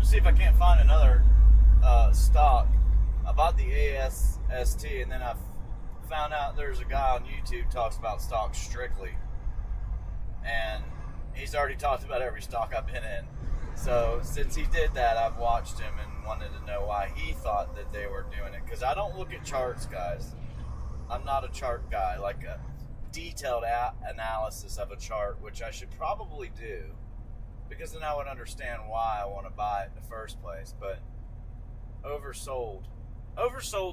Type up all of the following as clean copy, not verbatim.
see if I can't find another stock. I bought the ASST, and then I found out there's a guy on YouTube talks about stocks strictly, and he's already talked about every stock I've been in. So since he did that, I've watched him and wanted to know why he thought that they were doing it. Because I don't look at charts, guys. I'm not a chart guy, like a detailed analysis of a chart, which I should probably do, because then I would understand why I want to buy it in the first place. But oversold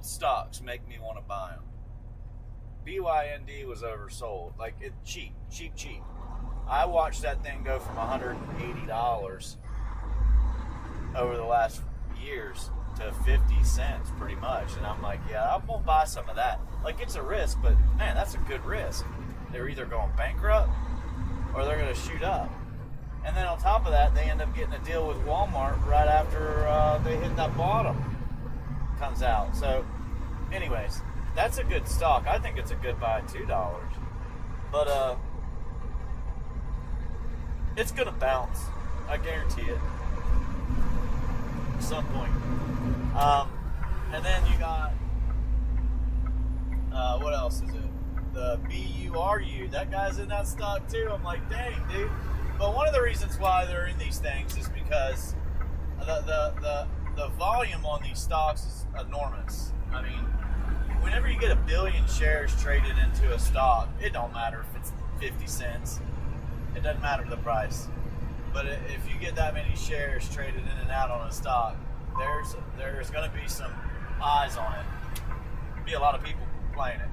stocks make me want to buy them. BYND was oversold, like it cheap. I watched that thing go from $180 over the last years to 50 cents pretty much, and I'm like, yeah, I'm gonna buy some of that. Like, it's a risk, but man, that's a good risk. They're either going bankrupt or they're gonna shoot up, and then on top of that, they end up getting a deal with Walmart right after they hit that bottom comes out. So anyways, that's a good stock. I think it's a good buy at $2, but it's gonna bounce, I guarantee it, at some point. And then you got what else is it? The BURU. That guy's in that stock too. I'm like, dang, dude. But one of the reasons why they're in these things is because the volume on these stocks is enormous. I mean, whenever you get 1 billion shares traded into a stock, it don't matter if it's 50 cents. It doesn't matter the price. But if you get that many shares traded in and out on a stock, there's going to be some eyes on it. Be a lot of people playing it.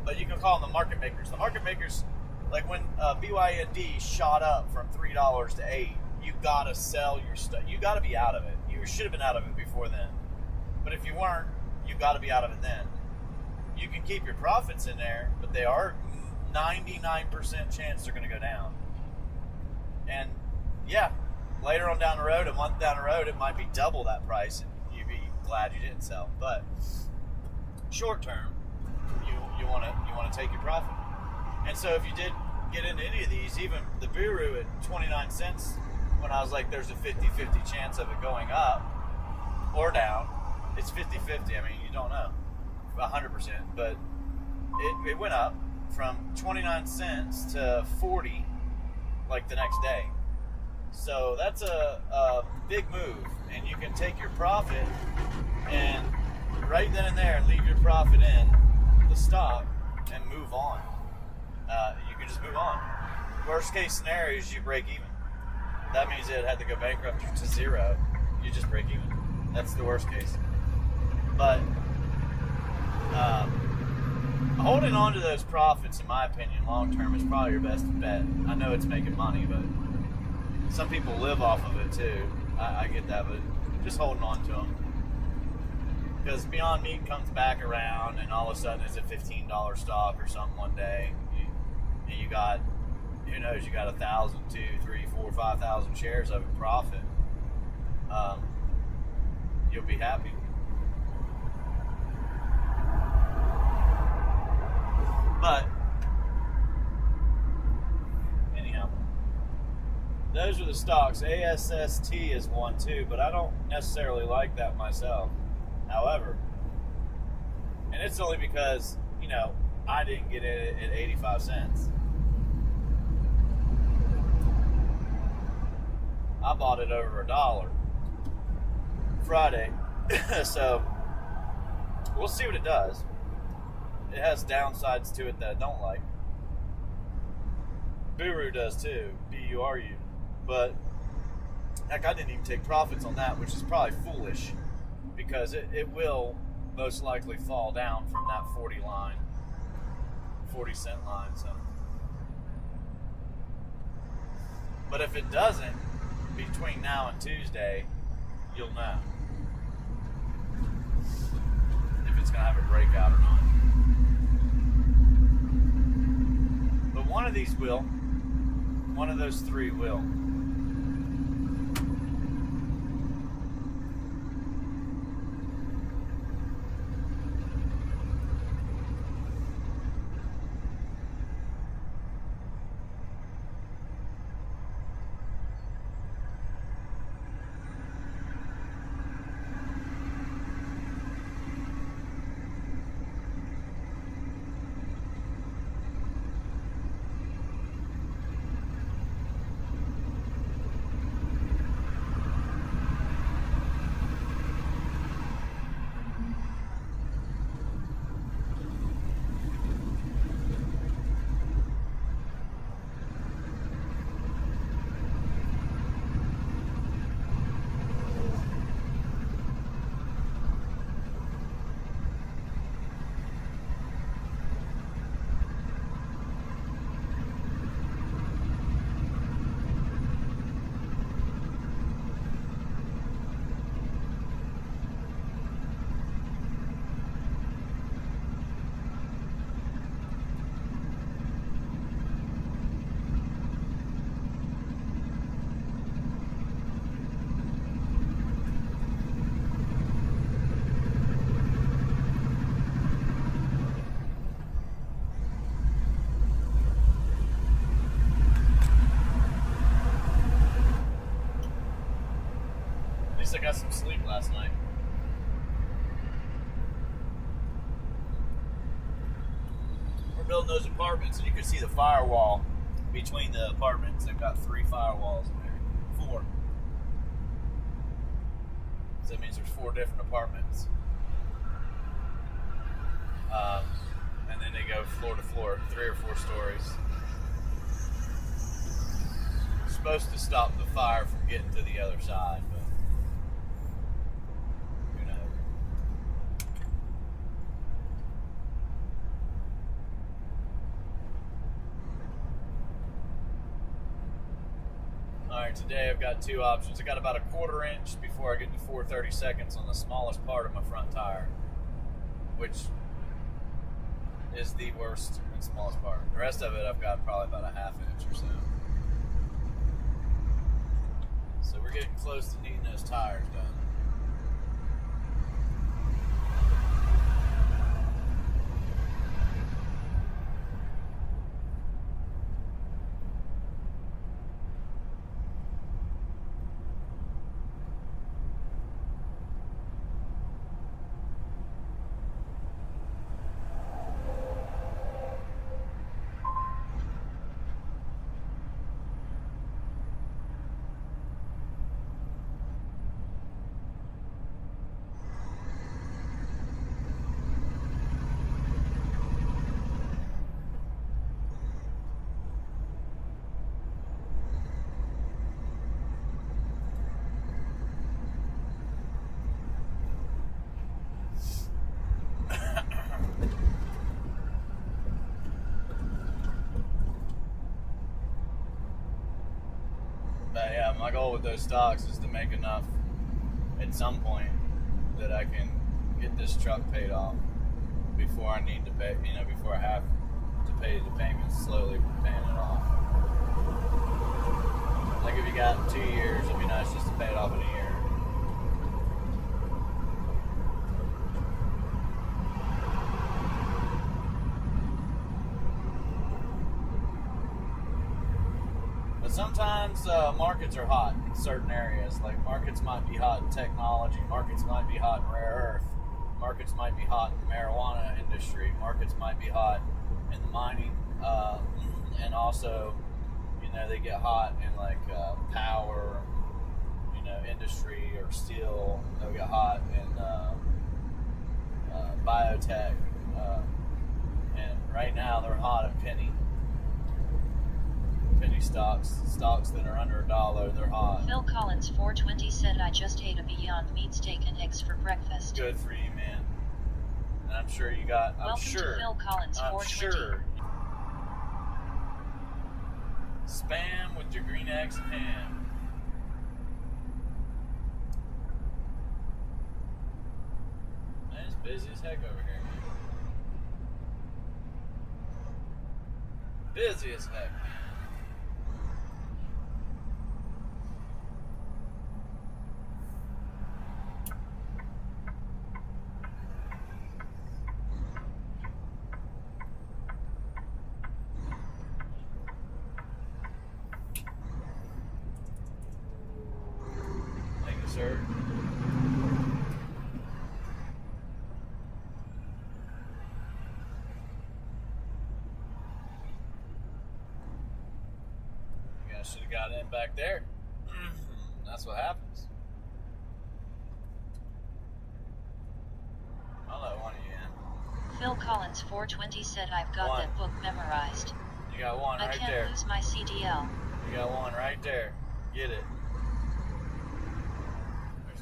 But you can call them the market makers. The market makers, like when BYND shot up from $3 to $8, you got to sell your stuff. You got to be out of it. You should have been out of it before then. But if you weren't, you got to be out of it then. You can keep your profits in there, but they are 99% chance they're going to go down. And yeah, later on down the road, a month down the road, it might be double that price, and you'd be glad you didn't sell. But short term, you want to take your profit. And so if you did get into any of these, even the BURU at 29 cents, when I was like, there's a 50-50 chance of it going up or down, it's 50-50. I mean, you don't know 100%, but it went up from 29 cents to 40 like the next day. So that's a big move, and you can take your profit and right then and there leave your profit in the stock and move on. You can just move on. Worst case scenario is you break even. That means it had to go bankrupt to zero. You just break even. That's the worst case. But holding on to those profits, in my opinion, long term is probably your best bet. I know it's making money, but some people live off of it too. I get that, but just holding on to them. Because Beyond Meat comes back around, and all of a sudden it's a $15 stock or something one day. And you got, who knows, you got 1,000, 2, 3, 4, 5,000 shares of it profit. You'll be happy. But anyhow, those are the stocks. ASST is one too, but I don't necessarily like that myself. However, and it's only because, I didn't get it at 85 cents. I bought it over $1 Friday. So we'll see what it does. It has downsides to it that I don't like. BURU does too, BURU. But heck, I didn't even take profits on that, which is probably foolish, because it will most likely fall down from that 40 cent line. So, but if it doesn't, between now and Tuesday, you'll know if it's going to have a breakout or not. But one of these will. One of those three will. least I got some sleep last night. We're building those apartments, and you can see the firewall between the apartments. They've got 3 firewalls in there. 4. So that means there's 4 different apartments. And then they go floor to floor, 3 or 4 stories. It's supposed to stop the fire from getting to the other side, but who knows? Alright, today I've got 2 options. I got about a 1/4 inch before I get to 4/32 on the smallest part of my front tire, which is the worst and smallest part. The rest of it I've got probably about a 1/2 inch or so. So we're getting close to needing those tires done. But yeah, my goal with those stocks is to make enough at some point that I can get this truck paid off before I need to pay, before I have to pay the payments, slowly paying it off. Like if you got 2 years, it'd be nice just to pay it off in a year. But sometimes markets are hot in certain areas. Like markets might be hot in technology, markets might be hot in rare earth, markets might be hot in the marijuana industry, markets might be hot in the mining, and also, they get hot in like power, industry or steel. They'll get hot in biotech, and right now they're hot in penny stocks that are under $1. They're hot. Phil Collins 420 said, I just ate a Beyond Meat steak and eggs for breakfast. Good for you, man. And I'm sure you got. Welcome to Phil Collins 420. Sure. Spam with your green eggs and ham. Man, it's busy as heck over here. Busy as heck. Sir. I should have got in back there. That's what happens. I'll let one of you in. Phil Collins 420 said, I've got that book memorized. You got one right there. I can't lose my CDL. You got one right there. Get it.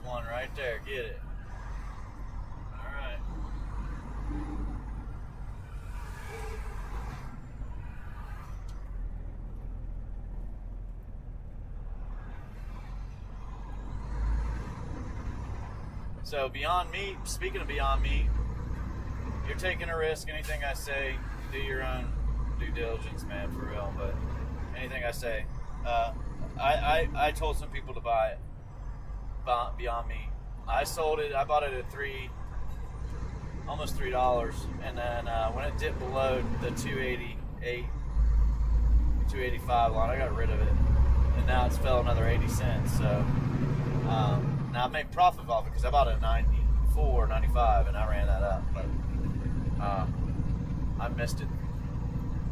One right there, get it. Alright. So Beyond Meat, speaking of Beyond Meat, you're taking a risk. Anything I say, do your own due diligence, man, for real. But anything I say, I told some people to buy it. Beyond Meat. I sold it. I bought it at almost $3, and then when it dipped below the 288, 285 line, I got rid of it, and now it's fell another 80 cents. So Now I made profit off it because I bought it at 94, 95, and I ran that up. But I missed it,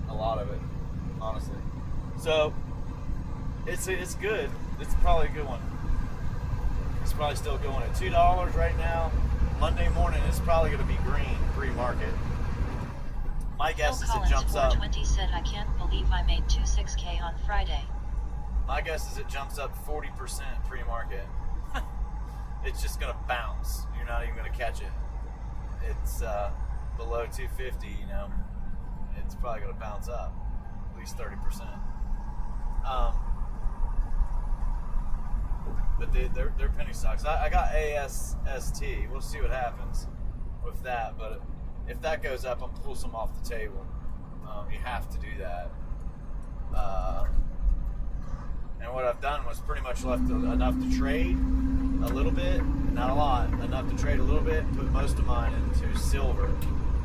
a lot of it, honestly. So it's good. It's probably a good one. It's probably still going at $2 right now. Monday morning, it's probably going to be green pre-market. My guess is it jumps up. 420 said, I can't believe I made 26K on Friday. My guess is it jumps up 40% pre-market. It's just going to bounce. You're not even going to catch it. It's below 250, you know. It's probably going to bounce up at least 30%. But they're penny stocks. I got ASST. We'll see what happens with that. But if that goes up, I'll pull some off the table. You have to do that. And what I've done was pretty much left enough to trade a little bit, not a lot, enough to trade a little bit, put most of mine into silver.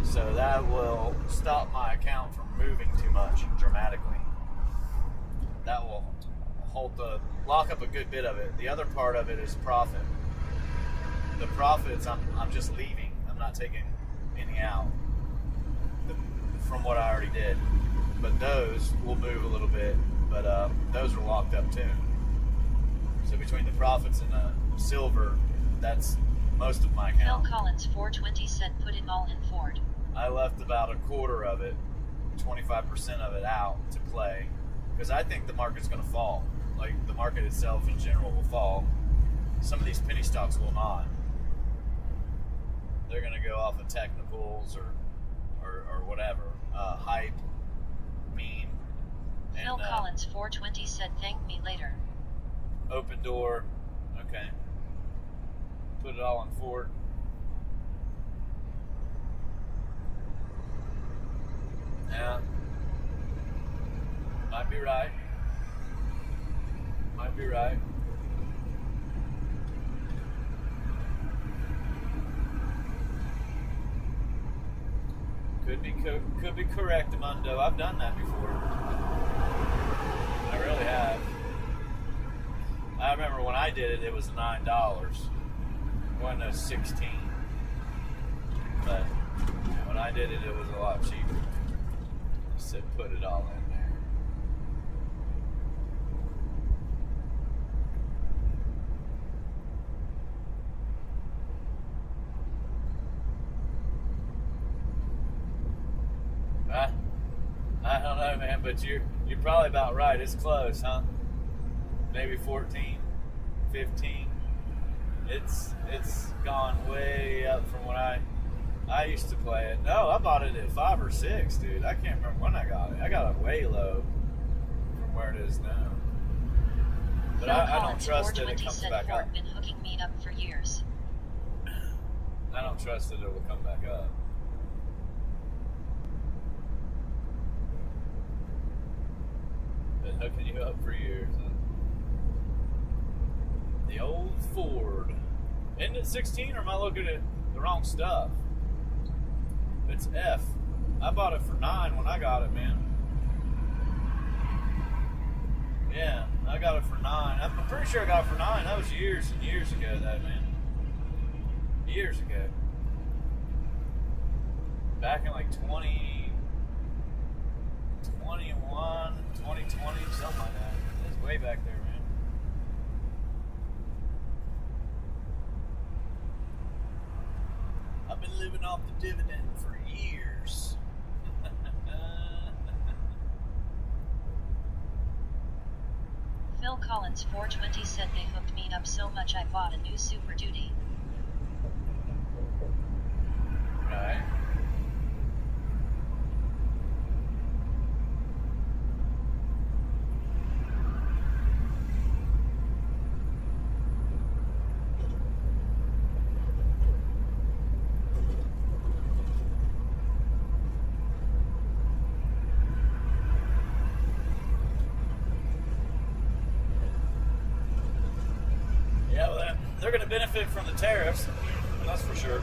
So that will stop my account from moving too much dramatically. That will lock up a good bit of it. The other part of it is profit. The profits, I'm just leaving. I'm not taking any out from what I already did. But those will move a little bit. But those are locked up too. So between the profits and the silver, that's most of my account. Phil Collins 420 said, put it all in Ford. I left about a quarter of it, 25% of it out to play, because I think the market's going to fall. Like the market itself in general will fall. Some of these penny stocks will not. They're going to go off of technicals or whatever, hype, meme. Phil Collins 420 said, thank me later. Open door. Okay. Put it all on Ford. Yeah. Might be right. Might be right. Could be correct, Amundo. I've done that before. I really have. I remember when I did it, it was $9. It wasn't no 16. But when I did it, it was a lot cheaper. I said put it all in there. I don't know, man, but you're probably about right. It's close, huh? Maybe 14, 15. It's gone way up from when I used to play it. No, I bought it at 5 or 6, dude. I can't remember when I got it. I got it way low from where it is now. But I don't trust that it comes back up. Been hooking me up for years. I don't trust that it will come back up. Been hooking you up for years, huh? The old Ford. Isn't it 16, or am I looking at the wrong stuff? It's F. I bought it for 9 when I got it, man. Yeah, I got it for 9. I'm pretty sure I got it for 9. That was years and years ago, that, man. Years ago. Back in like 2021, 2020, something like that. It's way back there, man. I've been living off the dividend for years. Phil Collins 420 said they hooked me up so much I bought a new Super Duty. Right. They're going to benefit from the tariffs, that's for sure.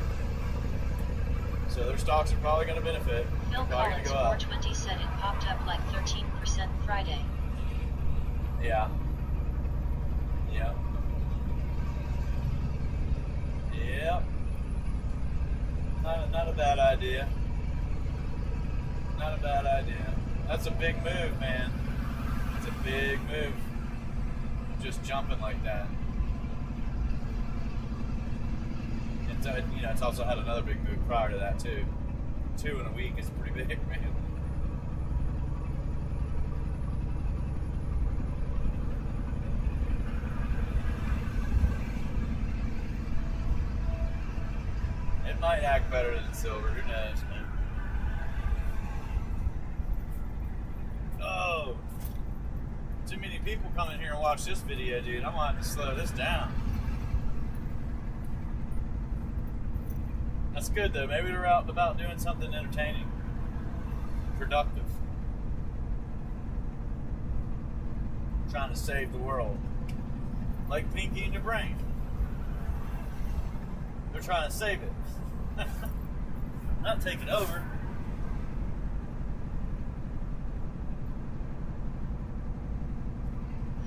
So their stocks are probably going to benefit. Phil Collins 420 said it popped up like 13% Friday. Yeah. Yeah. a bad idea. Not a bad idea. That's a big move, man. It's a big move. Just jumping like that. And, it's also had another big move prior to that, too. 2 in a week is pretty big, man. It might act better than silver. Who knows, man? Oh, too many people come in here and watch this video, dude. I'm gonna have to slow this down. That's good, though. Maybe they're out about doing something entertaining, productive, trying to save the world, like Pinky and the Brain. They're trying to save it. Not take it over.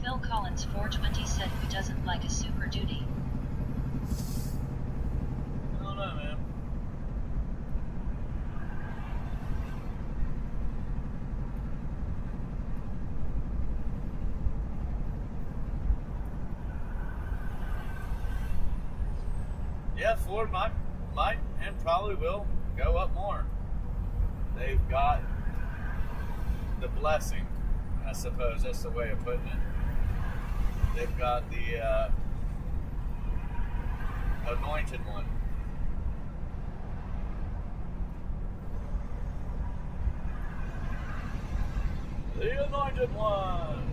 Phil Collins 420 said who doesn't like a Super Duty? I don't know, man. Yeah, Ford might and probably will go up more. They've got the blessing, I suppose that's the way of putting it. They've got the anointed one. The anointed one.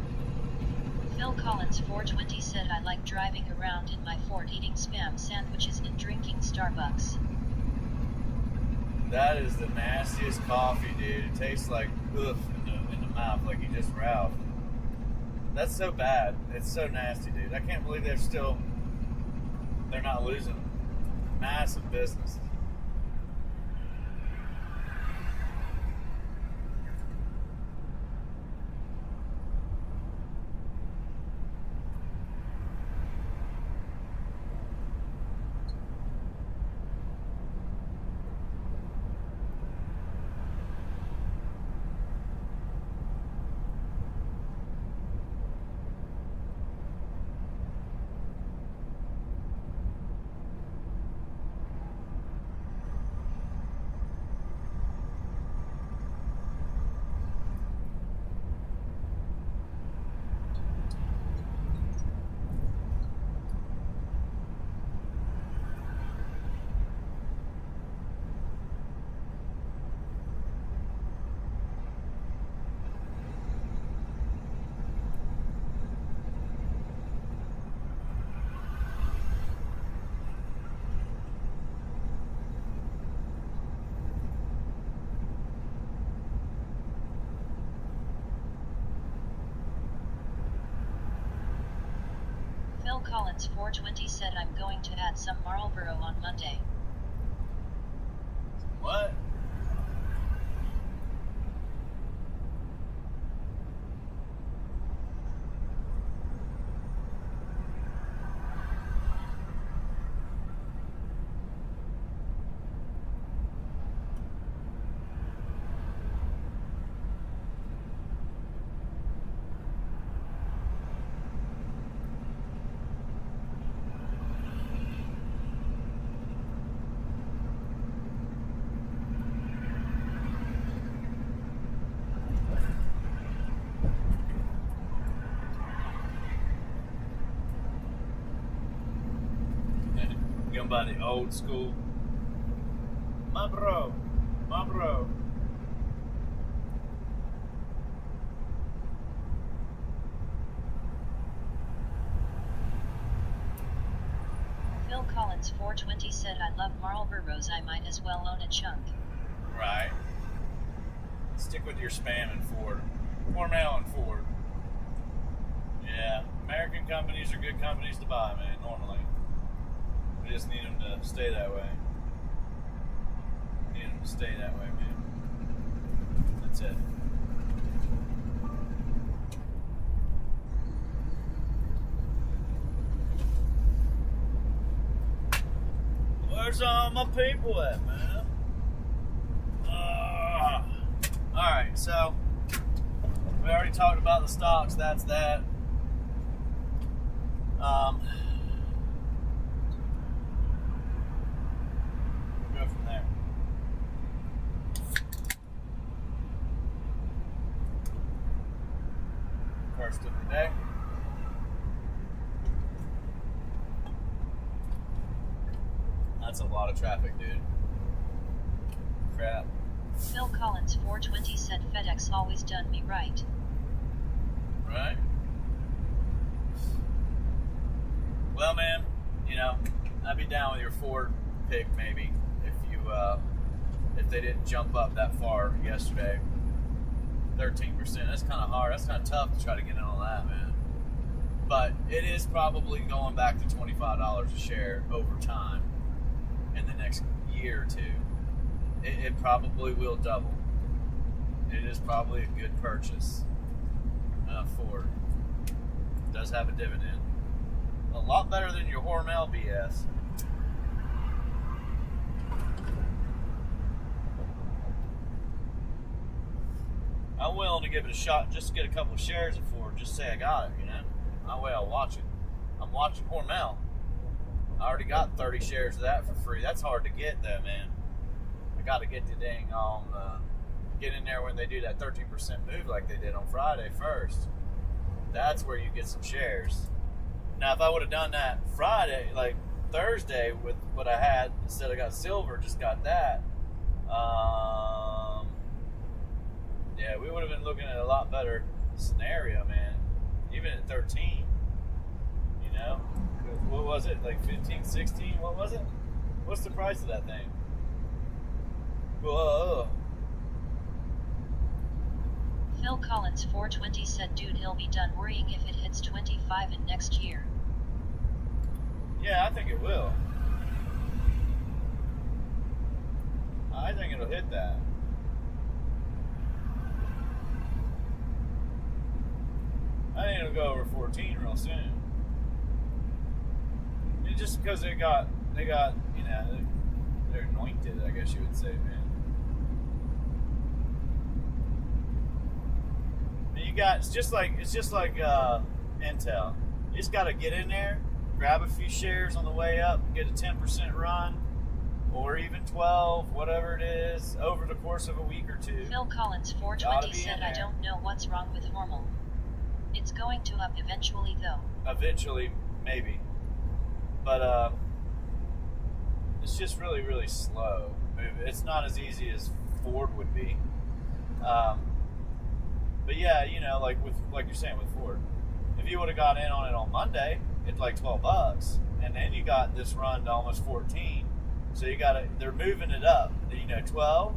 Phil Collins 420 said I like driving around in my Ford eating Spam sandwiches and drinking Starbucks. That is the nastiest coffee, dude. It tastes like ugh in the mouth, like you just ralphed. That's so bad. It's so nasty, dude. I can't believe they're not losing massive business. Phil Collins 420 said I'm going to add some Marlboro on Monday. What? Going by the old school. My bro. Phil Collins 420 said I love Marlboros, I might as well own a chunk. Right. Stick with your Spam and Ford. Cornell and Ford. Yeah, American companies are good companies to buy, man, normally. We just need them to stay that way. Need them to stay that way, man. That's it. Where's all my people at, man? Alright, so we already talked about the stocks. That's that. We'll go from there. First of the day. That's a lot of traffic, dude. Crap. Phil Collins 420 said FedEx always done me right. Right? Well, man, you know, I'd be down with your Ford pick maybe if they didn't jump up that far yesterday. 13%. That's kind of hard. That's kind of tough to try to get in on that, man. But it is probably going back to $25 a share over time in the next year or two. It probably will double. It is probably a good purchase. Ford does have a dividend. A lot better than your Hormel BS. I'm willing to give it a shot just to get a couple of shares of Ford. Just say I got it, you know? That way I'll watch it. I'm watching Hormel. I already got 30 shares of that for free. That's hard to get though, man. I got to get the dang get in there when they do that 13% move like they did on Friday first. That's where you get some shares. Now, if I would have done that Friday, like Thursday, with what I had, instead I got silver, just got that, yeah, we would have been looking at a lot better scenario, man. Even at 13, you know? What was it, like 15, 16? What was it? What's the price of that thing? Whoa. Phil Collins 420 said dude he'll be done worrying if it hits 25 in next year. Yeah, I think it will. I think it'll hit that. I think it'll go over 14 real soon. And just because they got, you know, they're anointed, I guess you would say, man. And you got, it's just like Intel. You just got to get in there, grab a few shares on the way up, get a 10% run, or even 12, whatever it is, over the course of a week or two. Phil Collins 420 said I don't know what's wrong with Hormel. It's going to up eventually though. Eventually, maybe. But it's just really, really slow. It's not as easy as Ford would be. But yeah, you know, like you're saying with Ford, if you would have got in on it on Monday, it's like $12, and then you got this run to almost 14. So they're moving it up. You know, 12,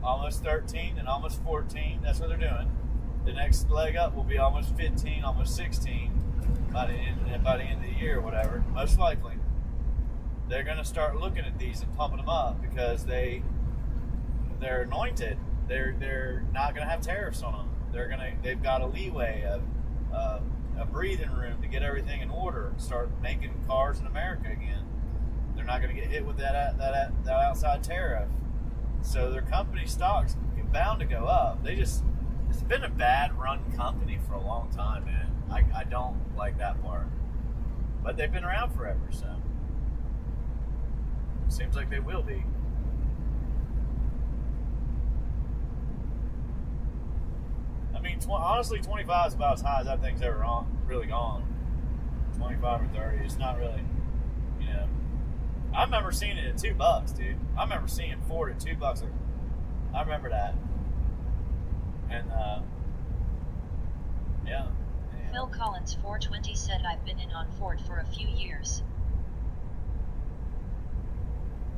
almost 13, and almost 14. That's what they're doing. The next leg up will be almost 15, almost 16 by the end of the year or whatever, most likely. They're going to start looking at these and pumping them up because they're anointed. They're not going to have tariffs on them. They've got a leeway, a breathing room to get everything in order, start making cars in America again. They're not going to get hit with that outside tariff. So their company stocks are bound to go up. It's been a bad run company for a long time, man. I don't like that part. But they've been around forever, so seems like they will be. I mean, honestly, 25 is about as high as that thing's ever really gone. 25 or 30, it's not really, you know. I remember seeing it at $2, dude. I remember seeing Ford at $2. I remember that. And, yeah. Phil Collins 420 said I've been in on Ford for a few years.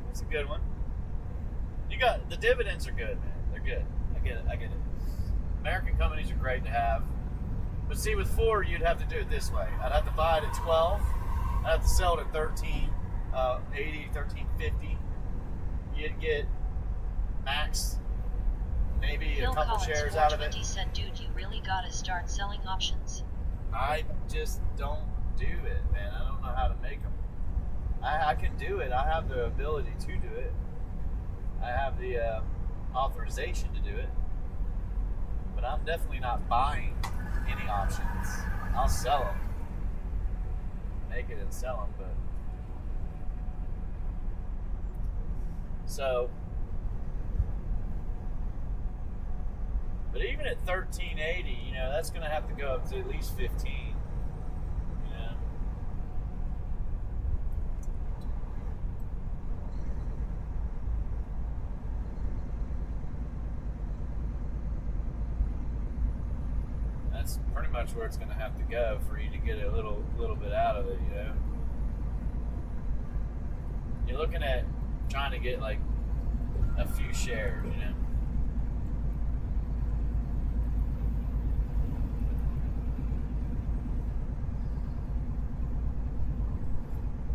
That's a good one. The dividends are good, man. They're good. I get it. American companies are great to have. But see, with Ford, you'd have to do it this way. I'd have to buy it at 12. I'd have to sell it at 13.80, 13.50. You'd get max maybe Phil a couple Collins shares out of it. 420 said, dude, you really gotta start selling options. I just don't do it, man. I don't know how to make them. I can do it. I have the ability to do it. I have the authorization to do it. But I'm definitely not buying any options. I'll sell them. Make it and sell them, but... So... But even at 1380, you know, that's going to have to go up to at least 15. You know? That's pretty much where it's going to have to go for you to get a little bit out of it, you know? You're looking at trying to get like a few shares, you know?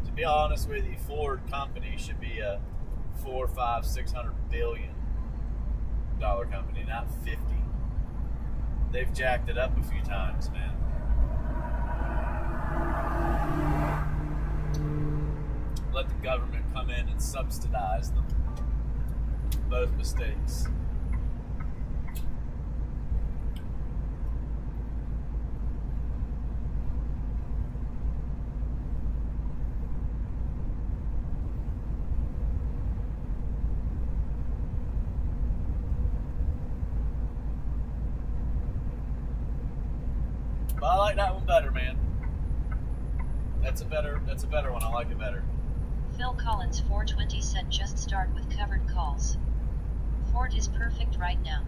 To be honest with you, Ford company should be a $400, $500, $600 billion company, not 50. They've jacked it up a few times, man. Let the government come in and subsidize them. Both mistakes. But I like that one better, man. That's a better one. I like it better. Phil Collins 420 said just start with covered calls. Ford is perfect right now.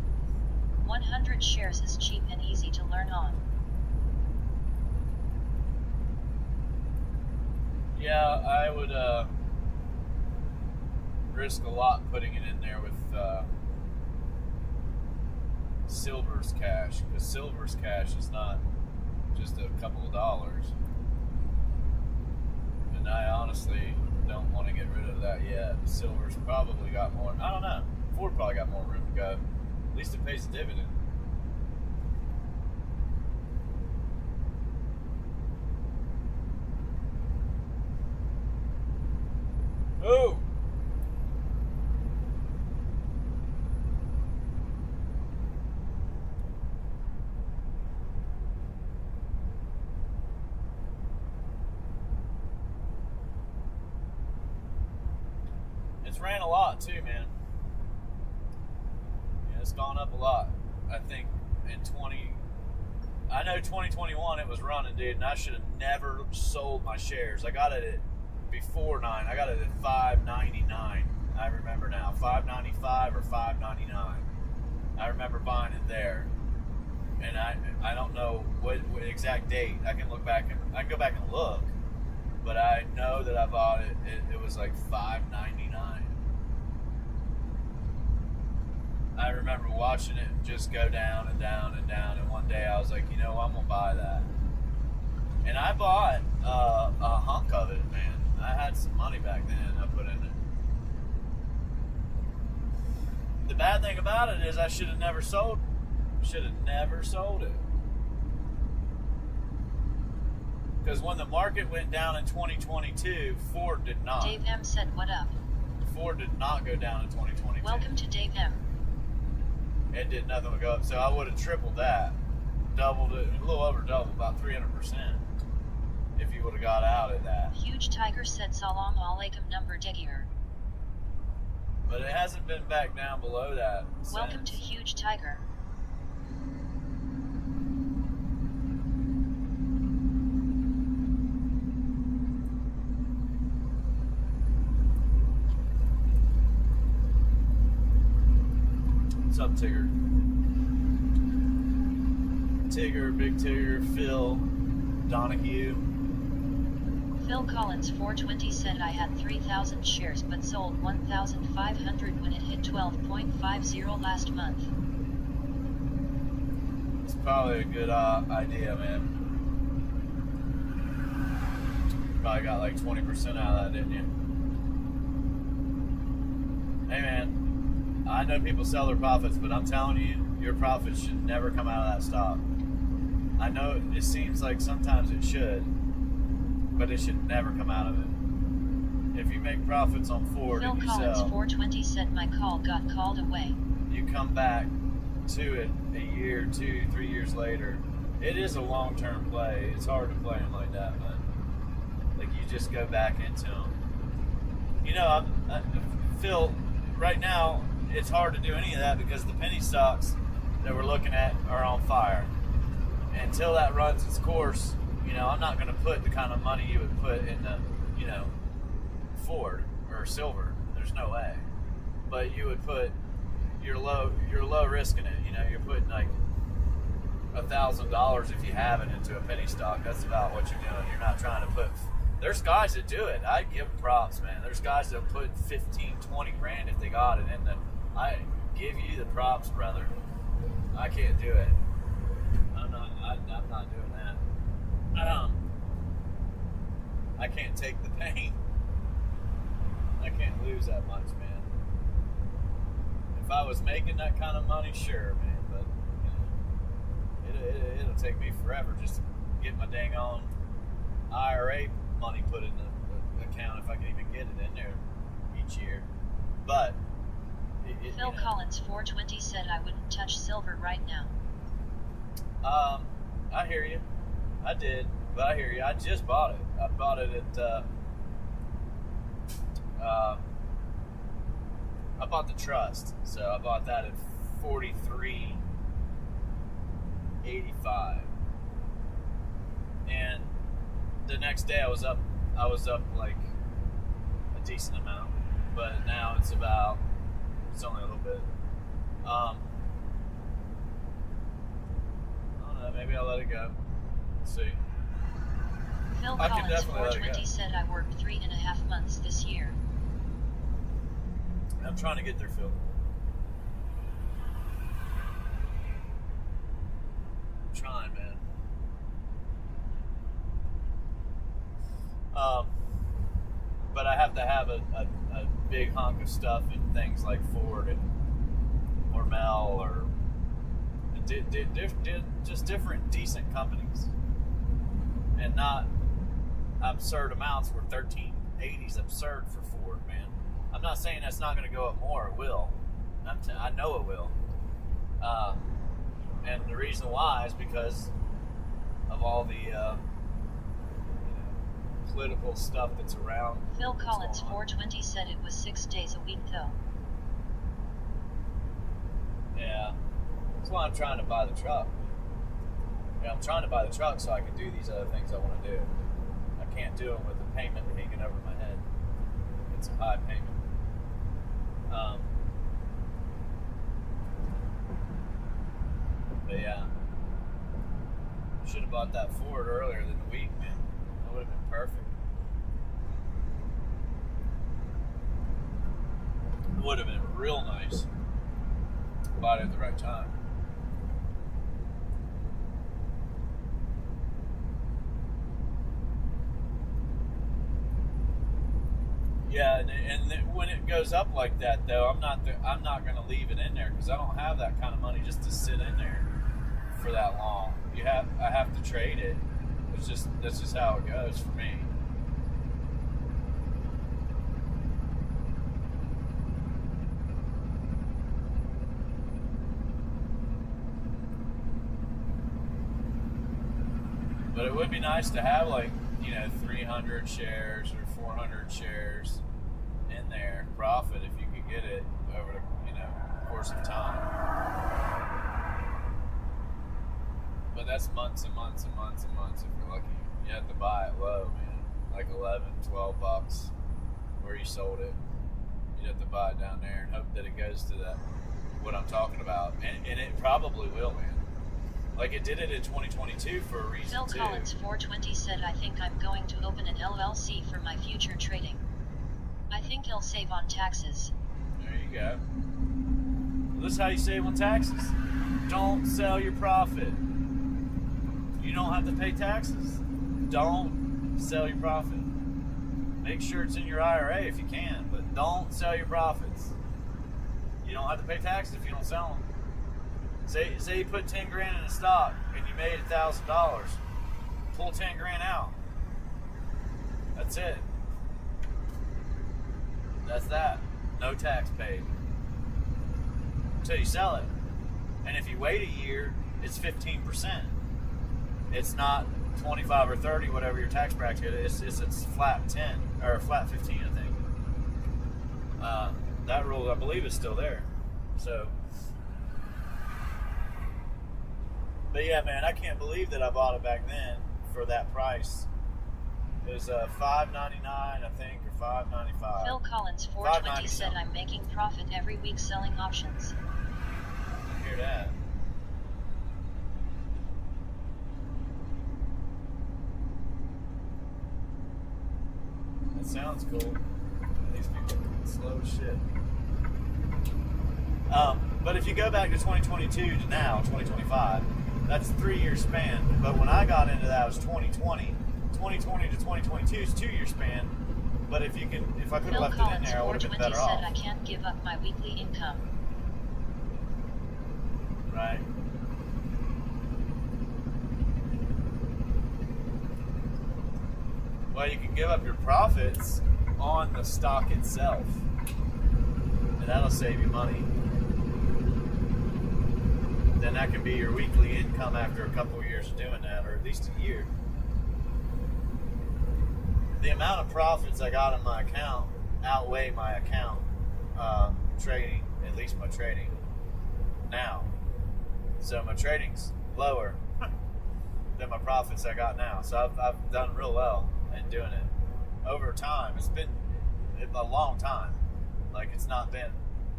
100 shares is cheap and easy to learn on. Yeah, I would risk a lot putting it in there with Silver's cash, because Silver's cash is not just a couple of dollars. And I honestly don't want to get rid of that yet. Silver's probably got more. I don't know. Ford probably got more room to go. At least it pays a dividend. Oh! It's ran a lot too, man. Yeah, it's gone up a lot. I think in 2021 it was running, dude, and I should have never sold my shares. I got it at before 9. I got it at $5.99. I remember now, $5.95 or $5.99. I remember buying it there, and I don't know what exact date. I can go back and look, but I know that I bought it. It was like $5.99. I remember watching it just go down and down and down, and one day I was like, you know, I'm gonna buy that, and I bought a hunk of it, man. I had some money back then I put in it. The bad thing about it is I should have never sold it. Because when the market went down in 2022, Ford did not. Dave M said, what up? Ford did not go down in 2022. Welcome to Dave M. It did nothing but go up. So I would have tripled that. Doubled it, a little over double, about 300%. If you would have got out of that. Huge Tiger said Salam Alaikum number Degir. But it hasn't been back down below that since. Welcome to Huge Tiger. What's up, Tigger? Tigger, Big Tigger, Phil, Donahue. Phil Collins 420 said I had 3,000 shares but sold 1,500 when it hit 12.50 last month. It's probably a good idea, man. Probably got like 20% out of that, didn't you? Hey, man, I know people sell their profits, but I'm telling you, your profits should never come out of that stock. I know it seems like sometimes it should, but it should never come out of it. If you make profits on Ford Phil and you Collins sell... 420 said my call got called away. you come back to it a year, 2, 3 years later, it is a long-term play. It's hard to play them like that, but like you just go back into them. You know, I feel right now it's hard to do any of that because the penny stocks that we're looking at are on fire. And until that runs its course, you know, I'm not going to put the kind of money you would put in the, you know, Ford or silver. There's no way. But you would put your low risk in it. You know, you're putting like $1,000 if you have it into a penny stock. That's about what you're doing. You're not trying to put. There's guys that do it. I give them props, man. There's guys that put 15, 20 grand if they got it in them. I give you the props, brother. I can't do it. I'm not doing that. I can't take the pain. I can't lose that much, man. If I was making that kind of money, sure, man. But you know, it'll take me forever just to get my dang on IRA money put in the account if I can even get it in there each year. But Phil Collins 420 said I wouldn't touch silver right now. I hear you. I did, but I hear you. I just bought it. I bought it at I bought the trust, so I bought that at $43.85, and the next day I was up like a decent amount, but now it's only a little bit. I don't know, maybe I'll let it go. Let's see. Phil Collins 420 said I worked 3.5 months this year. I'm trying to get there, Phil. I'm trying, man. But I have to have a big hunk of stuff in things like Ford and Hormel or just different decent companies, and not absurd amounts where 1380 is absurd for Ford, man. I'm not saying that's not going to go up more. It will. I know it will. And the reason why is because of all the political stuff that's around. Phil Collins 420 said it was 6 days a week though. Yeah. That's why I'm trying to buy the truck. Yeah, I'm trying to buy the truck so I can do these other things I want to do. I can't do them with the payment hanging over my head. It's a high payment. But yeah, should have bought that Ford earlier than the week, man. That would have been perfect. It would have been real nice. Bought it at the right time. Yeah, and when it goes up like that, though, I'm not going to leave it in there because I don't have that kind of money just to sit in there for that long. I have to trade it. That's just how it goes for me. But it would be nice to have 300 shares or 400 shares in there, profit if you could get it over the course of time. But that's months and months and months and months if you're lucky. You have to buy it low, man, like 11, 12 bucks where you sold it. You'd have to buy it down there and hope that it goes to what I'm talking about, and it probably will, man. Like it did it in 2022 for a reason. Phil Collins 420 said I think I'm going to open an LLC for my future trading. I think he'll save on taxes. There you go. Well, this is how you save on taxes. Don't sell your profit. You don't have to pay taxes. Don't sell your profit. Make sure it's in your IRA if you can, but don't sell your profits. You don't have to pay taxes if you don't sell them. Say you put 10 grand in a stock and you made $1,000. Pull 10 grand out. That's it. That's that. No tax paid. until you sell it. And if you wait a year, it's 15%. It's not 25 or 30, whatever your tax bracket is. It's flat 10 or flat 15, I think. That rule, I believe, is still there. So, but yeah, man, I can't believe that I bought it back then for that price. It was $5.99, I think, or $5.95. Phil Collins 420 said, I'm making profit every week selling options. I hear that. That sounds cool. These people are slow as shit. But if you go back to 2022 to now, 2025, that's a 3-year span. But when I got into that, it was 2020. 2020 to 2022 is a 2-year span. But if I could have left it in there, I would have been better off. Phil Collins 420 said, I can't give up my weekly income. Right. Well, you can give up your profits on the stock itself, and that'll save you money. Then that can be your weekly income after a couple of years of doing that, or at least a year. The amount of profits I got in my account outweigh my account trading, at least my trading now. So my trading's lower than my profits I got now. So I've done real well in doing it over time. It's been a long time. Like, it's not been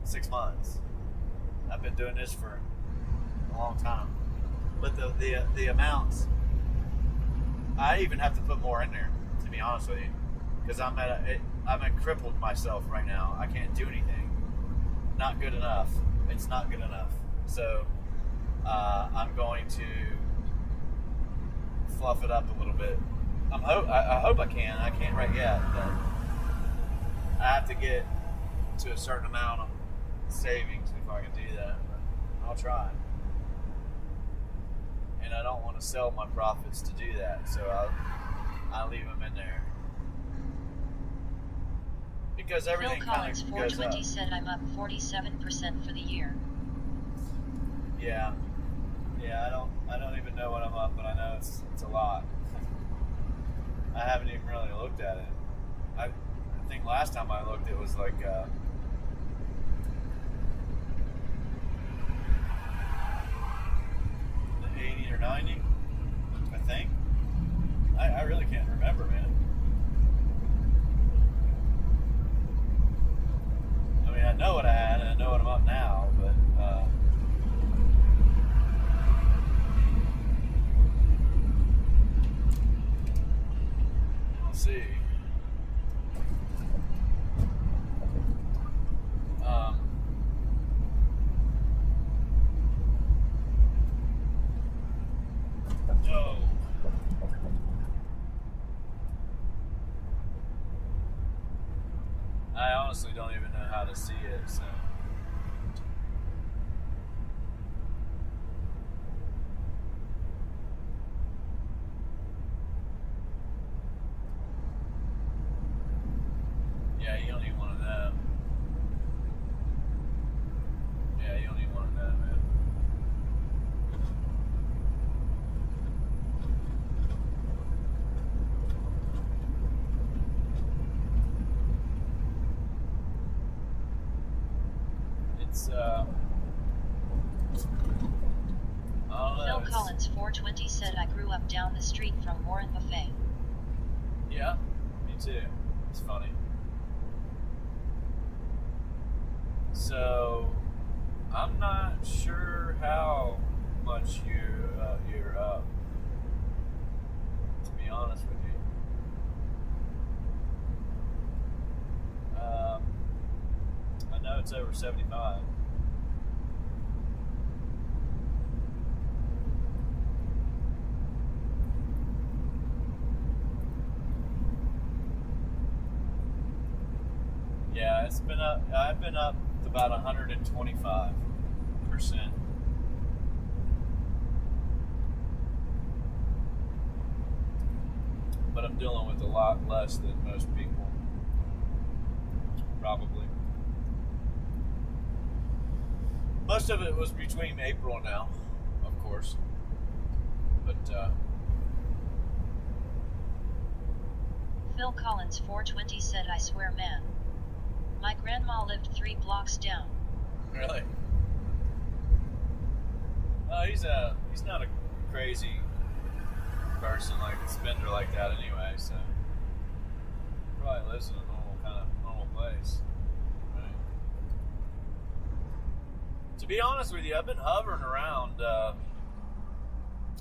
6 months. I've been doing this for a long time. But the amounts, I even have to put more in there, to be honest with you, because I'm crippled myself right now. I can't do anything. Not good enough. It's not good enough. So I'm going to fluff it up a little bit. I hope I can. I can't right yet, but I have to get to a certain amount of savings before I can do that. But I'll try. And I don't want to sell my profits to do that, so I'll leave them in there. Because everything kind of goes up. Phil Collins 420 said, I'm up 47% for the year. Yeah. Yeah, I don't even know what I'm up, but I know it's a lot. I haven't even really looked at it. I think last time I looked, it was like 80 or 90, I think. I really can't remember, man. I mean, I know what I had, and I know what I'm up now, but let's see. No. I honestly don't even know how to see it, so. Yeah, you don't even want to know. Yeah, you don't even want to know, man. It's, I don't know. Phil Collins 420 said, I grew up down the street from Warren Buffet. Yeah, me too. It's funny. So, I'm not sure how much you're up, to be honest with you. I know it's over 75. Yeah, it's been up. I've been up about 125%. But I'm dealing with a lot less than most people, probably. But most of it was between April and now, of course. But Phil Collins 420 said, I swear, man. My grandma lived 3 blocks down. really, he's not a crazy person, like a spender like that anyway. So probably lives in a normal place. Right? To be honest with you, I've been hovering around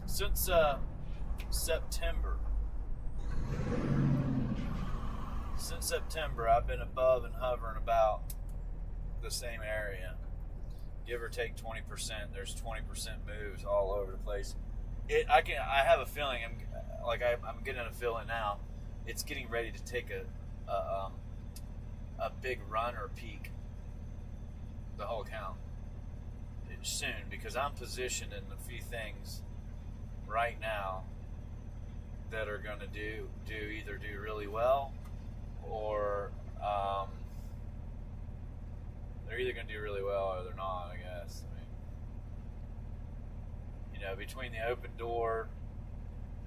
since September. Since September, I've been above and hovering about the same area, give or take 20%. There's 20% moves all over the place. I have a feeling. I'm getting a feeling now. It's getting ready to take a big run or peak. The whole account soon, because I'm positioned in a few things right now that are going to either do really well, or they're either going to do really well or they're not, I guess. I mean, between the open door,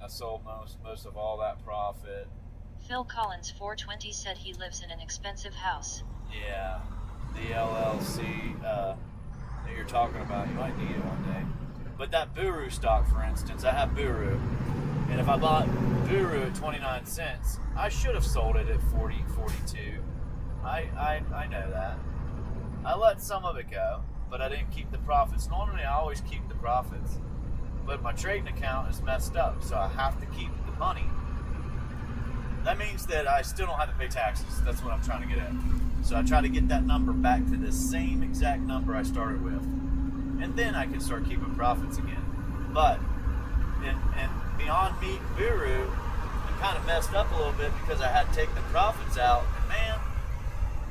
I sold most of all that profit. Phil Collins 420 said he lives in an expensive house. Yeah, the LLC that you're talking about, you might need it one day. But that BURU stock, for instance, I have BURU, and if I bought BURU at 29 cents, I should have sold it at 40, 42. I know that. I let some of it go, but I didn't keep the profits. Normally, I always keep the profits, but my trading account is messed up, so I have to keep the money. That means that I still don't have to pay taxes. That's what I'm trying to get at. So I try to get that number back to the same exact number I started with, and then I can start keeping profits again. But and beyond me, BURU, I kind of messed up a little bit because I had to take the profits out. And man,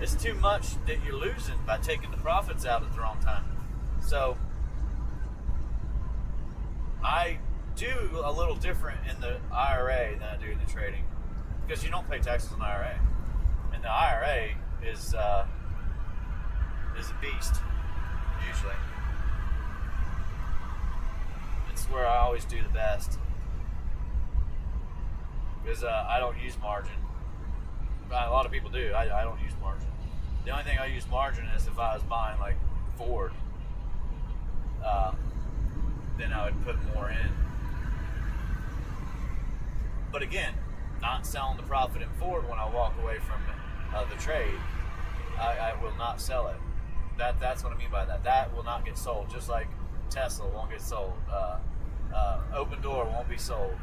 it's too much that you're losing by taking the profits out at the wrong time. So I do a little different in the IRA than I do in the trading, because you don't pay taxes on the IRA, and the IRA is a beast. Usually, it's where I always do the best, because I don't use margin. A lot of people do. I don't use margin. The only thing I use margin is if I was buying like Ford, then I would put more in. But again, not selling the profit in Ford when I walk away from the trade, I will not sell it. That's what I mean by that. That will not get sold, just like Tesla won't get sold. Open Door won't be sold.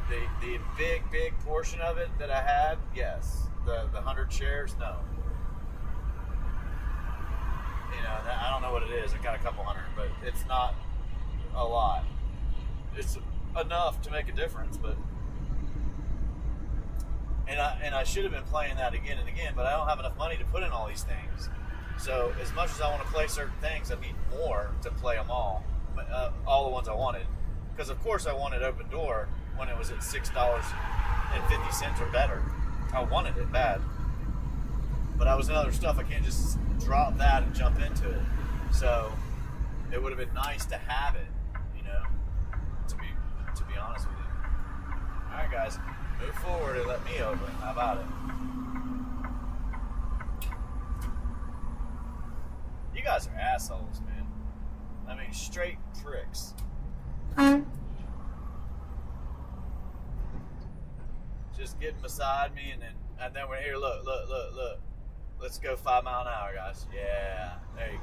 The big portion of it that I had, yes. The 100 shares, no. I don't know what it is. I got a couple hundred, but it's not a lot. It's enough to make a difference, but and I should have been playing that again and again, but I don't have enough money to put in all these things. So as much as I want to play certain things, I need more to play them all the ones I wanted. Because of course I wanted Open Door when it was at $6.50 or better. I wanted it bad, but I was in other stuff. I can't just drop that and jump into it. So it would have been nice to have it, to be honest with you. All right, guys, move forward and let me over. How about it? You guys are assholes, man. I mean, straight pricks. Just getting beside me, and then we're here. Look. Let's go 5 mile an hour, guys. Yeah, there you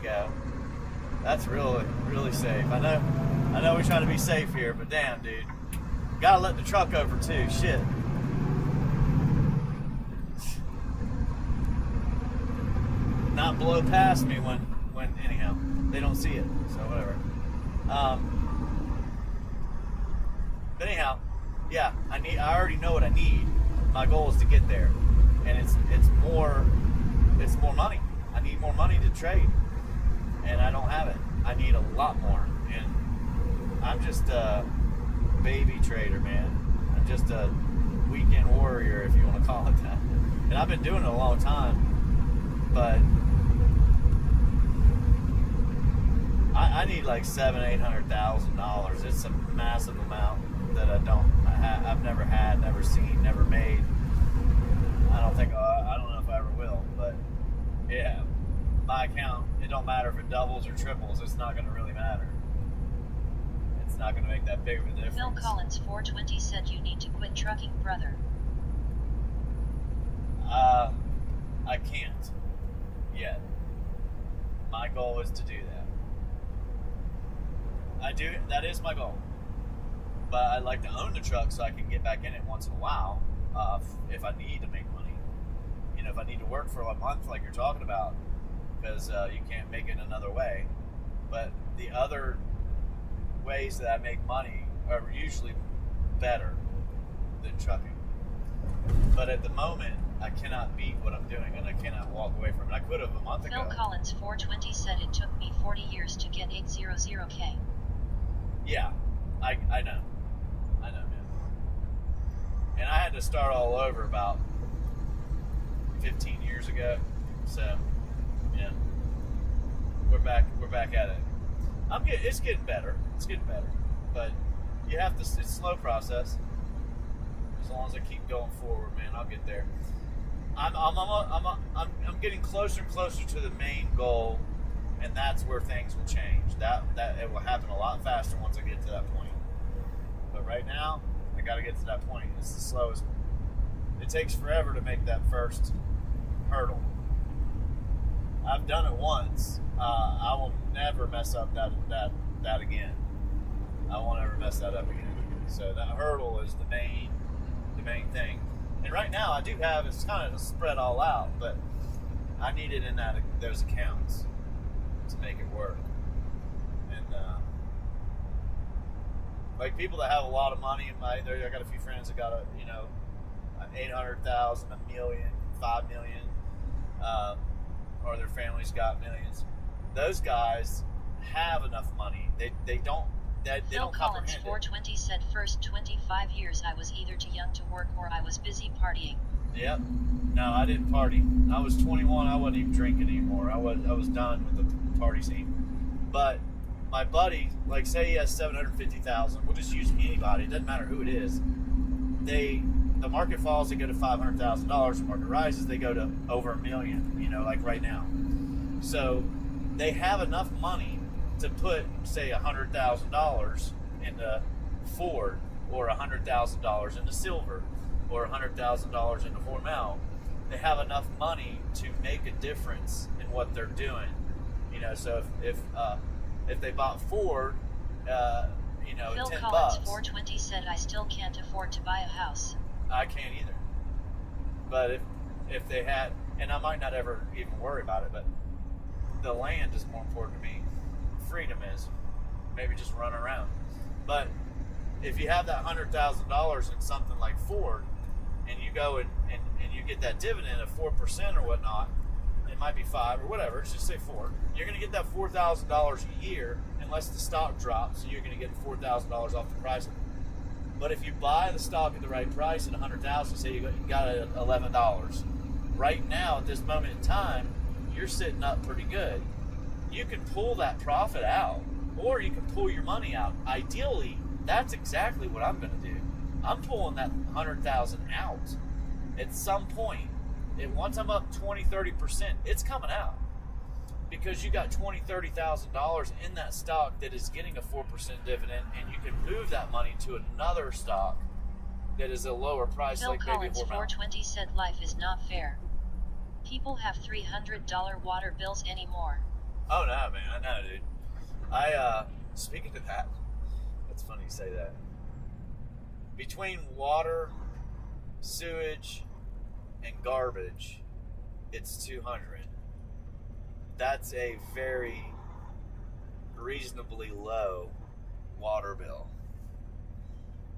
go. That's really safe. I know we try to be safe here, but damn, dude, gotta let the truck over too. Shit. Not blow past me when anyhow they don't see it, so whatever. But anyhow, yeah, I already know what I need. My goal is to get there, and it's more money. I need more money to trade, and I don't have it. I need a lot more, and I'm just a baby trader, man. I'm just a weekend warrior, if you want to call it that. And I've been doing it a long time, but I need like $700,000-800,000. It's a massive amount that I've never had, never seen, never made. I don't know if I ever will, but yeah, my account, it don't matter if it doubles or triples, it's not going to really matter. It's not going to make that big of a difference. Phil Collins 420 said you need to quit trucking, brother. I can't yet. My goal is to do that. That is my goal. But I'd like to own the truck so I can get back in it once in a while, if I need to make money. You know, if I need to work for a month like you're talking about, because you can't make it another way. But the other ways that I make money are usually better than trucking. But at the moment, I cannot beat what I'm doing, and I cannot walk away from it. I could have a month ago. Phil Collins 420 said it took me 40 years to get 800K. Yeah, I know. I know, man. And I had to start all over about 15 years ago. So, yeah, we're back at it. It's getting better. It's getting better. But you have to. It's a slow process. As long as I keep going forward, man, I'll get there. I'm getting closer and closer to the main goal, and that's where things will change. That it will happen a lot faster once I get to that point. But right now, I got to get to that point. It's the slowest. It takes forever to make that first hurdle. I've done it once. I will never mess up that again. I won't ever mess that up again. So that hurdle is the main thing. And right now I do have, it's kind of spread all out, but I need it in those accounts to make it work. And like people that have a lot of money I got a few friends that got $800,000, $1 million, $5 million, or their families got millions. Those guys have enough money. They don't. Phil Collins 420 said first 25 years I was either too young to work or I was busy partying. Yep. No, I didn't party. I was 21. I wasn't even drinking anymore. I was done with the party scene. But my buddy, like say he has 750,000. We'll just use anybody. It doesn't matter who it is. The market falls, they go to $500,000. The market rises, they go to over $1 million. You know, like right now. So they have enough money to put, say, $100,000 into Ford, or $100,000 into silver, or $100,000 into Hormel. They have enough money to make a difference in what they're doing. You know, so if they bought Ford, Phil $10. Collins 420 said I still can't afford to buy a house. I can't either. But if they had, and I might not ever even worry about it, but the land is more important to me. Freedom is. Maybe just run around. But if you have that $100,000 in something like Ford, and you go and you get that dividend of 4% or whatnot, it might be 5 or whatever, let's just say 4. You're going to get that $4,000 a year unless the stock drops, and you're going to get $4,000 off the price of it. But if you buy the stock at the right price at $100,000, say you got it at $11. Right now, at this moment in time, you're sitting up pretty good. You can pull that profit out, or you can pull your money out. Ideally, that's exactly what I'm going to do. I'm pulling that $100,000 out at some point. And once I'm up 20-30%, it's coming out, because you got $20,000-$30,000 in that stock that is getting a 4% dividend, and you can move that money to another stock that is a lower price. Phil like Collins maybe 420 said life is not fair. People have $300 water bills anymore. Oh no, man, I know, dude. Speaking of that, that's funny you say that. Between water, sewage, and garbage, it's $200. That's a very reasonably low water bill.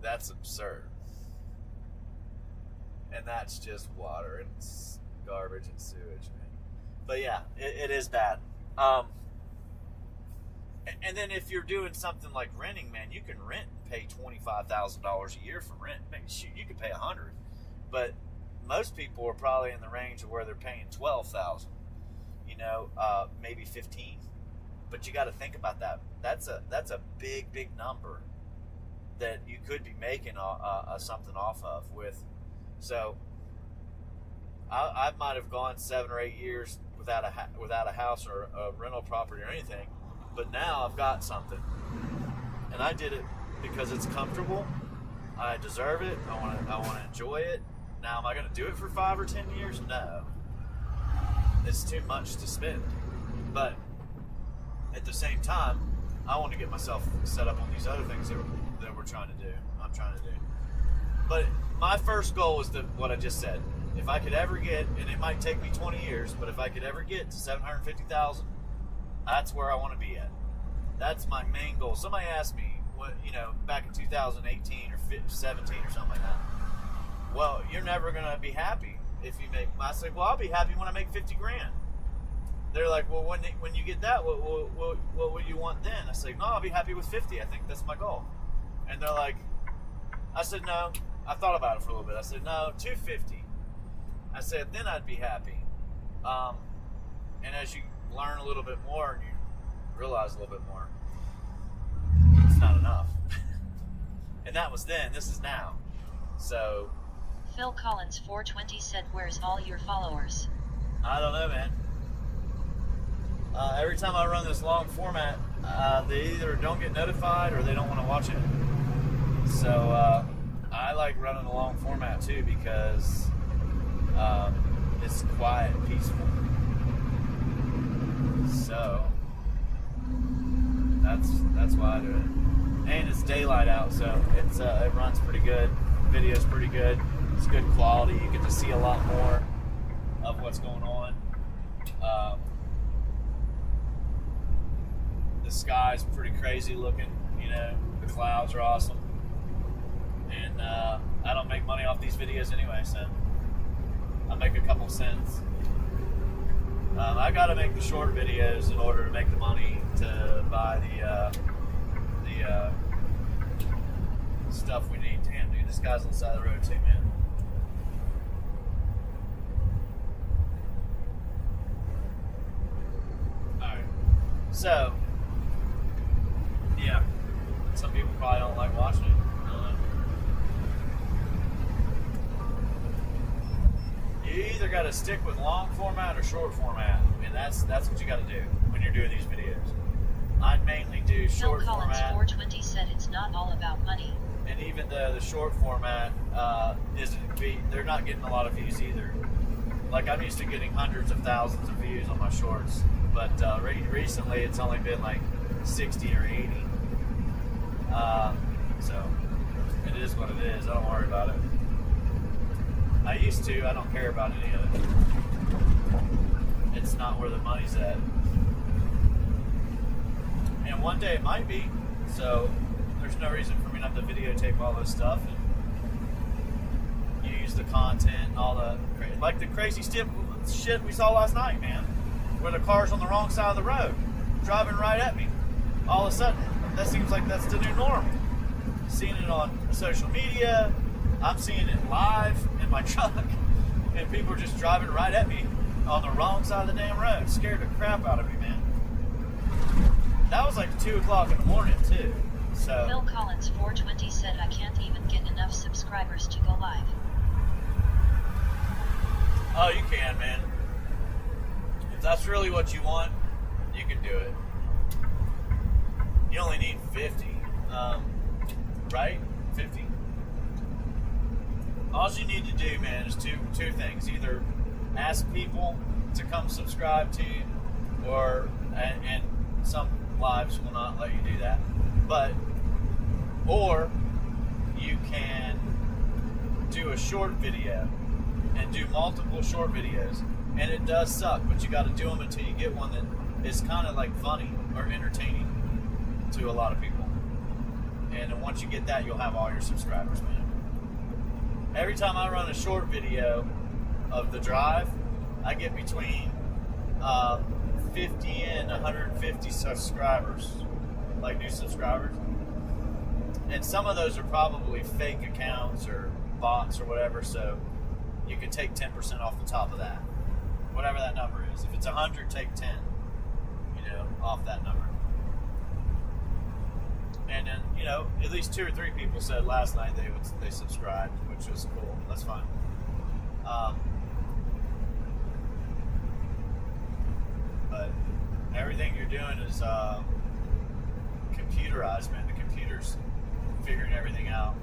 That's absurd. And that's just water and garbage and sewage, man. But yeah, it is bad. And then if you're doing something like renting, man, you can rent and pay $25,000 a year for rent. Maybe, shoot, you could pay $100,000, but most people are probably in the range of where they're paying $12,000. Maybe $15,000. But you got to think about that. That's a big number that you could be making something off of with. So I might have gone 7 or 8 years without a house or a rental property or anything, but now I've got something, and I did it because it's comfortable. I deserve it. I want to enjoy it. Now, am I going to do it for 5 or 10 years? No. It's too much to spend. But at the same time, I want to get myself set up on these other things that I'm trying to do. But my first goal is what I just said. If I could ever get, and it might take me 20 years, but if I could ever get to 750,000, that's where I want to be at. That's my main goal. Somebody asked me, back in 2018 or 17 or something like that. Well, you're never going to be happy if you make. I said, well, I'll be happy when I make 50 grand. They're like, well, when you get that, what would you want then? I said, no, I'll be happy with 50. I think that's my goal. And they're like, I said, no. I thought about it for a little bit. I said, no, 250. I said, then I'd be happy. And as you learn a little bit more and you realize a little bit more, it's not enough. And that was then. This is now. So Phil Collins 420 said, where's all your followers? I don't know, man. Every time I run this long format, they either don't get notified or they don't want to watch it. So I like running a long format too because it's quiet and peaceful. So that's why I do it. And it's daylight out, so it runs pretty good. Video's pretty good. It's good quality. You get to see a lot more of what's going on. The sky's pretty crazy looking. The clouds are awesome. And I don't make money off these videos anyway, so I make a couple cents. I got to make the short videos in order to make the money to buy the stuff we need. Damn, dude, this guy's on the side of the road too, man. Alright. So, yeah. Some people probably don't like watching it. I don't know. You either got to stick with long format or short format, and that's what you got to do when you're doing these videos. I mainly do short Phil Collins format. 420 said it's not all about money. And even though the short format they're not getting a lot of views either. Like, I'm used to getting hundreds of thousands of views on my shorts, but recently it's only been like 60 or 80. So it is what it is. I don't worry about it. I used to. I don't care about any of it. It's not where the money's at. And one day it might be. So there's no reason for me not to videotape all this stuff and use the content and all the crazy shit we saw last night, man. Where the car's on the wrong side of the road, driving right at me. All of a sudden, that seems like that's the new norm. Seeing it on social media, I'm seeing it live in my truck, and people are just driving right at me on the wrong side of the damn road. Scared the crap out of me, man. That was like 2 o'clock in the morning, too. So Phil Collins 420 said, I can't even get enough subscribers to go live. Oh, you can, man. If that's really what you want, you can do it. You only need 50, right? 50? All you need to do, man, is two things. Either ask people to come subscribe to you, and some lives will not let you do that. Or you can do a short video and do multiple short videos. And it does suck, but you got to do them until you get one that is kind of like funny or entertaining to a lot of people. And then once you get that, you'll have all your subscribers, man. Every time I run a short video of the drive, I get between 50 and 150 subscribers, like new subscribers. And some of those are probably fake accounts or bots or whatever, so you can take 10% off the top of that. Whatever that number is. If it's 100, take 10. off that number. And then, at least 2 or 3 people said last night they subscribed, which was cool. That's fine. But everything you're doing is computerized, man. The computer's figuring everything out.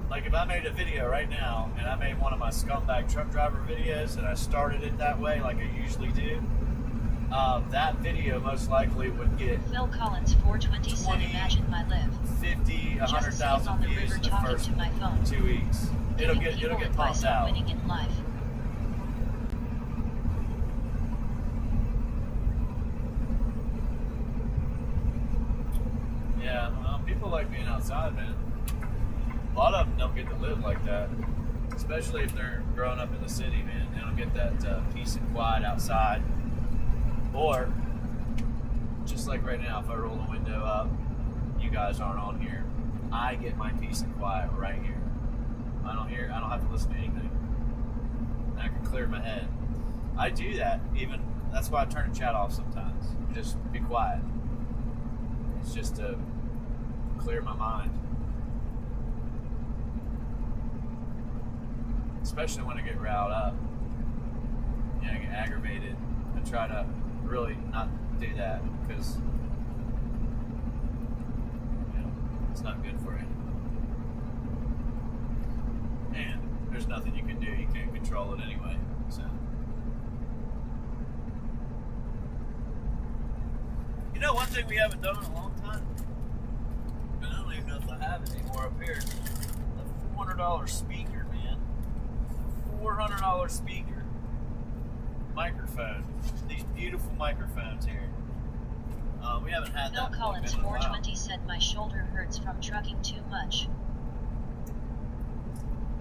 Like if I made a video right now and I made one of my scumbag truck driver videos and I started it that way like I usually do, that video most likely would get Phil Collins 420 said, imagine my live 50, 100,000 views in the first 2 weeks. It'll get pumped out. Winning in life. Yeah, well, people like being outside, man. A lot of them don't get to live like that, especially if they're growing up in the city, man. They don't get that peace and quiet outside. Or, just like right now, if I roll the window up, you guys aren't on here, I get my peace and quiet right here. I don't have to listen to anything. I can clear my head. I do that, that's why I turn the chat off sometimes. Just be quiet. It's just to clear my mind. Especially when I get riled up. I get aggravated. I try to really not do that because it's not good for you. And there's nothing you can do. You can't control it anyway. So, one thing we haven't done in a long time, and I don't even know if I have it anymore up here, the $400 speaker, man. $400 speaker. Microphone. These beautiful microphones here. We haven't had Phil that. Phil Collins 420 said, my shoulder hurts from trucking too much.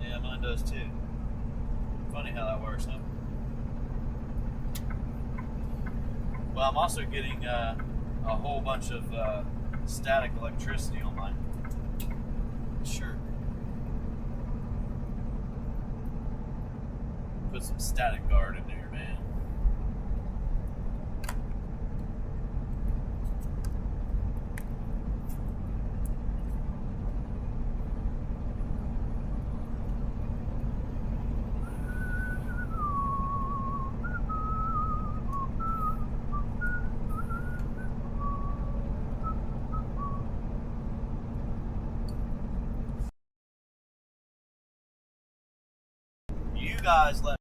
Yeah, mine does too. Funny how that works, huh? Well, I'm also getting a whole bunch of static electricity on my shirt. Put some static guard in there, man. You guys let me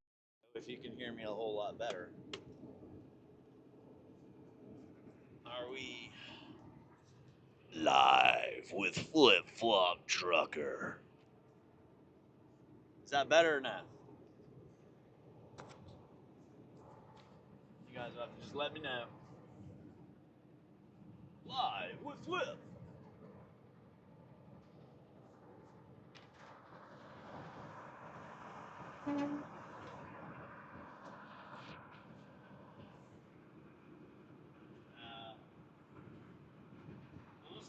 know if you can hear me a whole lot better. Are we live with Flip Flop Trucker? Is that better or not? You guys will have to just let me know. Live with Flip. We'll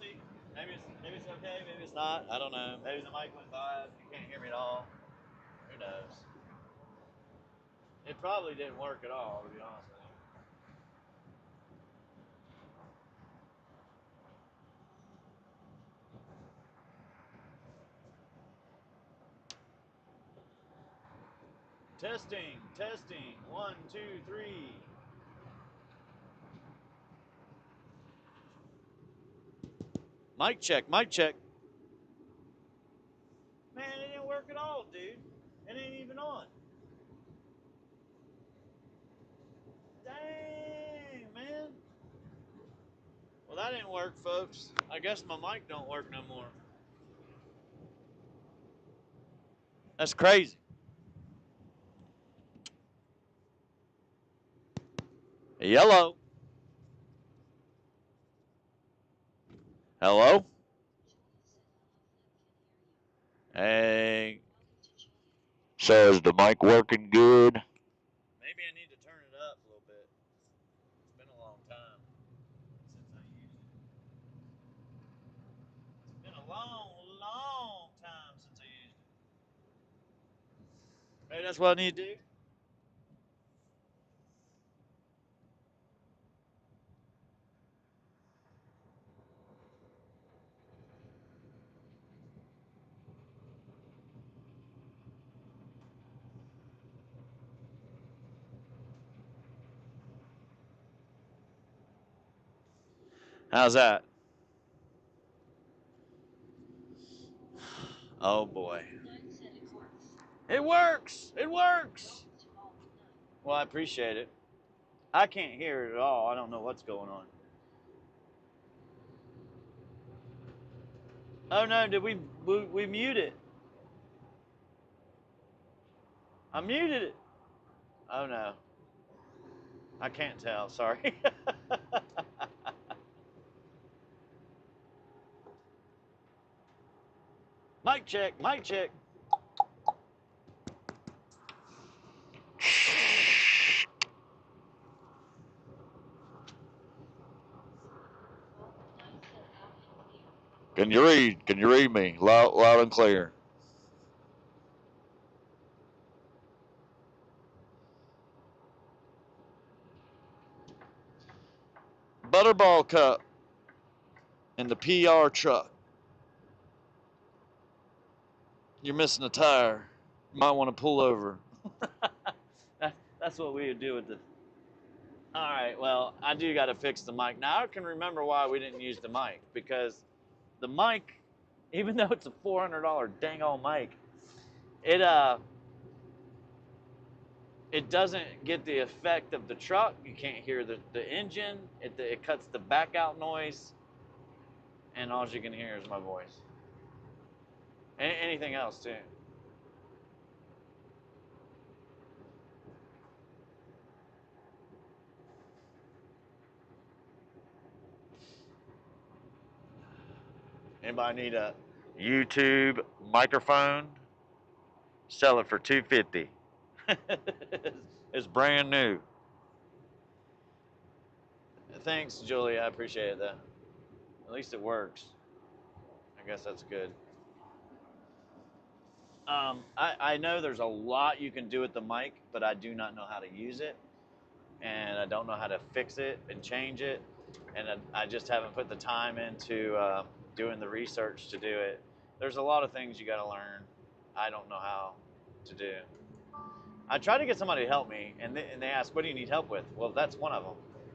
see. Maybe it's okay, maybe it's not. I don't know. Maybe the mic went bad. You can't hear me at all. Who knows? It probably didn't work at all, to be honest with you. Testing. 1, 2, 3. Mic check. Man, it didn't work at all, dude. It ain't even on. Dang, man. Well, that didn't work, folks. I guess my mic don't work no more. That's crazy. Hello. Hello? Hey. So is the mic working good? Maybe I need to turn it up a little bit. It's been a long time since I used it. It's been a long time since I used it. Maybe that's what I need to do. How's that? Oh boy. It works. It works. Well, I appreciate it. I can't hear it at all. I don't know what's going on. Oh no, did we mute it? I muted it. Oh no. I can't tell, sorry. Mic check, mic check. Can you read? Can you read me? Loud and clear. Butterball cup in the PR truck. You're missing a tire. You might want to pull over. That's what we would do with the... All right, well, I do got to fix the mic. Now I can remember why we didn't use the mic, because the mic, even though it's a $400 dang old mic, it doesn't get the effect of the truck. You can't hear the engine. It cuts the back out noise, and all you can hear is my voice. Anything else too. Anybody need a YouTube microphone? Sell it for $250. It's brand new. Thanks, Julie. I appreciate it, though. At least it works. I guess that's good. I know there's a lot you can do with the mic, but I do not know how to use it, and I don't know how to fix it and change it, and I just haven't put the time into doing the research to do it. There's a lot of things you got to learn. I don't know how to do. I try to get somebody to help me, and they ask, what do you need help with? Well, that's one of them.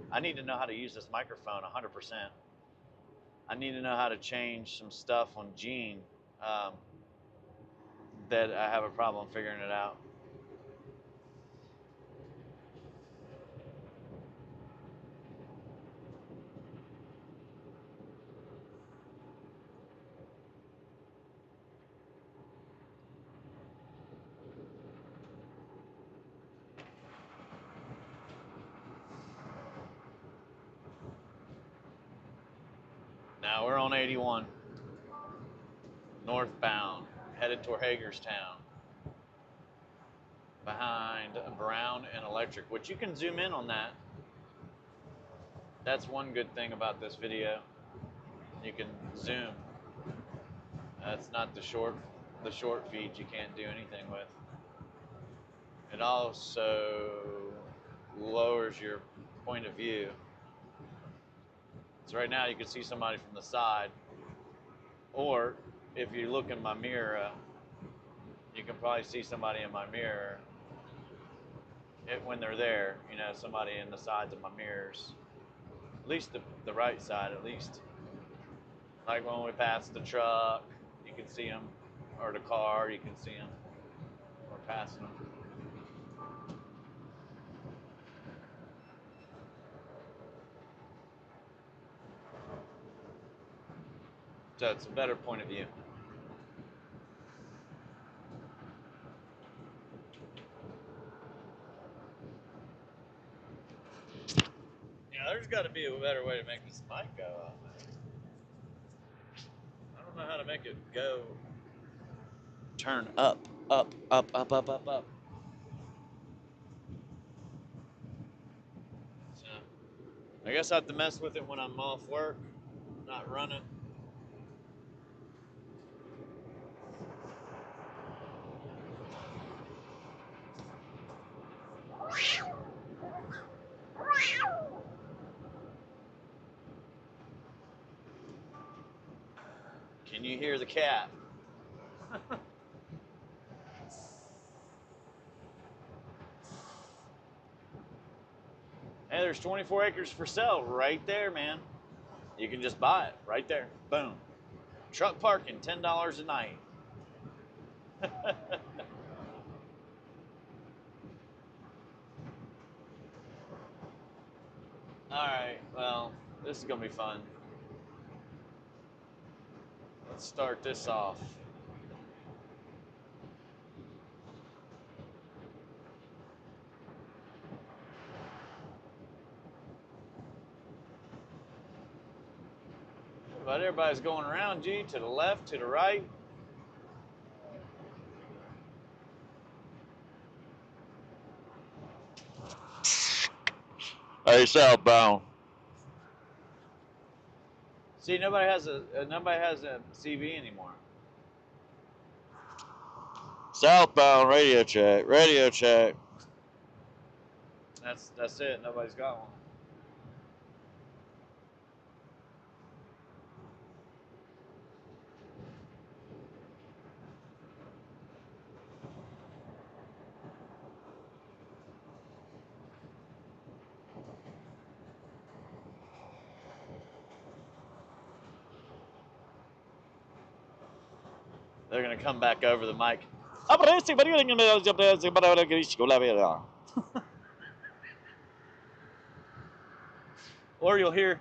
I need to know how to use this microphone 100%. I need to know how to change some stuff on Gene that I have a problem figuring it out. Now we're on 81, northbound, headed toward Hagerstown, behind Brown and Electric, which you can zoom in on that. That's one good thing about this video. You can zoom. That's not the short feed you can't do anything with. It also lowers your point of view. So right now you can see somebody from the side, or if you look in my mirror, you can probably see somebody in my mirror when they're there, you know, somebody in the sides of my mirrors. At least the right side, at least. Like when we pass the truck, you can see them, or the car, you can see them. We're passing them. So it's a better point of view. Yeah, there's got to be a better way to make this mic go up. I don't know how to make it go. Turn up, up, up, up, up, up, up. So, I guess I have to mess with it when I'm off work, not running. Can you hear the cat? Hey, there's 24 acres for sale right there, man. You can just buy it right there. Boom. Truck parking, $10 a night. All right, well, this is gonna be fun. Let's start this off. But everybody's going around, G, to the left, to the right. Hey, southbound. See, nobody has a CV anymore. Southbound, radio check, radio check. That's it. Nobody's got one. They're gonna come back over the mic. Or you'll hear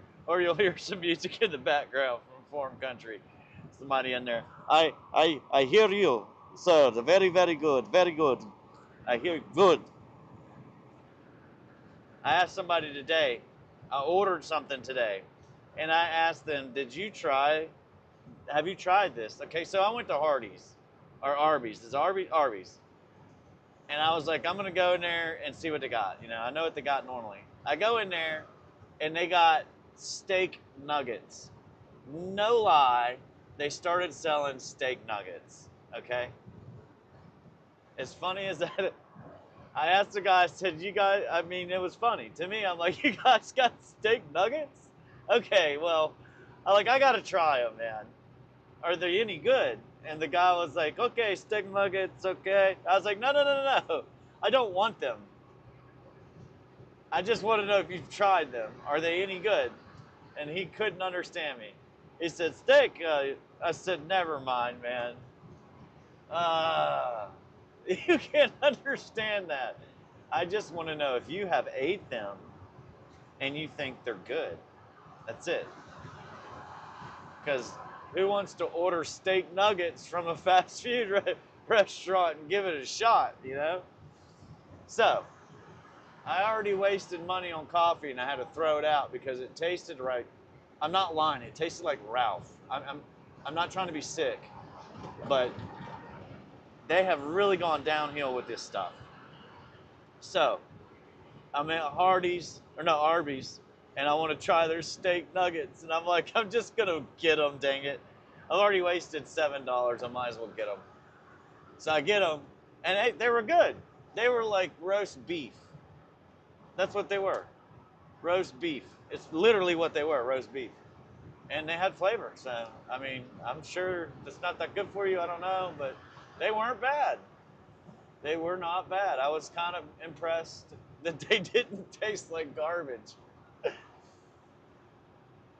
some music in the background from foreign country. Somebody in there. I hear you, sir. Very, very good. Very good. I hear good. I asked somebody today. I ordered something today, and I asked them, have you tried this? Okay, so I went to Hardee's, or Arby's. It's Arby's. And I was like, I'm gonna go in there and see what they got. You know, I know what they got normally. I go in there, and they got steak nuggets. No lie, they started selling steak nuggets. Okay. As funny as that, I asked the guy. I said, "You guys?" I mean, it was funny to me. I'm like, "You guys got steak nuggets?" Okay, well, I gotta try them, man. Are they any good? And the guy was like, "Okay, steak nuggets, okay." I was like, "No, no, no, no, no. I don't want them. I just want to know if you've tried them. Are they any good?" And he couldn't understand me. He said, "Steak." I said, "Never mind, man. You can't understand that. I just want to know if you have ate them and you think they're good. That's it. Because who wants to order steak nuggets from a fast food restaurant and give it a shot, you know?" So, I already wasted money on coffee and I had to throw it out because it tasted right. I'm not lying. It tasted like Ralph. I'm not trying to be sick, but they have really gone downhill with this stuff. So, I'm at Arby's, and I want to try their steak nuggets. And I'm like, I'm just going to get them, dang it. I've already wasted $7. I might as well get them. So I get them, and they were good. They were like roast beef. That's what they were. Roast beef. It's literally what they were, roast beef. And they had flavor. So, I mean, I'm sure it's not that good for you. I don't know, but they weren't bad. They were not bad. I was kind of impressed that they didn't taste like garbage.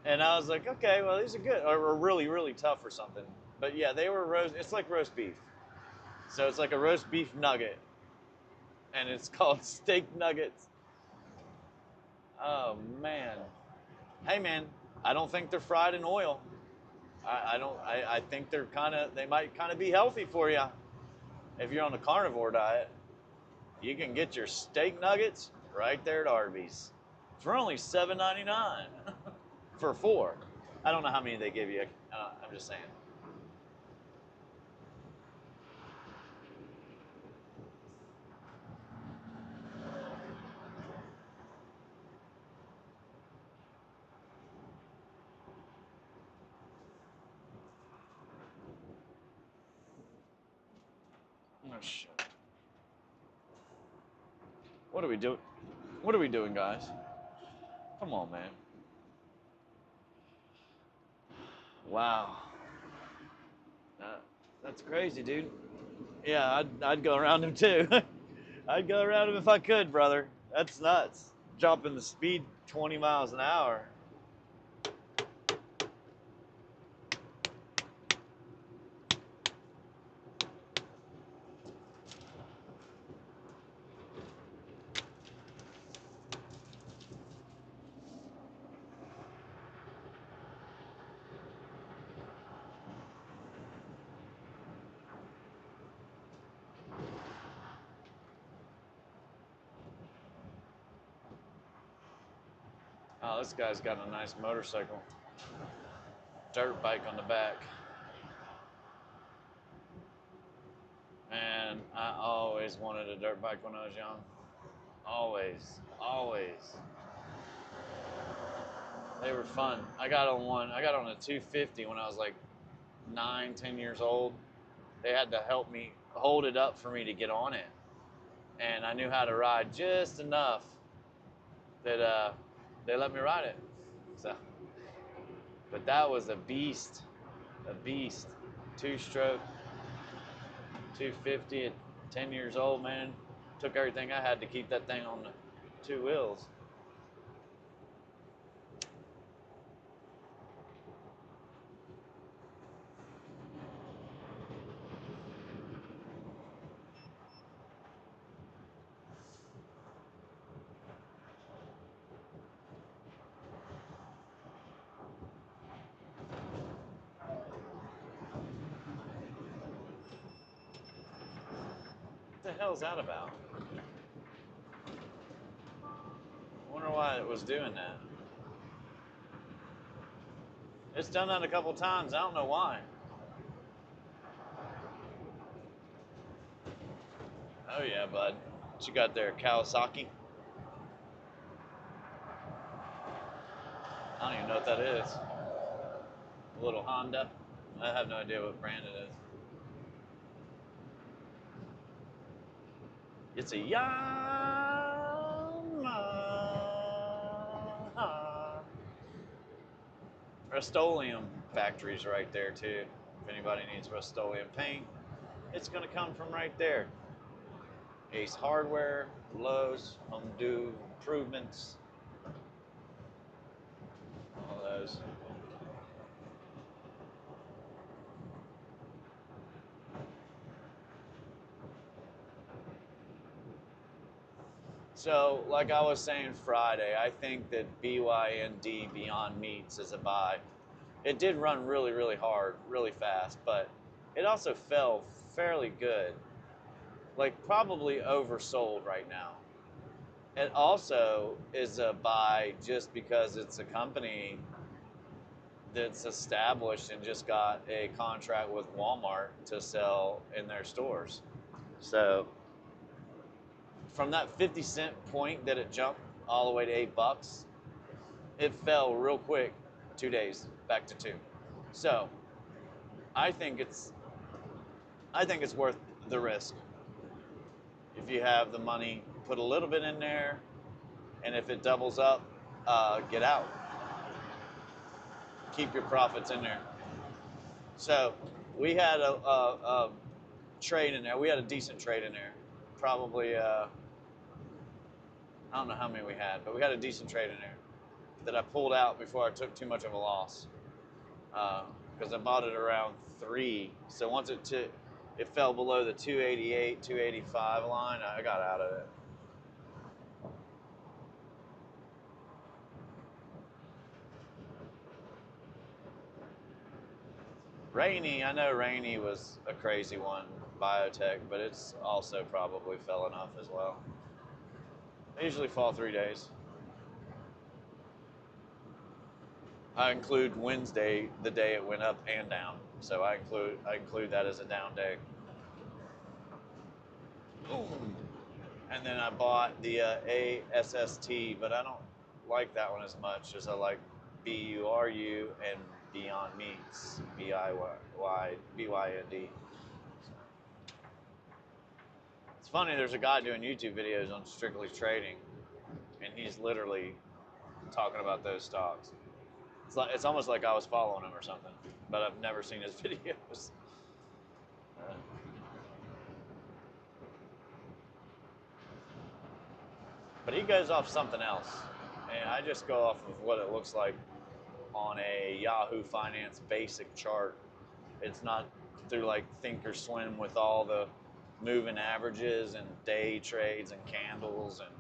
And I was like, okay, well, these are good. Or really, really tough or something. But yeah, they were it's like roast beef. So it's like a roast beef nugget. And it's called steak nuggets. Oh, man. Hey, man, I don't think they're fried in oil. I think they might kind of be healthy for you. If you're on a carnivore diet, you can get your steak nuggets right there at Arby's for only $7.99 for 4. I don't know how many they give you. I'm just saying. Oh, shit. What are we doing? What are we doing, guys? Come on, man. Wow. That's crazy, dude. Yeah, I'd go around him too. I'd go around him if I could, brother. That's nuts. Jumping the speed 20 miles an hour. Oh, this guy's got a nice motorcycle. Dirt bike on the back. Man, I always wanted a dirt bike when I was young. Always, always. They were fun. I got on one. I got on a 250 when I was like 9, 10 years old. They had to help me hold it up for me to get on it. And I knew how to ride just enough that they let me ride it. So, but that was a beast, a beast. 2-stroke, 250 at 10 years old, man. Took everything I had to keep that thing on the 2 wheels. What the hell is that about? I wonder why it was doing that. It's done that a couple times. I don't know why. Oh yeah, bud. What you got there, Kawasaki? I don't even know what that is. A little Honda. I have no idea what brand it is. It's a Yamaha. Rust-Oleum factories right there too. If anybody needs Rust-Oleum paint, it's gonna come from right there. Ace Hardware, Lowe's, Home Do Improvements, all those. So, like I was saying Friday, I think that BYND Beyond Meats is a buy. It did run really, really hard, really fast, but it also fell fairly good. Like probably oversold right now. It also is a buy just because it's a company that's established and just got a contract with Walmart to sell in their stores. So from that 50-cent point that it jumped all the way to $8, it fell real quick, 2 days, back to 2. So I think it's worth the risk. If you have the money, put a little bit in there, and if it doubles up, get out. Keep your profits in there. So we had a trade in there. We had a decent trade in there. Probably, I don't know how many we had, but we had a decent trade in there that I pulled out before I took too much of a loss. Because I bought it around 3. So once it fell below the 288, 285 line, I got out of it. Rainy, I know Rainy was a crazy one, biotech, but it's also probably fell enough as well. They usually fall 3 days. I include Wednesday, the day it went up and down. So I include that as a down day. Boom. And then I bought the ASST, but I don't like that one as much as I like BURU and Beyond Meats, BYND. It's funny, there's a guy doing YouTube videos on Strictly Trading, and he's literally talking about those stocks. It's almost like I was following him or something, but I've never seen his videos. But he goes off something else, and I just go off of what it looks like on a Yahoo Finance basic chart. It's not through like Thinkorswim with all the moving averages and day trades and candles and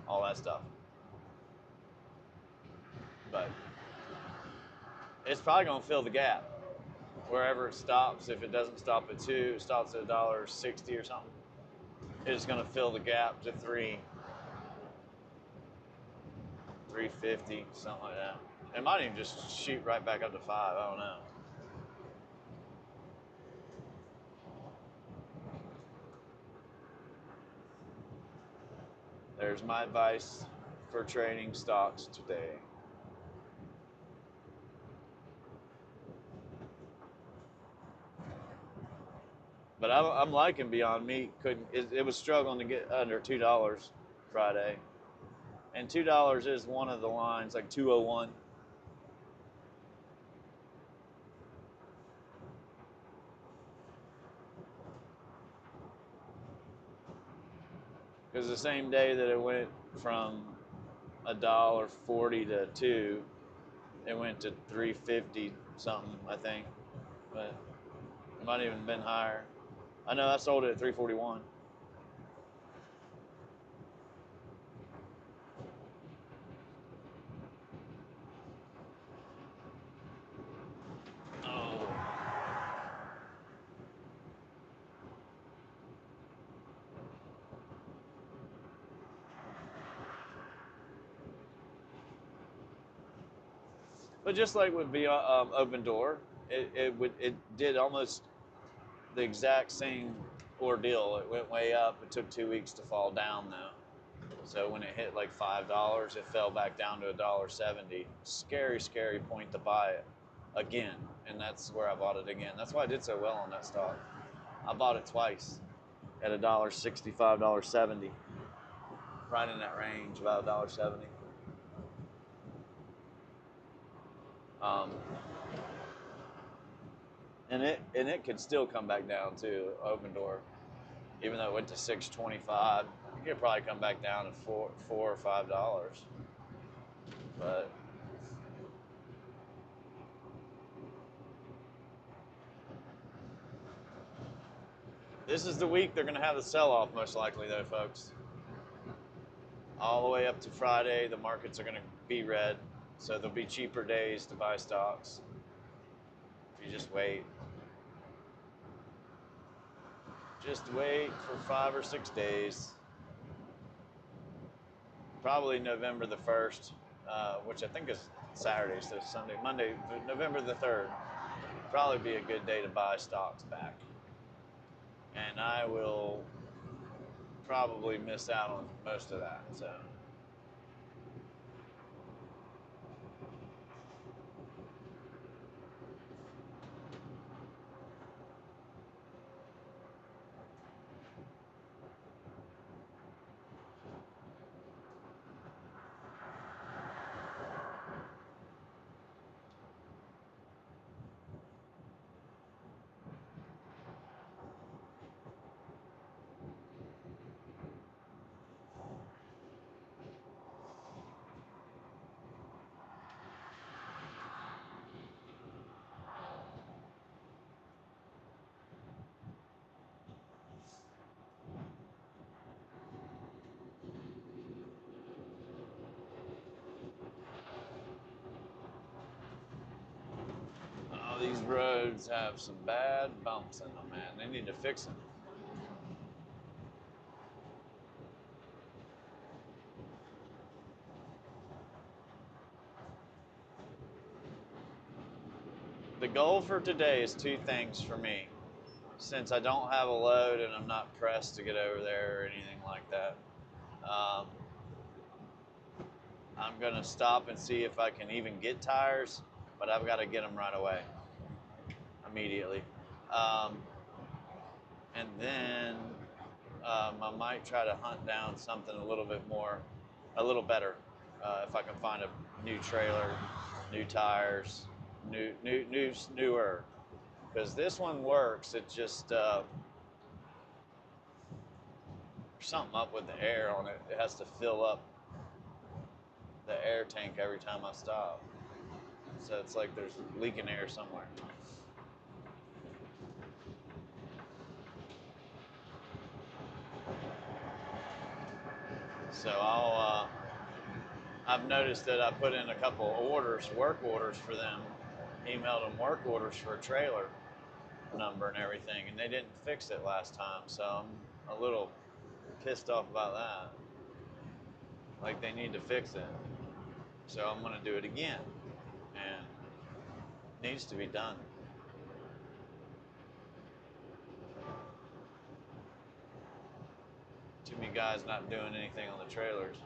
all that stuff. But it's probably going to fill the gap wherever it stops. If it doesn't stop at 2, it stops at $1.60 or something. It's going to fill the gap to 3. 350, something like that. It might even just shoot right back up to 5. I don't know. There's my advice for trading stocks today. But I'm liking Beyond Meat. It was struggling to get under $2 Friday, and $2 is one of the lines, like 201. Because the same day that it went from $1.40 to 2, it went to 350 something, I think, but it might have even been higher. I know I sold it at 341. Oh. But just like with Open Door, it did almost the exact same ordeal. It went way up. It took 2 weeks to fall down though. So when it hit like $5, it fell back down to $1.70. Scary, scary point to buy it again. And that's where I bought it again. That's why I did so well on that stock. I bought it twice at $1.65, $1.70. Right in that range, about $1.70. And it could still come back down too, Open Door. Even though it went to $6.25, it could probably come back down to $4 or $5. But this is the week they're going to have the sell-off, most likely, though, folks. All the way up to Friday, the markets are going to be red, so there'll be cheaper days to buy stocks if you just wait. Just wait for 5 or 6 days. Probably November the 1st, which I think is Saturday, so Sunday, Monday, November the 3rd. Probably be a good day to buy stocks back. And I will probably miss out on most of that, so. Oh, these roads have some bad bumps in them, man. They need to fix them. The goal for today is 2 things for me. Since I don't have a load and I'm not pressed to get over there or anything like that, I'm going to stop and see if I can even get tires, but I've got to get them right away, immediately. And then I might try to hunt down something a little better. If I can find a new trailer, new tires, newer. Because this one works, it just, there's something up with the air on it. It has to fill up the air tank every time I stop. So it's like there's leaking air somewhere. So I've noticed that I put in a couple orders, work orders for them, emailed them work orders for a trailer number and everything, and they didn't fix it last time, so I'm a little pissed off about that. Like, they need to fix it. So I'm going to do it again, and it needs to be done. Too many guys not doing anything on the trailers.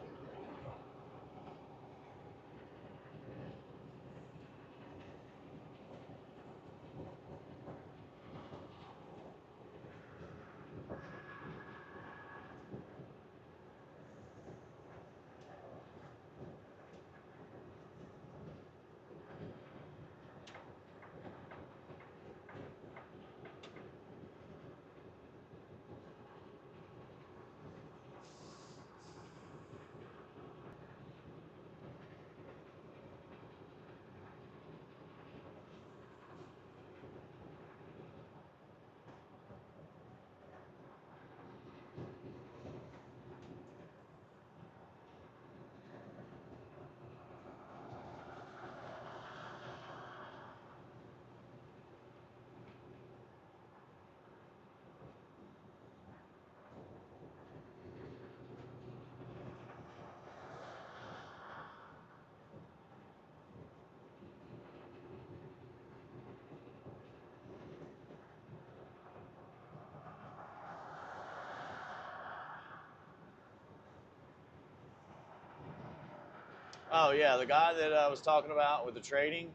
Oh yeah, the guy that I was talking about with the trading,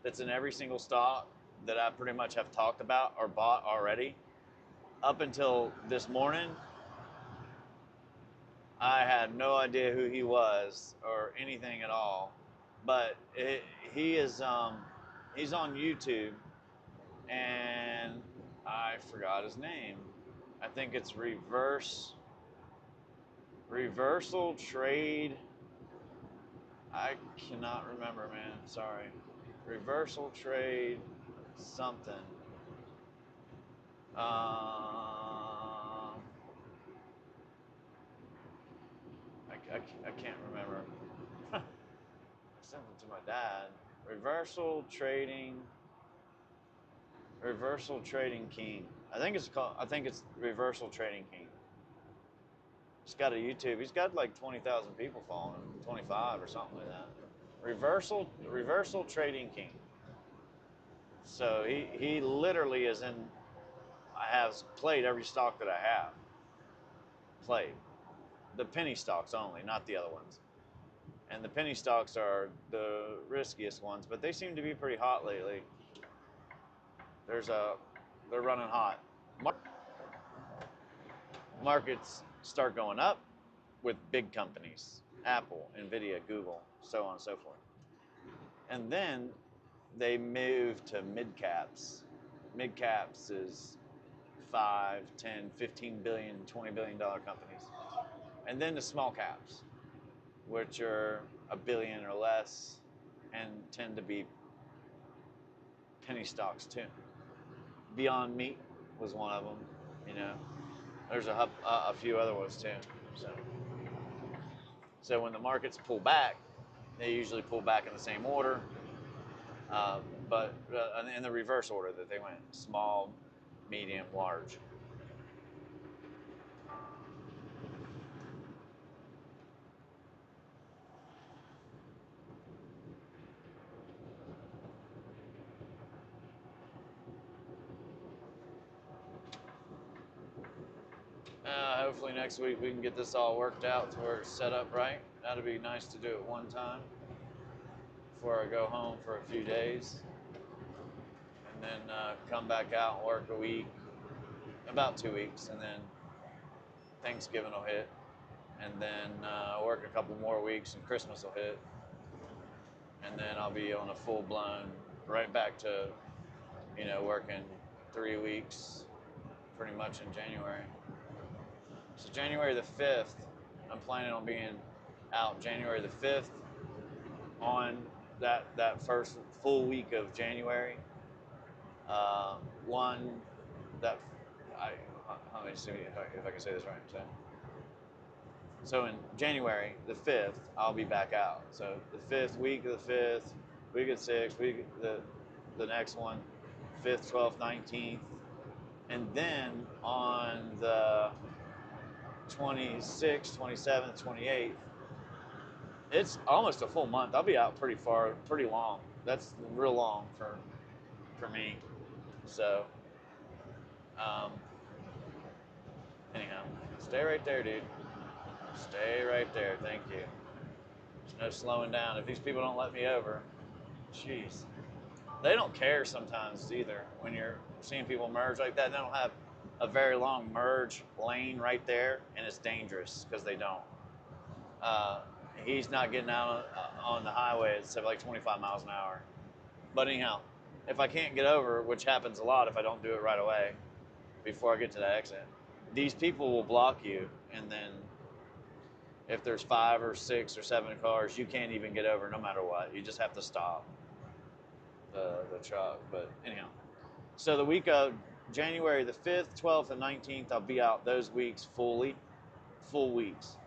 that's in every single stock that I pretty much have talked about or bought already. Up until this morning, I had no idea who he was or anything at all. But he is he's on YouTube, and I forgot his name. I think it's Reversal Trade. I cannot remember, man. Sorry. Reversal Trade something. I can't remember. I sent it to my dad. Reversal Trading King. I think it's Reversal Trading King. He's got a YouTube. He's got like 20,000 people following him, 25 or something like that. Reversal Trading King. So he literally is in. I have played every stock that I have played. The penny stocks only, not the other ones. And the penny stocks are the riskiest ones, but they seem to be pretty hot lately. They're running hot. Markets start going up with big companies, Apple, Nvidia, Google, so on and so forth. And then they move to mid caps. Mid caps is 5, 10, 15 billion, $20 billion companies. And then the small caps, which are $1 billion or less and tend to be penny stocks too. Beyond Meat was one of them, you know. There's a few other ones too. So when the markets pull back, they usually pull back in the same order, but in the reverse order that they went: small, medium, large. Hopefully next week we can get this all worked out to where it's set up right. That'd be nice to do it one time before I go home for a few days, and then come back out and work a week, about 2 weeks, and then Thanksgiving will hit, and then work a couple more weeks, and Christmas will hit, and then I'll be on a full-blown right back to, working 3 weeks pretty much in January. So January the 5th, I'm planning on being out January the 5th on that first full week of January. Let me see if I can say this right. So in January the 5th, I'll be back out. So the 5th, week of the 5th, week of the 6th, week the next one, 5th, 12th, 19th. And then on the 26th, 27th, 28th, It's almost a full month. I'll be out pretty long. That's real long for me. So, um, anyhow, stay right there, dude. Stay right there. Thank you. There's no slowing down. If these people don't let me over, jeez. They don't care sometimes either. When you're seeing people merge like that, they don't have a very long merge lane right there, and it's dangerous because they don't. He's not getting out on the highway at like 25 miles an hour. But anyhow, if I can't get over, which happens a lot if I don't do it right away before I get to that exit, these people will block you, and then if there's 5 or 6 or 7 cars, you can't even get over no matter what. You just have to stop the truck. But anyhow, so the week of January the 5th, 12th, and 19th, I'll be out those weeks full weeks.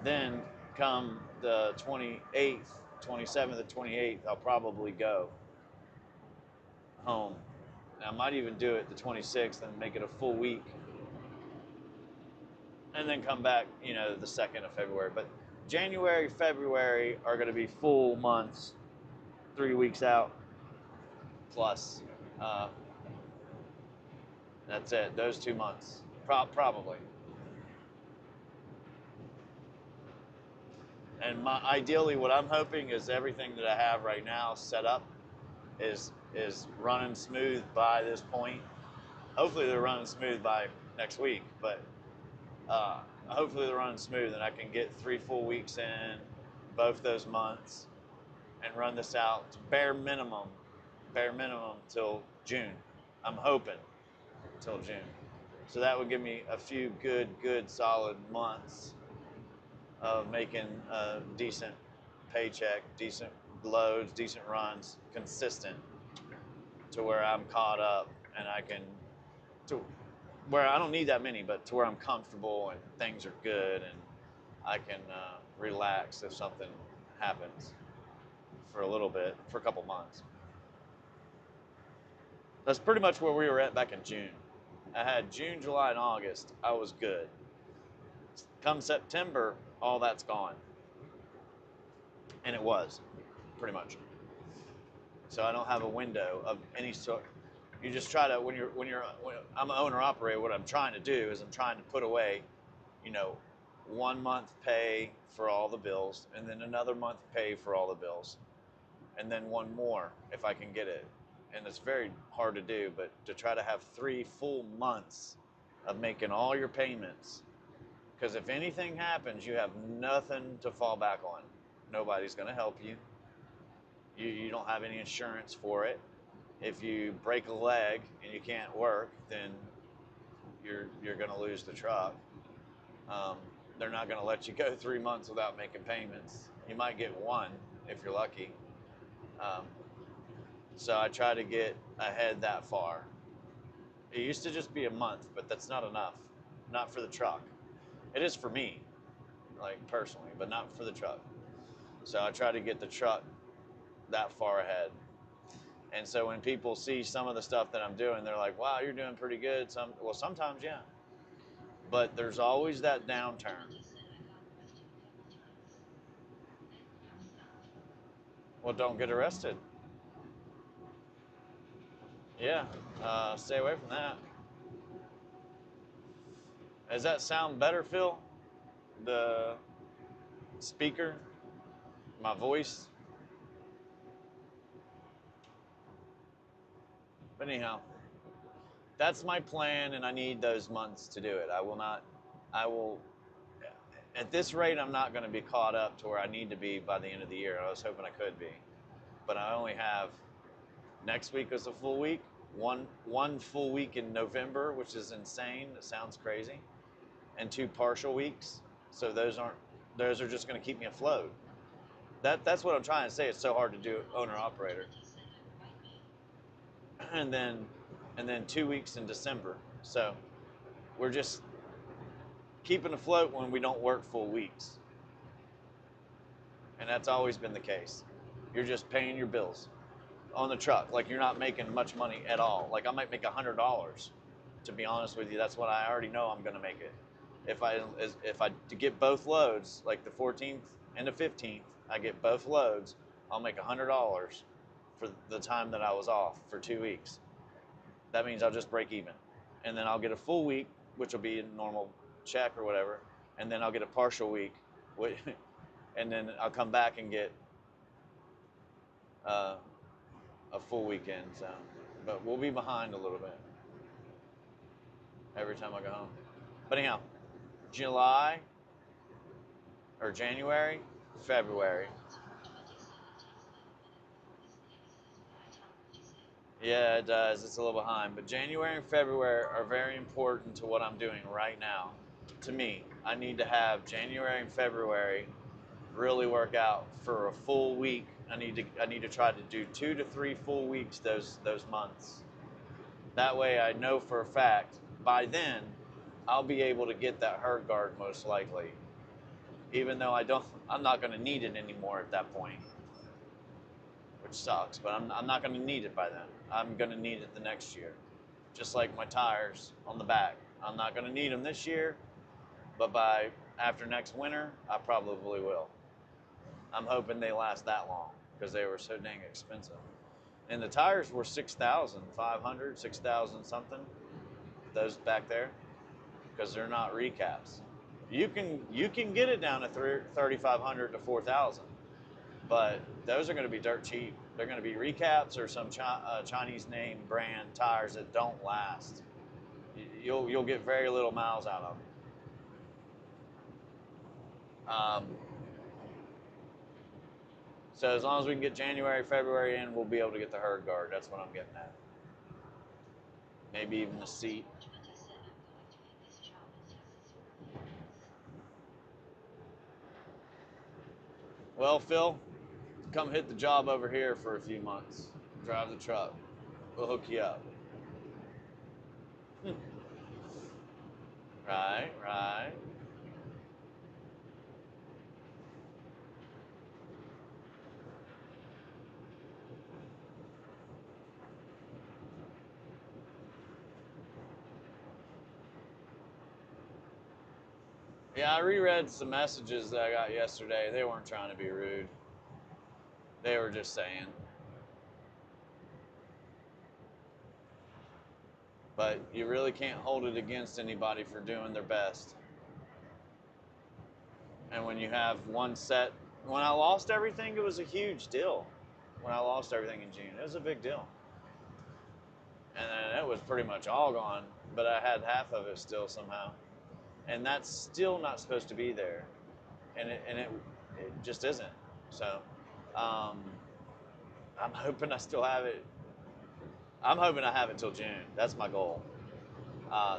Then come the 28th, 27th, and 28th, I'll probably go home. And I might even do it the 26th and make it a full week. And then come back, the 2nd of February. But January, February are going to be full months, 3 weeks out plus. That's it, those 2 months, probably. And ideally, what I'm hoping is everything that I have right now set up is running smooth by this point. Hopefully, they're running smooth by next week, but hopefully they're running smooth, and I can get 3 full weeks in both those months and run this out to bare minimum till June. I'm hoping till June. So that would give me a few good solid months of making a decent paycheck, decent loads, decent runs, consistent, to where I'm caught up and I can, to where I don't need that many, but to where I'm comfortable and things are good and I can relax if something happens for a little bit, for a couple months. That's pretty much where we were at back in June. I had June, July, and August. I was good. Come September, all that's gone. And it was, pretty much. So I don't have a window of any sort. You just try to, when I'm an owner operator, what I'm trying to do is I'm trying to put away, 1 month pay for all the bills, and then another month pay for all the bills, and then one more if I can get it. And it's very hard to do, but to try to have 3 full months of making all your payments, because if anything happens, you have nothing to fall back on. Nobody's going to help you. You don't have any insurance for it. If you break a leg and you can't work, then you're going to lose the truck. They're not going to let you go 3 months without making payments. You might get 1 if you're lucky. So I try to get ahead that far. It used to just be a month, but that's not enough. Not for the truck. It is for me, like personally, but not for the truck. So I try to get the truck that far ahead. And so when people see some of the stuff that I'm doing, they're like, wow, you're doing pretty good. Sometimes, yeah. But there's always that downturn. Well, don't get arrested. Yeah, stay away from that. Does that sound better, Phil? The speaker? My voice? But anyhow, that's my plan, and I need those months to do it. At this rate, I'm not going to be caught up to where I need to be by the end of the year. I was hoping I could be. But I only have, next week is a full week, one full week in November, which is insane. It sounds crazy. And 2 partial weeks. So those are just going to keep me afloat. That's what I'm trying to say. It's so hard to do owner-operator. And then 2 weeks in December. So we're just keeping afloat when we don't work full weeks. And that's always been the case. You're just paying your bills on the truck. Like, you're not making much money at all. Like, I might make $100. To be honest with you, that's what I already know I'm going to make it. If I to get both loads, like the 14th and the 15th, I get both loads, I'll make $100 for the time that I was off for 2 weeks. That means I'll just break even. And then I'll get a full week, which will be a normal check or whatever. And then I'll get a partial week. And then I'll come back and get a full weekend. So, but we'll be behind a little bit every time I go home. But anyhow, July or January, February. Yeah, it does. It's a little behind. But January and February are very important to what I'm doing right now. To me, I need to have January and February really work out for a full week. I need to try to do 2 to 3 full weeks those months. That way I know for a fact by then I'll be able to get that herd guard most likely. Even though I'm not going to need it anymore at that point. Which sucks, but I'm not going to need it by then. I'm going to need it the next year. Just like my tires on the back. I'm not going to need them this year, but after next winter, I probably will. I'm hoping they last that long because they were so dang expensive. And the tires were $6,500, $6,000 something. Those back there, because they're not recaps. You can get it down to $3,500 to $4,000. But those are going to be dirt cheap. They're going to be recaps or some Chinese name brand tires that don't last. You'll get very little miles out of them. So as long as we can get January, February in, we'll be able to get the herd guard. That's what I'm getting at. Maybe even the seat. Well, Phil, come hit the job over here for a few months. Drive the truck. We'll hook you up. Right. Yeah, I reread some messages that I got yesterday. They weren't trying to be rude. They were just saying. But you really can't hold it against anybody for doing their best. And when you have one set, when I lost everything, it was a huge deal. When I lost everything in June, it was a big deal. And then it was pretty much all gone, but I had half of it still somehow. And that's still not supposed to be there. And it just isn't. So I'm hoping I still have it. I'm hoping I have it till June. That's my goal.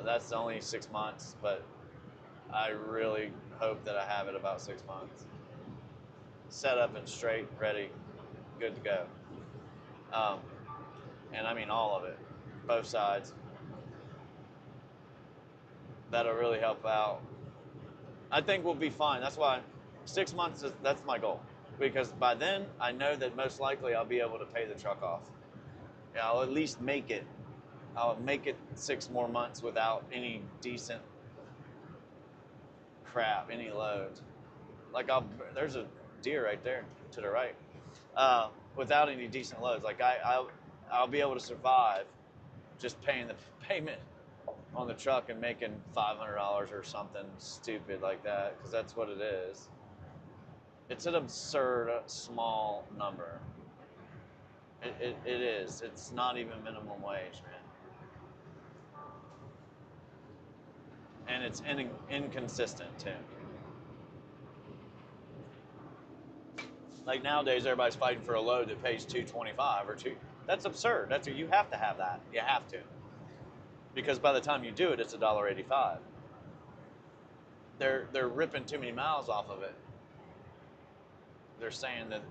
That's only 6 months, but I really hope that I have it about 6 months. Set up and straight, ready, good to go. And I mean all of it, both sides. That'll really help out. I think we'll be fine. That's why 6 months, that's my goal. Because by then, I know that most likely I'll be able to pay the truck off. Yeah, I'll at least make it. I'll make it 6 more months without any decent crap, any loads. Like there's a deer right there to the right. Without any decent loads. Like I'll be able to survive just paying the payment on the truck and making $500 or something stupid like that, because that's what it is. It's an absurd small number. It is. It's not even minimum wage, man. And it's inconsistent too. Like nowadays, everybody's fighting for a load that pays $2.25 or $2. That's absurd. That's what you have to have that. You have to, because by the time you do it, it's $1.85. They're ripping too many miles off of it. They're saying that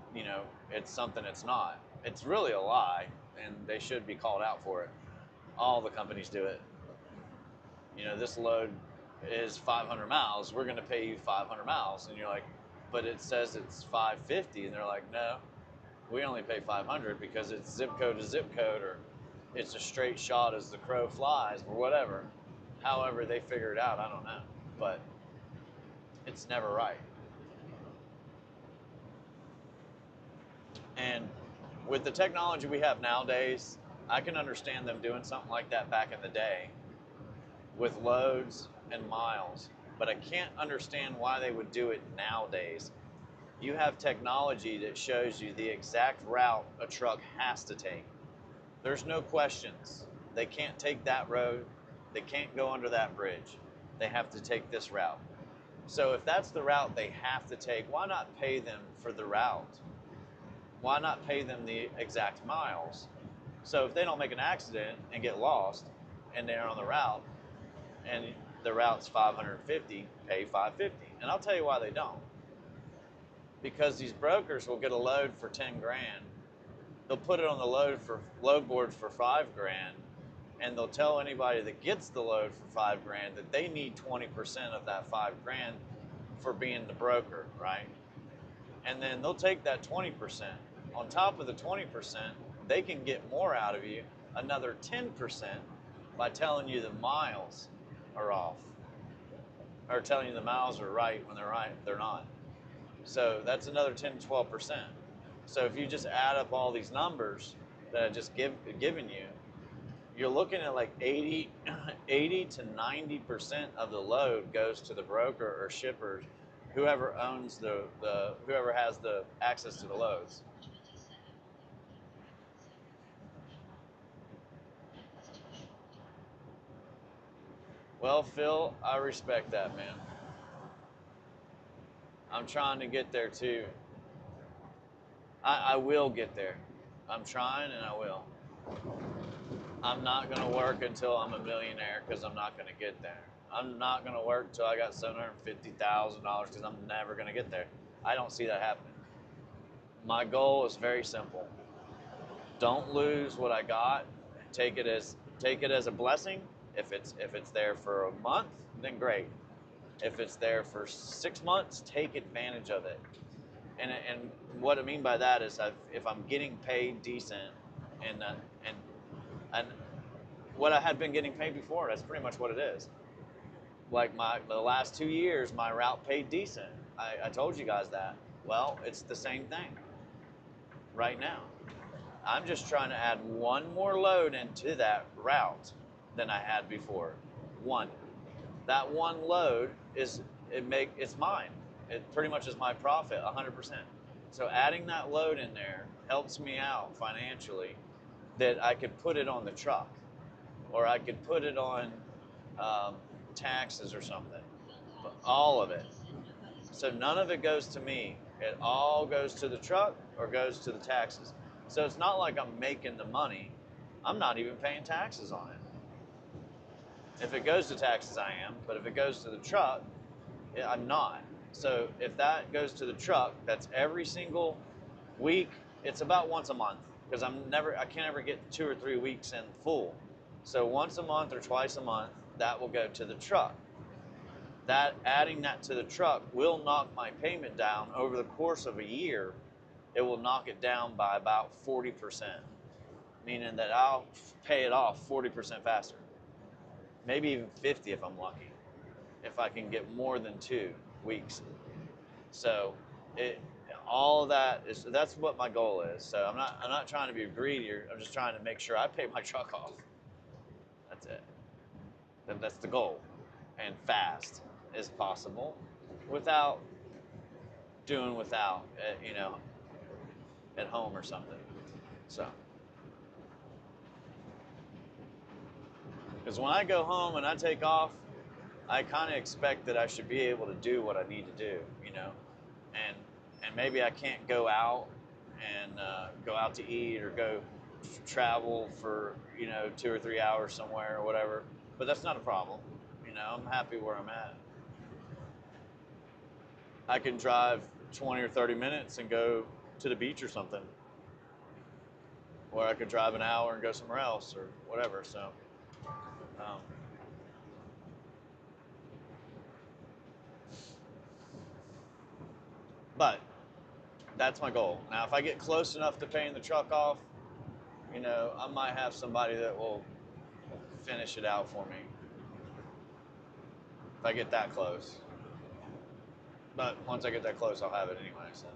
it's something it's not. It's really a lie, and they should be called out for it. All the companies do it. This load is 500 miles. We're going to pay you 500 miles, and you're like, but it says it's 550, and they're like, no, we only pay 500 because it's zip code to zip code, or it's a straight shot as the crow flies, or whatever. However they figure it out, I don't know, but it's never right. And with the technology we have nowadays, I can understand them doing something like that back in the day with loads and miles, but I can't understand why they would do it nowadays. You have technology that shows you the exact route a truck has to take. There's no questions. They can't take that road. They can't go under that bridge. They have to take this route. So if that's the route they have to take, why not pay them for the route? Why not pay them the exact miles? So if they don't make an accident and get lost and they're on the route and the route's 550, pay 550. And I'll tell you why they don't. Because these brokers will get a load for 10 grand. They'll put it on the load board for 5 grand, and they'll tell anybody that gets the load for 5 grand that they need 20% of that 5 grand for being the broker, right? And then they'll take that 20%. On top of the 20%, they can get more out of you, another 10%, by telling you the miles are off, or telling you the miles are right when they're not. So that's another 10 to 12%. So if you just add up all these numbers that I just given you, you're looking at like 80 to 90% of the load goes to the broker or shippers, whoever owns whoever has the access to the loads. Well, Phil, I respect that, man. I'm trying to get there too. I will get there. I'm trying and I will. I'm not going to work until I'm a millionaire because I'm not going to get there. I'm not going to work until I got $750,000 because I'm never going to get there. I don't see that happening. My goal is very simple. Don't lose what I got. Take it as a blessing. If it's there for a month, then great. If it's there for 6 months, take advantage of it. And what I mean by that is if I'm getting paid decent and what I had been getting paid before, that's pretty much what it is. Like the last 2 years, my route paid decent. I told you guys that. Well, it's the same thing right now. I'm just trying to add one more load into that route than I had before. One. That one load it's mine. It pretty much is my profit, 100%. So adding that load in there helps me out financially, that I could put it on the truck, or I could put it on taxes or something. All of it. So none of it goes to me. It all goes to the truck or goes to the taxes. So it's not like I'm making the money. I'm not even paying taxes on it. If it goes to taxes, I am. But if it goes to the truck, I'm not. So if that goes to the truck, that's every single week. It's about once a month because I can't ever get 2 or 3 weeks in full. So once a month or twice a month, that will go to the truck. Adding that to the truck will knock my payment down over the course of a year. It will knock it down by about 40%, meaning that I'll pay it off 40% faster. Maybe even 50 if I'm lucky, if I can get more than 2 weeks. So all of that's what my goal is. So I'm not trying to be greedy. I'm just trying to make sure I pay my truck off. That's it. That's the goal, and fast as possible, without at home or something. So, because when I go home and I take off, I kind of expect that I should be able to do what I need to do, and maybe I can't go out and go out to eat or go travel for 2 or 3 hours somewhere or whatever, but that's not a problem. I'm happy where I'm at. I can drive 20 or 30 minutes and go to the beach or something, or I could drive an hour and go somewhere else or whatever. So but that's my goal. Now, if I get close enough to paying the truck off, I might have somebody that will finish it out for me. If I get that close. But once I get that close, I'll have it anyway. So.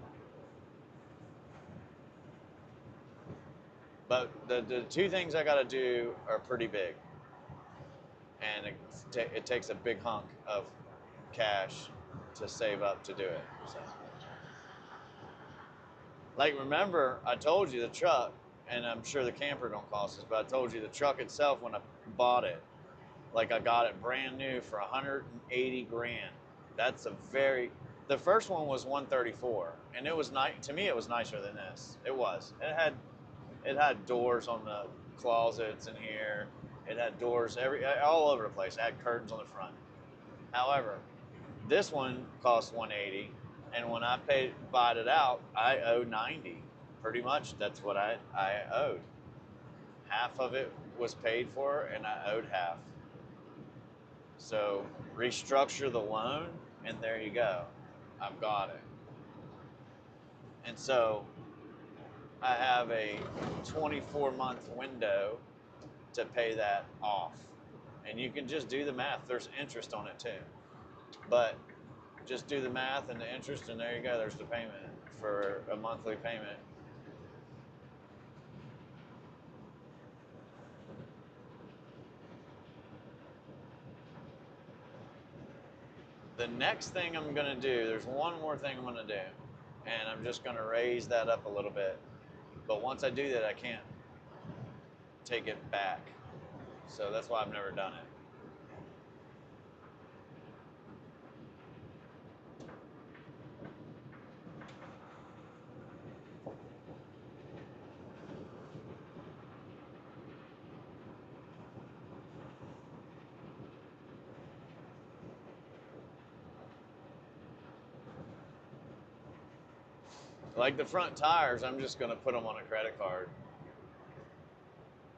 But the two things I got to do are pretty big, and it takes a big hunk of cash to save up to do it. So, like, remember, I told you the truck, and I'm sure the camper don't cost us, but I told you the truck itself when I bought it, like, I got it brand new for 180 grand. That's the first one was 134, and it was nice. To me, it was nicer than this. It was. It had doors on the closets in here. It had doors all over the place. It had curtains on the front. However, this one cost 180, and when I bought it out, I owe 90. Pretty much, that's what I owed. Half of it was paid for, and I owed half. So restructure the loan, and there you go. I've got it. And so I have a 24-month window to pay that off. And you can just do the math. There's interest on it too. But just do the math and the interest, and there you go. There's the payment for a monthly payment. The next thing I'm going to do, there's one more thing I'm going to do, and I'm just going to raise that up a little bit. But once I do that, I can't take it back. So that's why I've never done it. Like the front tires, I'm just going to put them on a credit card.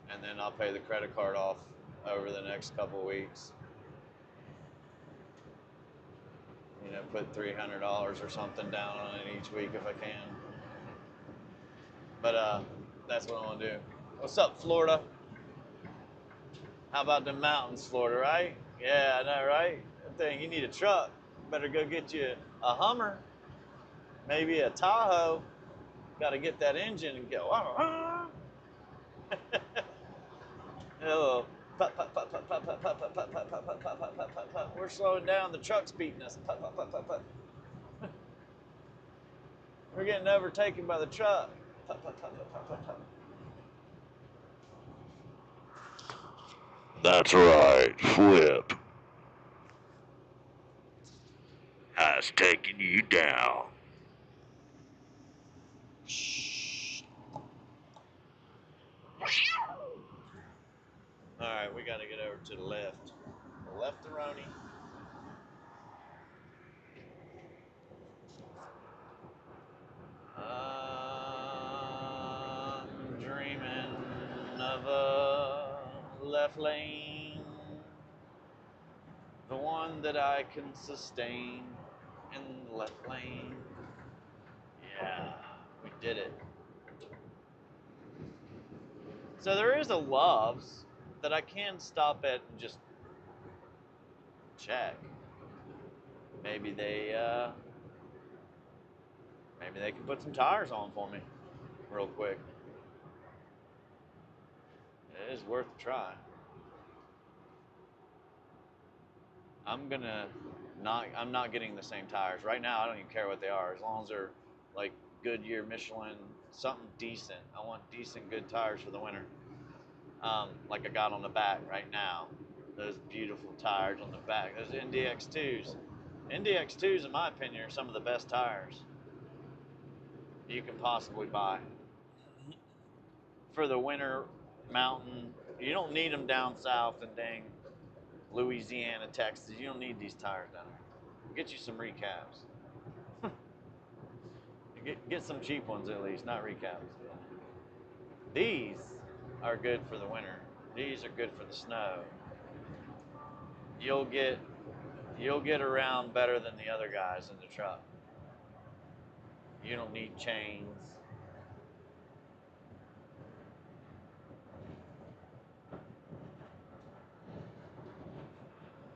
And then I'll pay the credit card off over the next couple of weeks. You know, put $300 or something down on it each week if I can. But that's what I want to do. What's up, Florida? How about the mountains, Florida, right? Yeah, I know, right? That thing, you need a truck. Better go get you a Hummer. Maybe a Tahoe. Got to get that engine and go. Hello. We're slowing down. The truck's beating us. We're getting overtaken by the truck. That's right, Flip. I was taking you down. All right, we got to get over to the left. The left-a-roni. I'm dreaming of a left lane, the one that I can sustain in the left lane. Yeah, we did it. So there is a Love's that I can stop at and just check. Maybe they can put some tires on for me real quick. It is worth a try. I'm not getting the same tires. Right now I don't even care what they are, as long as they're like Goodyear, Michelin, something decent. I want decent, good tires for the winter. Like I got on the back right now. Those beautiful tires on the back. Those NDX2s. NDX2s, in my opinion, are some of the best tires you can possibly buy. For the winter mountain, you don't need them down south in dang Louisiana, Texas. You don't need these tires down there. Get you some recaps. Get some cheap ones at least, not recaps. These are good for the winter. These are good for the snow. You'll get around better than the other guys in the truck. You don't need chains.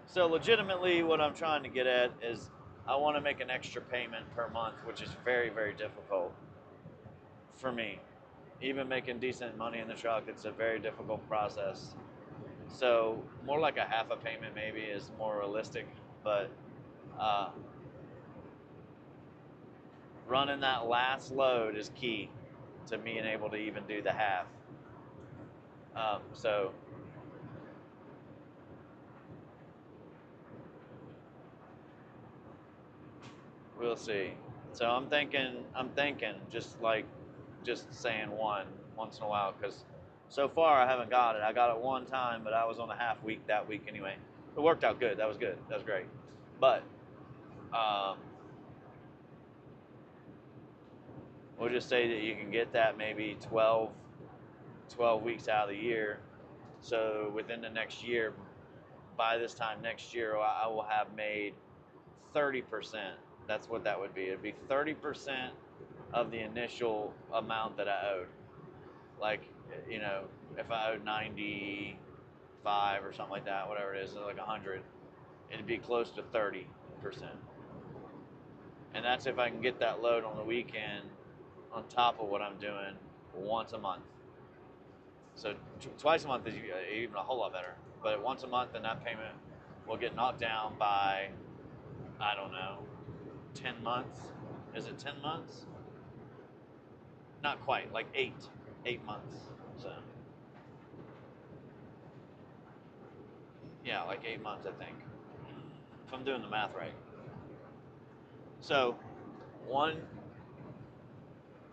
So legitimately what I'm trying to get at is I want to make an extra payment per month, which is very, very difficult for me. even making decent money in the truck, it's a very difficult process. So more like a half a payment maybe is more realistic, but running that last load is key to being able to even do the half. So we'll see. So I'm thinking just saying once in a while, because so far I haven't got it. I got it one time, but I was on a half week that week anyway. It worked out good. That was good. That was great. But we'll just say that you can get that maybe 12 weeks out of the year. So within the next year, by this time next year, I will have made 30%. That's what that would be. It'd be 30% of the initial amount that I owed. Like, you know, if I owed 95 or something like that, whatever it is, like 100, it'd be close to 30%. And that's if I can get that load on the weekend on top of what I'm doing once a month. So twice a month is even a whole lot better. But once a month, then that payment will get knocked down by, I don't know, 10 months. Is it 10 months? Not quite, like 8 months. So yeah, like 8 months, I think, if I'm doing the math right. So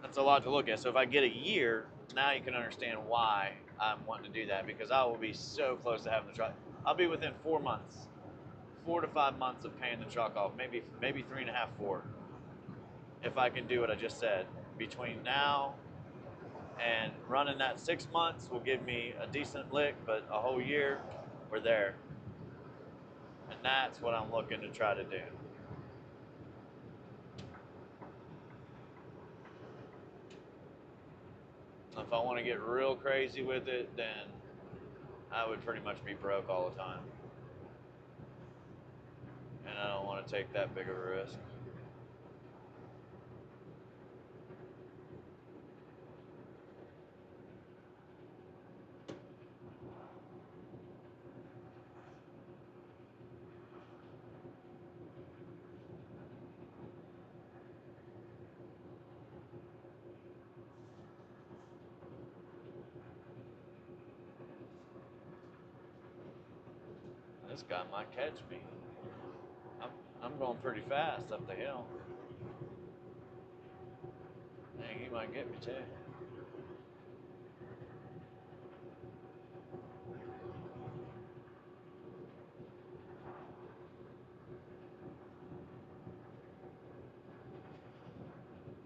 that's a lot to look at. So if I get a year, now you can understand why I'm wanting to do that, because I will be so close to having the truck. I'll be within 4 months, 4 to 5 months of paying the truck off, maybe 3.5, 4, if I can do what I just said. Between now and running that 6 months will give me a decent lick, but a whole year, we're there. And that's what I'm looking to try to do. If I want to get real crazy with it, then I would pretty much be broke all the time. And I don't want to take that big of a risk. This guy might catch me. I'm going pretty fast up the hill. Dang, he might get me too.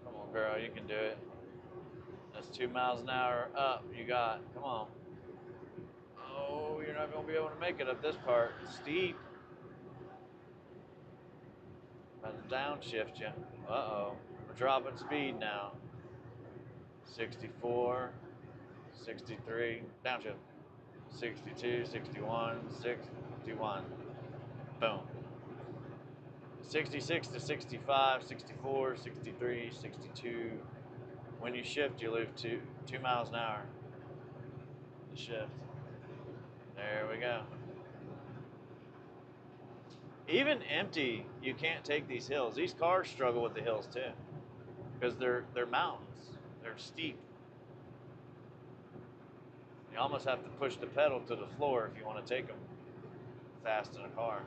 Come on, girl, you can do it. That's 2 miles an hour up. You got, come on. Oh, you're not going to be able to make it up this part. It's steep. About to downshift you. Uh-oh. We're dropping speed now. 64, 63, downshift. 62, 61, 61. Boom. 66 to 65, 64, 63, 62. When you shift, you lose 2 miles an hour. The shift. There we go. Even empty, you can't take these hills. These cars struggle with the hills too, because they're mountains. They're steep. You almost have to push the pedal to the floor if you want to take them fast in a car.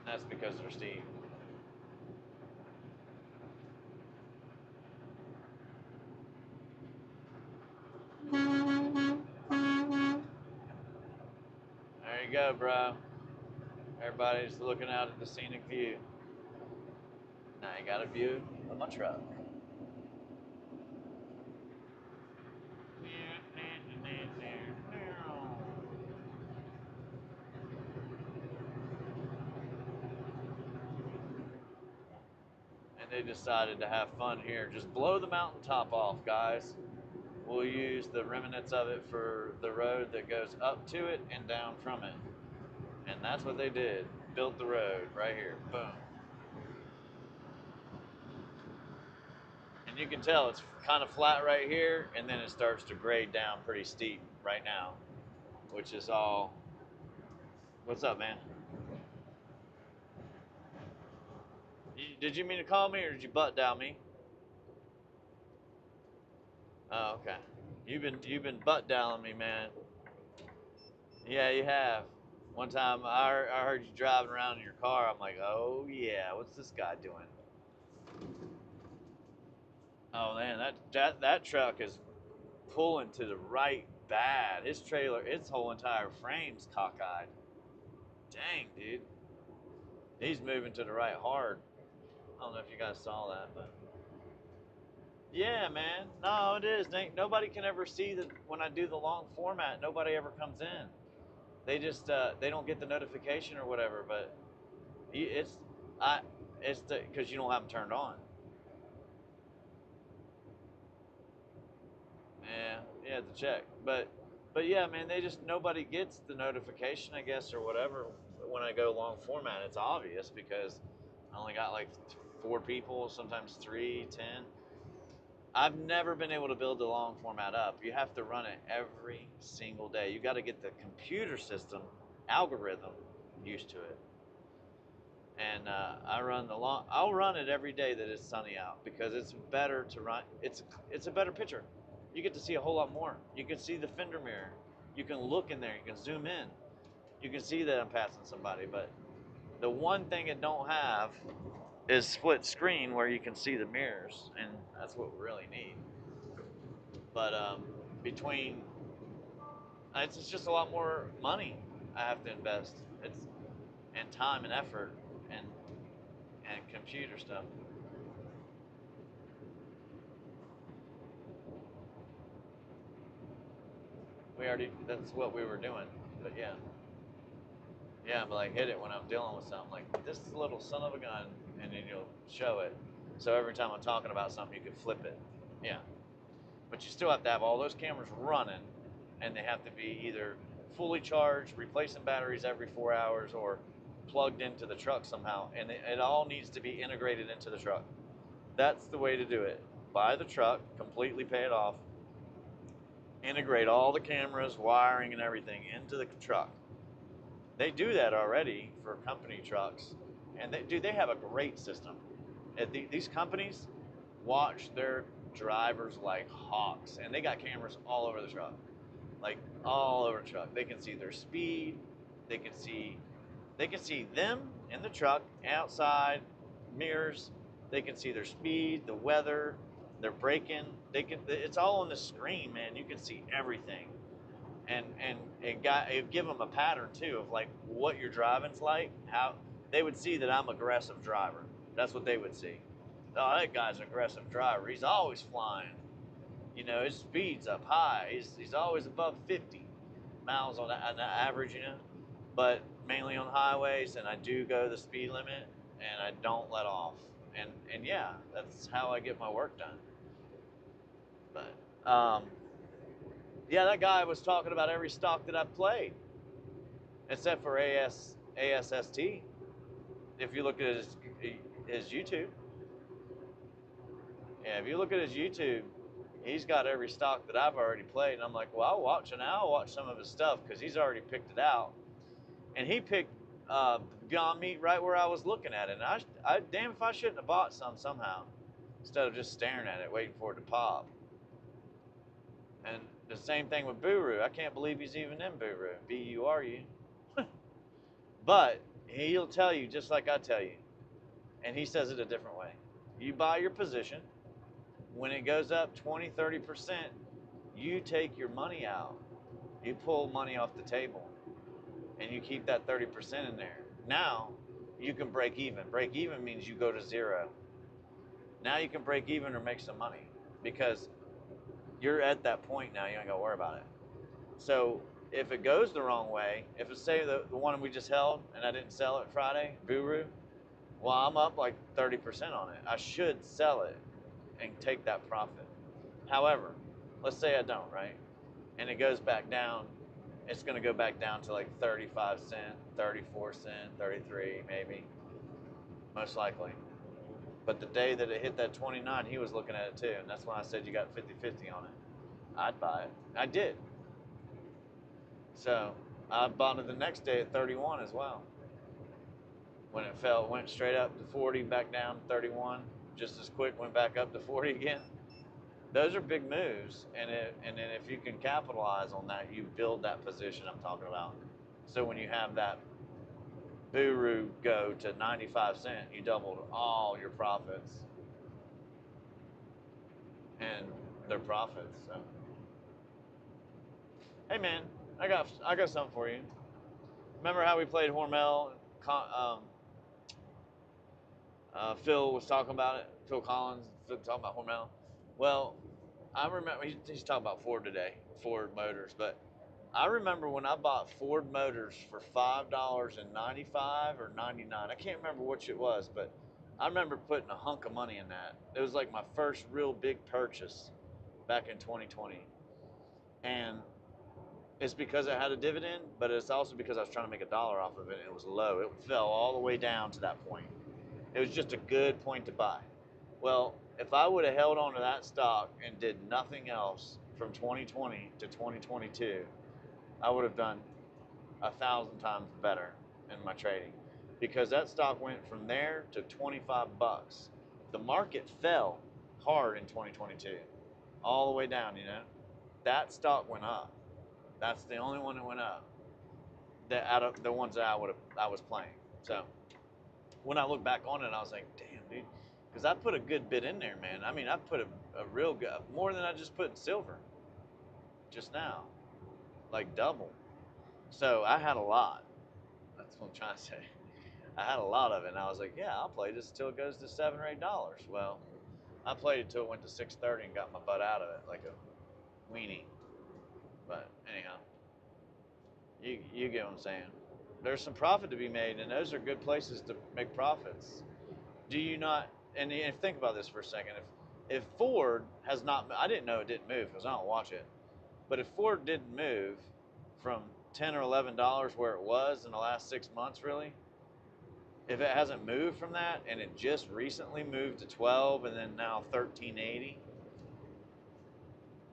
That's because they're steep. There you go, bro. Everybody's looking out at the scenic view. Now you got a view of my truck. And they decided to have fun here. Just blow the mountaintop off, guys. We'll use the remnants of it for the road that goes up to it and down from it. And that's what they did. Built the road right here. Boom. And you can tell it's kind of flat right here, and then it starts to grade down pretty steep right now, which is all. What's up, man? Did you mean to call me, or did you butt dial me? Oh, okay. You've been butt dialing me, man. Yeah, you have. One time I heard you driving around in your car. I'm like, oh yeah, what's this guy doing? Oh man, that truck is pulling to the right bad. His trailer, its whole entire frame's cockeyed. Dang, dude. He's moving to the right hard. I don't know if you guys saw that, but yeah, man. No, it is. Nobody can ever see that when I do the long format. Nobody ever comes in. They just they don't get the notification or whatever. But it's because you don't have them turned on. Yeah, to check. But yeah, man, nobody gets the notification, I guess, or whatever. When I go long format, it's obvious because I only got like 4 people, sometimes 3, 10. I've never been able to build the long format up. You have to run it every single day. You got to get the computer system algorithm used to it. And I'll run it every day that it's sunny out because it's better to run. It's a better picture. You get to see a whole lot more. You can see the fender mirror. You can look in there. You can zoom in. You can see that I'm passing somebody. But the one thing it don't have is split screen where you can see the mirrors, and that's what we really need. But between it's just a lot more money I have to invest. It's and time and effort and computer stuff. That's what we were doing. But yeah, but like hit it when I'm dealing with something like this little son of a gun, and then you'll show it. So every time I'm talking about something, you can flip it. Yeah, but you still have to have all those cameras running, and they have to be either fully charged, replacing batteries every 4 hours, or plugged into the truck somehow. And it all needs to be integrated into the truck. That's the way to do it. Buy the truck, completely pay it off, integrate all the cameras, wiring, and everything into the truck. They do that already for company trucks, and they have a great system. These companies watch their drivers like hawks, and they got cameras all over the truck, like all over the truck. They can see their speed. They can see them in the truck, outside mirrors. They can see their speed, the weather, their braking. It's all on the screen, man. You can see everything. And it give them a pattern too of like what your driving's like. How they would see that I'm an aggressive driver. That's what they would see. Oh, that guy's an aggressive driver. He's always flying. You know, his speed's up high. He's always above 50 miles on the average. You know, but mainly on highways, and I do go the speed limit, and I don't let off. And yeah, that's how I get my work done. But yeah, that guy was talking about every stock that I've played, except for ASST. If you look at his YouTube, yeah, if you look at his YouTube, he's got every stock that I've already played. And I'm like, well, I'll watch some of his stuff because he's already picked it out. And he picked Beyond Meat right where I was looking at it. And I damn if I shouldn't have bought some somehow instead of just staring at it, waiting for it to pop. And the same thing with BURU. I can't believe he's even in BURU. BURU. But he'll tell you just like I tell you. And he says it a different way. You buy your position. When it goes up 20, 30%, you take your money out. You pull money off the table. And you keep that 30% in there. Now, you can break even. Break even means you go to zero. Now you can break even or make some money because you're at that point now. You ain't got to worry about it. So if it goes the wrong way, if it's say the one we just held and I didn't sell it Friday, BURU, well, I'm up like 30% on it. I should sell it and take that profit. However, let's say I don't, right? And it goes back down. It's going to go back down to like 35 cents, 34 cents, 33 maybe, most likely. But the day that it hit that 29, he was looking at it too. And that's when I said you got 50-50 on it. I'd buy it. I did. So I bought it the next day at 31 as well. When it fell, it went straight up to 40, back down to 31, just as quick, went back up to 40 again. Those are big moves, and then if you can capitalize on that, you build that position I'm talking about. So when you have that BURU go to 95 cents, you doubled all your profits and their profits. So, hey man, I got something for you. Remember how we played Hormel? Phil was talking about it. Phil Collins, talking about Hormel. Well, I remember he's talking about Ford today, Ford Motors. But I remember when I bought Ford Motors for $5.95 or 99. I can't remember which it was, but I remember putting a hunk of money in that. It was like my first real big purchase back in 2020, and it's because it had a dividend, but it's also because I was trying to make $1 off of it. And it was low. It fell all the way down to that point. It was just a good point to buy. Well, if I would have held on to that stock and did nothing else from 2020 to 2022, I would have done 1,000 times better in my trading, because that stock went from there to 25 bucks. The market fell hard in 2022, all the way down, you know. That stock went up. That's the only one that went up, that out of the ones that I was playing. So when I look back on it, I was like, damn, dude, because I put a good bit in there, man. I mean, I put a real good, more than I just put in silver just now, like double. So I had a lot. That's what I'm trying to say. I had a lot of it, and I was like, yeah, I'll play this until it goes to $7 or $8. Well, I played it until it went to 6.30 and got my butt out of it like a weenie. But anyhow, you get what I'm saying. There's some profit to be made, and those are good places to make profits. Do you not? And think about this for a second. If Ford has not, I didn't know it didn't move because I don't watch it. But if Ford didn't move from $10 or $11 where it was in the last 6 months, really, if it hasn't moved from that, and it just recently moved to 12 and then now 13.80,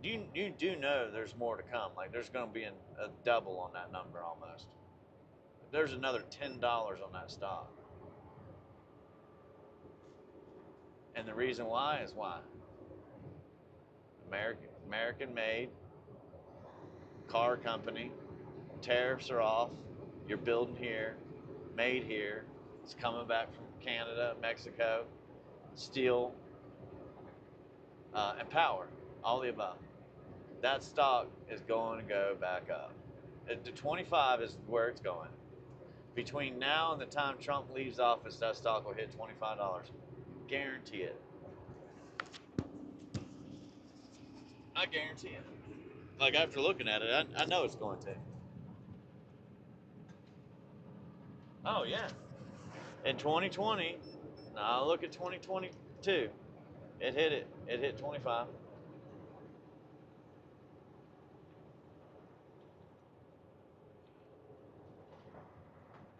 you do know there's more to come. Like there's going to be a double on that number almost. There's another $10 on that stock. And the reason why is why? American made, car company, tariffs are off, you're building here, made here, it's coming back from Canada, Mexico, steel, and power, all the above. That stock is going to go back up. The 25 is where it's going. Between now and the time Trump leaves office, that stock will hit $25. Guarantee it. I guarantee it. Like after looking at it, I know it's going to. Oh yeah. In 2020, now look at 2022. It hit it. It hit 25.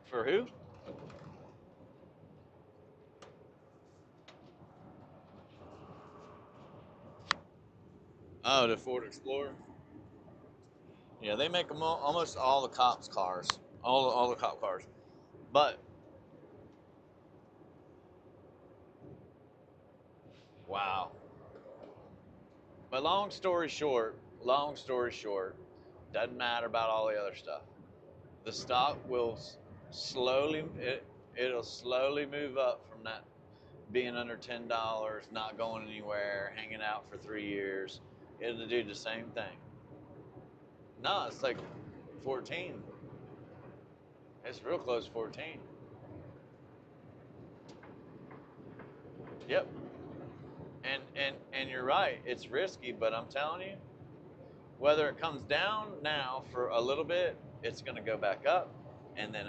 For who? Oh, the Ford Explorer. Yeah, they make them almost all the cops' cars, all the cop cars. But wow. But long story short, doesn't matter about all the other stuff. The stock will slowly, it'll slowly move up from that being under $10, not going anywhere, hanging out for 3 years. It'll do the same thing. No, it's like 14. It's real close to 14. Yep. And you're right. It's risky, but I'm telling you, whether it comes down now for a little bit, it's going to go back up, and then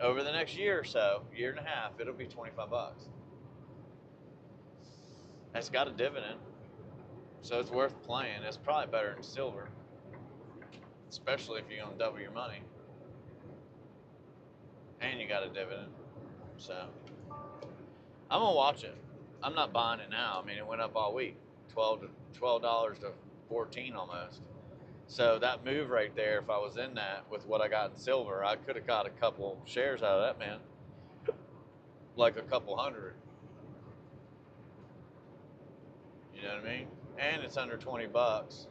over the next year or so, year and a half, it'll be 25 bucks. It's got a dividend, so it's worth playing. It's probably better than silver, especially if you're going to double your money, and you got a dividend. So I'm gonna watch it. I'm not buying it now. I mean, it went up all week, $12 to 14 almost. So that move right there, if I was in that with what I got in silver, I could have got a couple shares out of that, man. Like a couple hundred. You know what I mean? And it's under 20 bucks.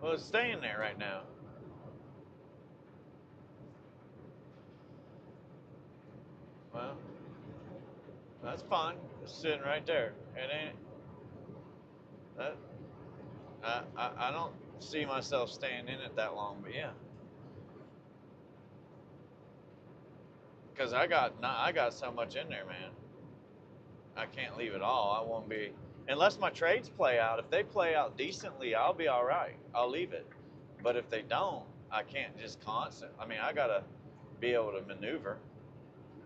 Well, it's staying there right now. Well, that's fine. It's sitting right there. It ain't. That, I don't see myself staying in it that long, but yeah. Because I got so much in there, man. I can't leave it all. I won't be, unless my trades play out. If they play out decently, I'll be all right. I'll leave it. But if they don't, I can't just I mean, I gotta be able to maneuver.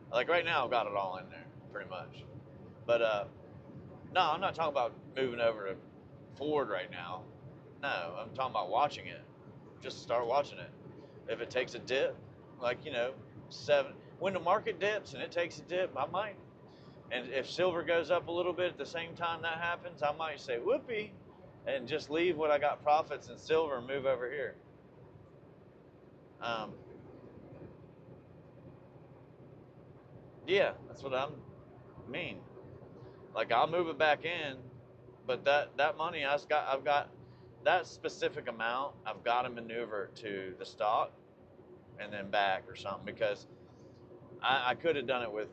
Like right now, I've got it all in there, pretty much. But no, I'm not talking about moving over to Ford right now. No, I'm talking about watching it. Just start watching it. If it takes a dip, like, you know, when the market dips and it takes a dip, I might. And if silver goes up a little bit at the same time that happens, I might say, whoopee, and just leave what I got profits in silver and move over here. Yeah, that's what I mean. Like, I'll move it back in, but that money I've got that specific amount, I've got to maneuver to the stock and then back or something, because I could have done it with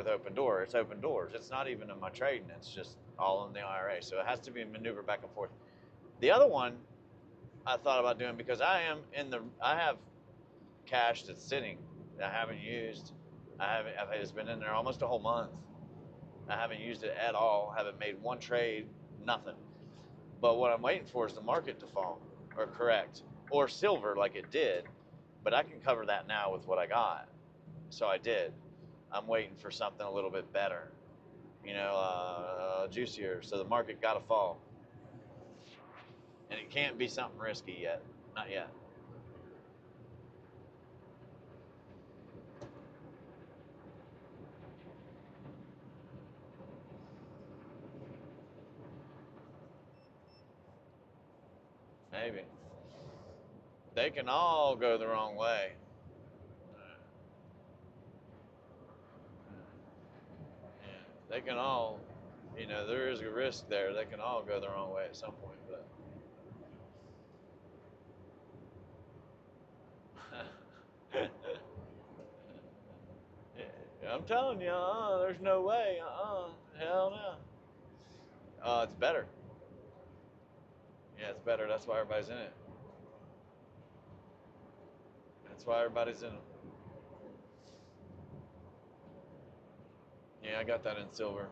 open door. It's open doors. It's not even in my trading. It's just all in the IRA. So it has to be a maneuver back and forth. The other one I thought about doing, because I have cash that's sitting that I haven't used. It's been in there almost a whole month. I haven't used it at all. Haven't made one trade, nothing. But what I'm waiting for is the market to fall or correct, or silver like it did. But I can cover that now with what I got. So I did. I'm waiting for something a little bit better, you know, juicier. So the market got to fall. And it can't be something risky yet. Not yet. Maybe. They can all go the wrong way. Yeah. They can all, you know, there is a risk there. They can all go the wrong way at some point. But yeah, I'm telling you, there's no way. Hell no. It's better. Yeah, it's better. That's why everybody's in it. That's why everybody's in it. Yeah, I got that in silver.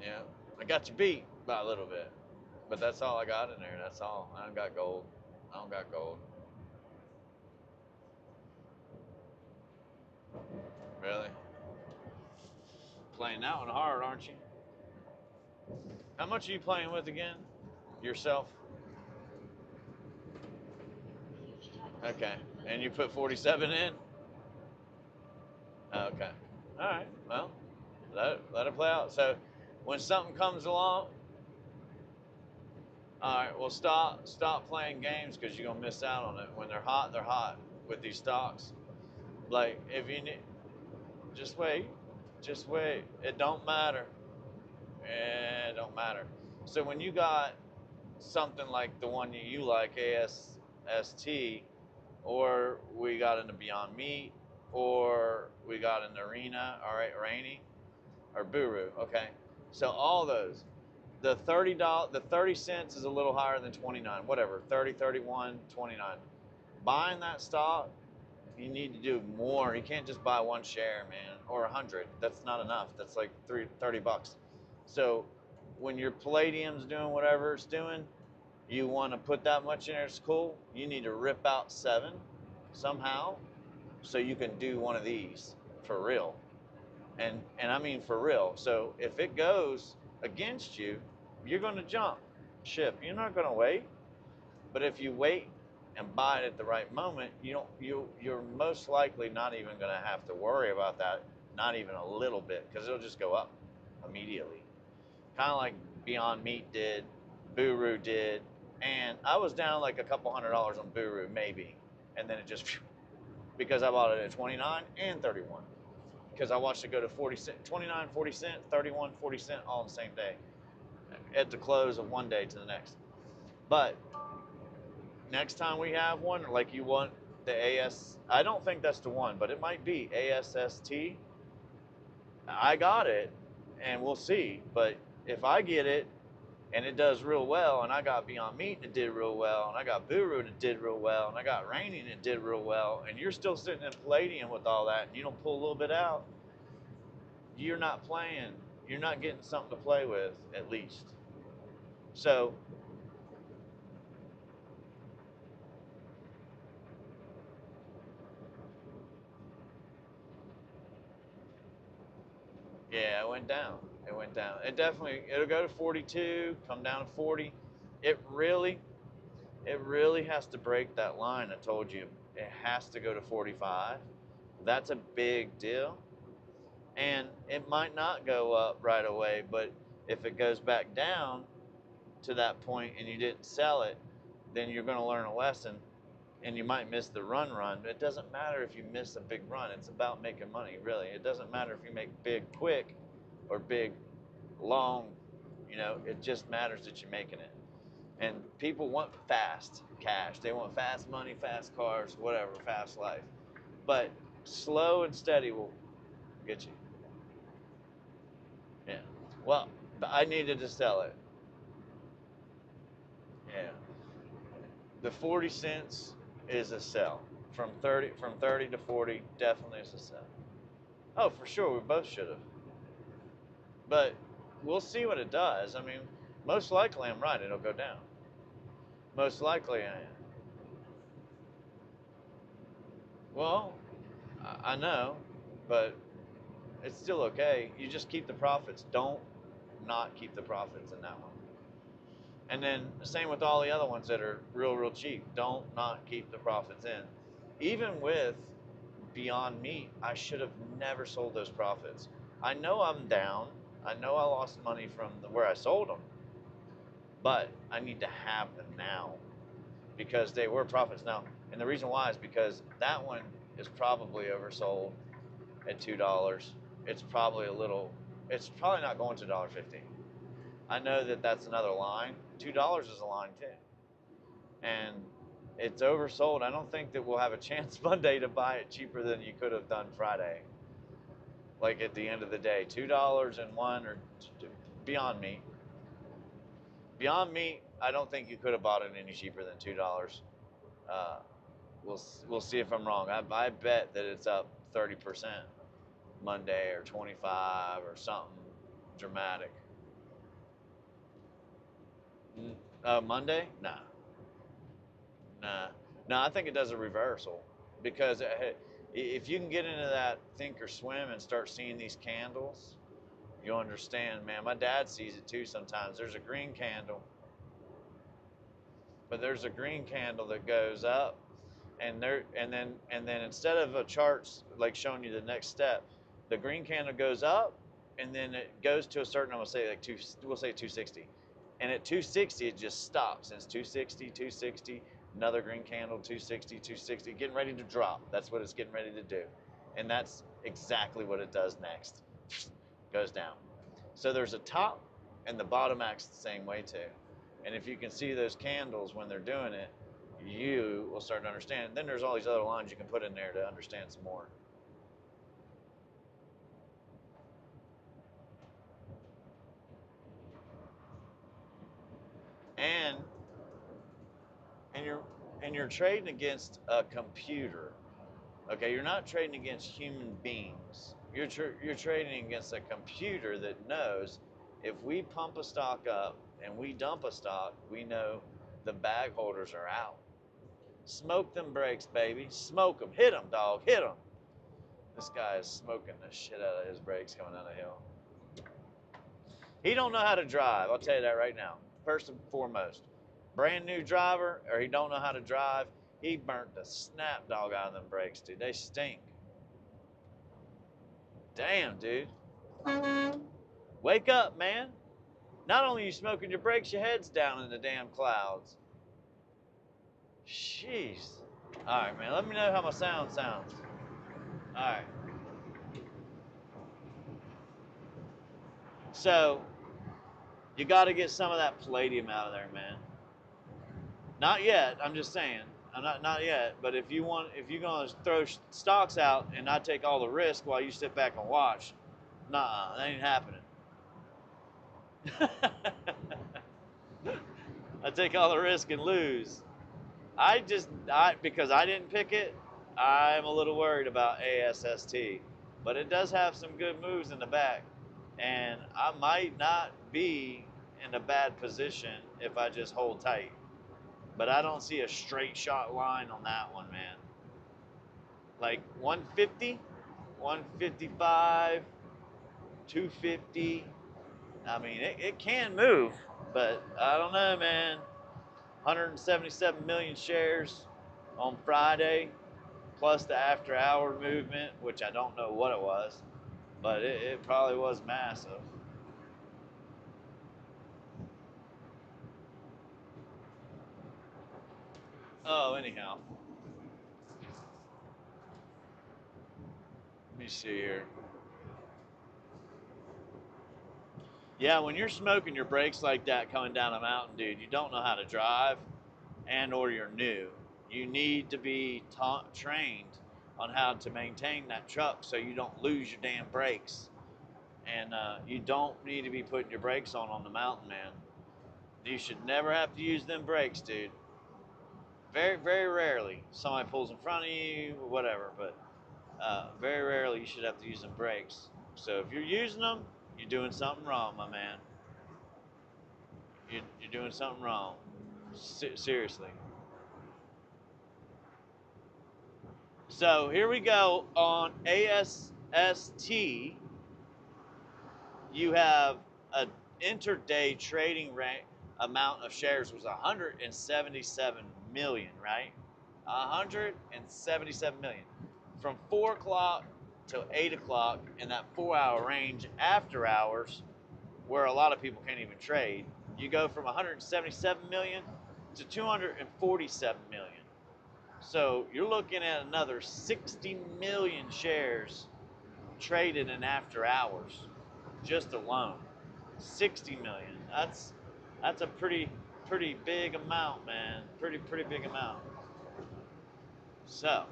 Yeah, I got you beat by a little bit, but that's all I got in there. That's all. I don't got gold. I don't got gold. Really? Playing that one hard, aren't you? How much are you playing with again? Yourself? Okay. And you put 47 in? Okay. All right. Well, let it play out. So when something comes along, all right, well, stop playing games, because you're going to miss out on it. When they're hot with these stocks. Like, if you need, just wait. Just wait. It don't matter. It don't matter. So when you got something like the one you like, ASST, or we got into Beyond Meat, or we got an Arena, all right, Rainy, or BURU, okay? So all those, the $30, 30 cents is a little higher than 29, whatever, 30, 31, 29. Buying that stock, you need to do more. You can't just buy one share, man, or 100. That's not enough. That's like 30 bucks. So when your palladium's doing whatever it's doing, you want to put that much in there, it's cool. You need to rip out 7 somehow, so you can do one of these for real. And I mean for real. So if it goes against you, you're going to jump. ship. You're not going to wait, but if you wait and buy it at the right moment, you're most likely not even going to have to worry about that, not even a little bit, because it'll just go up immediately. Kind of like Beyond Meat did, BURU did, and I was down like a couple $100 on BURU maybe, and then it just, because I bought it at 29 and 31, because I watched it go to 40 cent, 29, 40 cent, 31, 40 cent all in the same day, at the close of one day to the next. But next time we have one, like you want the AS, I don't think that's the one, but it might be ASST. I got it, and we'll see. But if I get it and it does real well, and I got Beyond Meat and it did real well, and I got BURU and it did real well, and I got Rainy and it did real well, and you're still sitting in Palladium with all that, and you don't pull a little bit out, you're not playing. You're not getting something to play with, at least. So yeah, it went down. It went down. It'll go to 42, come down to 40. It really has to break that line. I told you, it has to go to 45. That's a big deal. And it might not go up right away, but if it goes back down to that point and you didn't sell it, then you're going to learn a lesson, and you might miss the run. It doesn't matter if you miss a big run. It's about making money, really. It doesn't matter if you make big quick or big long. It just matters that you're making it. And people want fast cash. They want fast money, fast cars, whatever, fast life. But slow and steady will get you. Yeah. Well, I needed to sell it. Yeah. The 40 cents is a sell. From 30 to 40 definitely is a sell. Oh, for sure, we both should have. But we'll see what it does. I mean, most likely I'm right, it'll go down. Most likely I am. Well, I know, but it's still okay. You just keep the profits. Don't not keep the profits in that one. And then the same with all the other ones that are real cheap. Don't not keep the profits in. Even with Beyond Meat, I should have never sold those profits. I know I'm down. I know I lost money from where I sold them, but I need to have them now because they were profits now. And the reason why is because that one is probably oversold at $2. It's probably not going to $1.50. I know that that's another line. $2 is a line too. And it's oversold. I don't think that we'll have a chance Monday to buy it cheaper than you could have done Friday. Like at the end of the day, $2 and one or Beyond Meat. Beyond Meat, I don't think you could have bought it any cheaper than $2. We'll see if I'm wrong. I bet that it's up 30% Monday or 25 or something dramatic. Monday? Nah. I think it does a reversal because if you can get into that think or swim and start seeing these candles, you'll understand, man. My dad sees it too sometimes. There's a green candle, but there's a green candle that goes up, and then instead of a charts like showing you the next step, the green candle goes up, and then it goes to a certain, we'll say 260, and at 260 it just stops, and it's 260, 260. Another green candle, 260, 260, getting ready to drop. That's what it's getting ready to do. And that's exactly what it does next. Goes down. So there's a top, and the bottom acts the same way too. And if you can see those candles when they're doing it, you will start to understand. Then there's all these other lines you can put in there to understand some more. And you're trading against a computer. Okay, you're not trading against human beings. You're trading against a computer that knows if we pump a stock up and we dump a stock, we know the bag holders are out. Smoke them brakes, baby. Smoke them. Hit them, dog. Hit them. This guy is smoking the shit out of his brakes coming down the hill. He don't know how to drive. I'll tell you that right now. first and foremost. Brand new driver, or he don't know how to drive, he burnt the snap dog out of them brakes, dude. They stink. Damn, dude. Wake up, man. Not only are you smoking your brakes, your head's down in the damn clouds. Jeez. All right, man. Let me know how my sound sounds. All right. So, you got to get some of that palladium out of there, man. Not yet. I'm just saying. I'm not yet. But if you're gonna throw stocks out and not take all the risk while you sit back and watch, nah, that ain't happening. I take all the risk and lose. Because I didn't pick it, I'm a little worried about ASST. But it does have some good moves in the back. And I might not be in a bad position if I just hold tight. But I don't see a straight shot line on that one, man. Like 150, 155, 250. I mean, it can move, but I don't know, man. 177 million shares on Friday, plus the after hour movement, which I don't know what it was, but it probably was massive. Oh, anyhow. Let me see here. Yeah, when you're smoking your brakes like that coming down a mountain, dude, you don't know how to drive and or you're new. You need to be trained on how to maintain that truck so you don't lose your damn brakes. And you don't need to be putting your brakes on the mountain, man. You should never have to use them brakes, dude. Very, very rarely. Somebody pulls in front of you, or whatever, but very rarely you should have to use them brakes. So if you're using them, you're doing something wrong, my man. You're doing something wrong. Seriously. So here we go on ASST. You have an intraday trading amount of shares was 177 million, right? 177 million. From 4 o'clock till 8 o'clock in that 4-hour range after hours, where a lot of people can't even trade, you go from 177 million to 247 million. So you're looking at another 60 million shares traded in after hours, just alone. 60 million. That's a pretty big amount, man. Pretty big amount. So,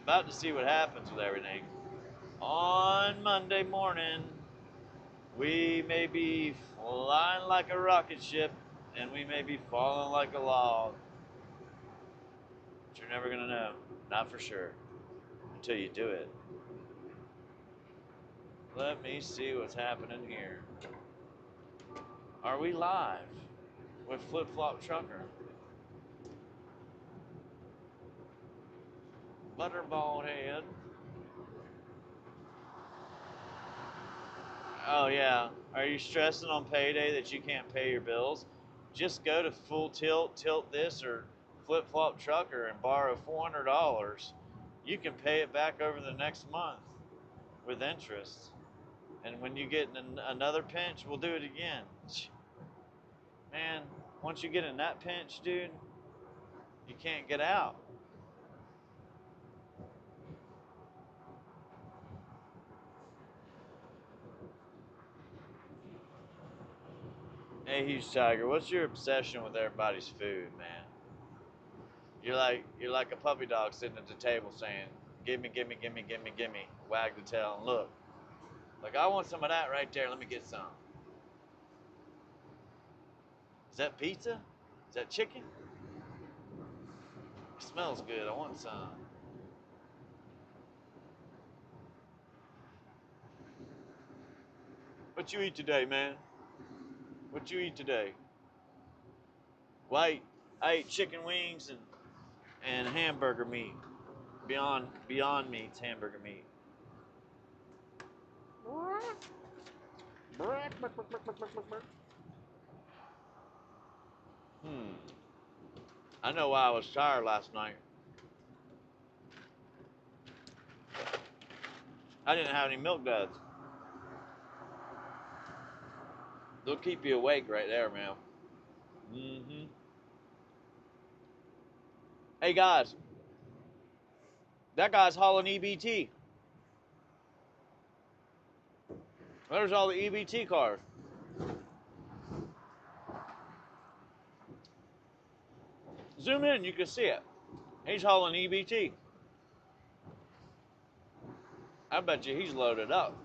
about to see what happens with everything. On Monday morning, we may be flying like a rocket ship, and we may be falling like a log. But you're never gonna know, not for sure, until you do it. Let me see what's happening here. Are we live with Flip Flop Trucker? Butterball head. Oh yeah. Are you stressing on payday that you can't pay your bills? Just go to Full Tilt this, or Flip Flop Trucker and borrow $400. You can pay it back over the next month with interest. And when you get in another pinch, we'll do it again. Man, once you get in that pinch, dude, you can't get out. Hey, Huge Tiger, what's your obsession with everybody's food, man? You're like a puppy dog sitting at the table saying, "Give me, give me, give me, give me, give me." Wag the tail and look. Like, I want some of that right there. Let me get some. Is that pizza? Is that chicken? It smells good. I want some. What you eat today, man? What you eat today? Well, I ate chicken wings and hamburger meat. Beyond Meat's hamburger meat. I know why I was tired last night. I didn't have any milk duds. They'll keep you awake right there, man. Hey guys, that guy's hauling EBT. There's all the EBT cars. Zoom in, you can see it. He's hauling EBT. I bet you he's loaded up.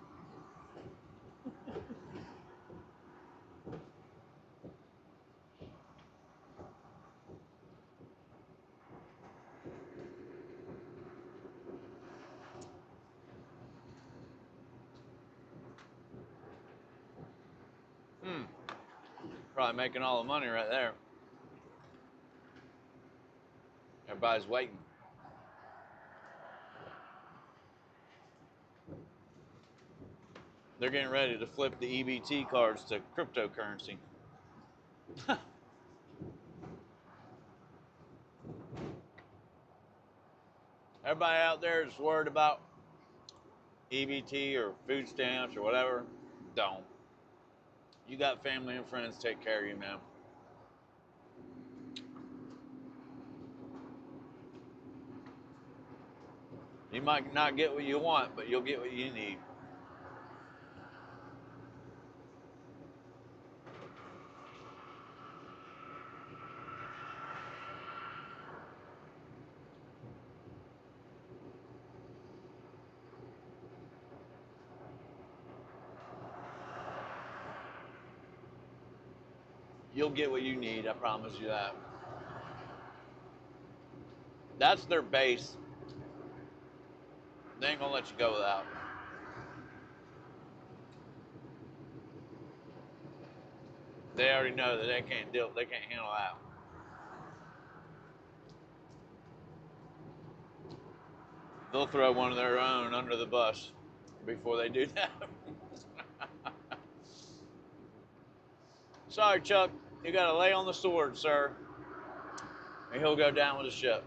Probably making all the money right there. Everybody's waiting. They're getting ready to flip the EBT cards to cryptocurrency. Everybody out there is worried about EBT or food stamps or whatever. Don't. You got family and friends take care of you, man. You might not get what you want, but you'll get what you need. You'll get what you need, I promise you that. That's their base. They ain't gonna let you go without. They already know that they can't handle that. They'll throw one of their own under the bus before they do that. Sorry, Chuck, you gotta lay on the sword, sir. And he'll go down with the ship.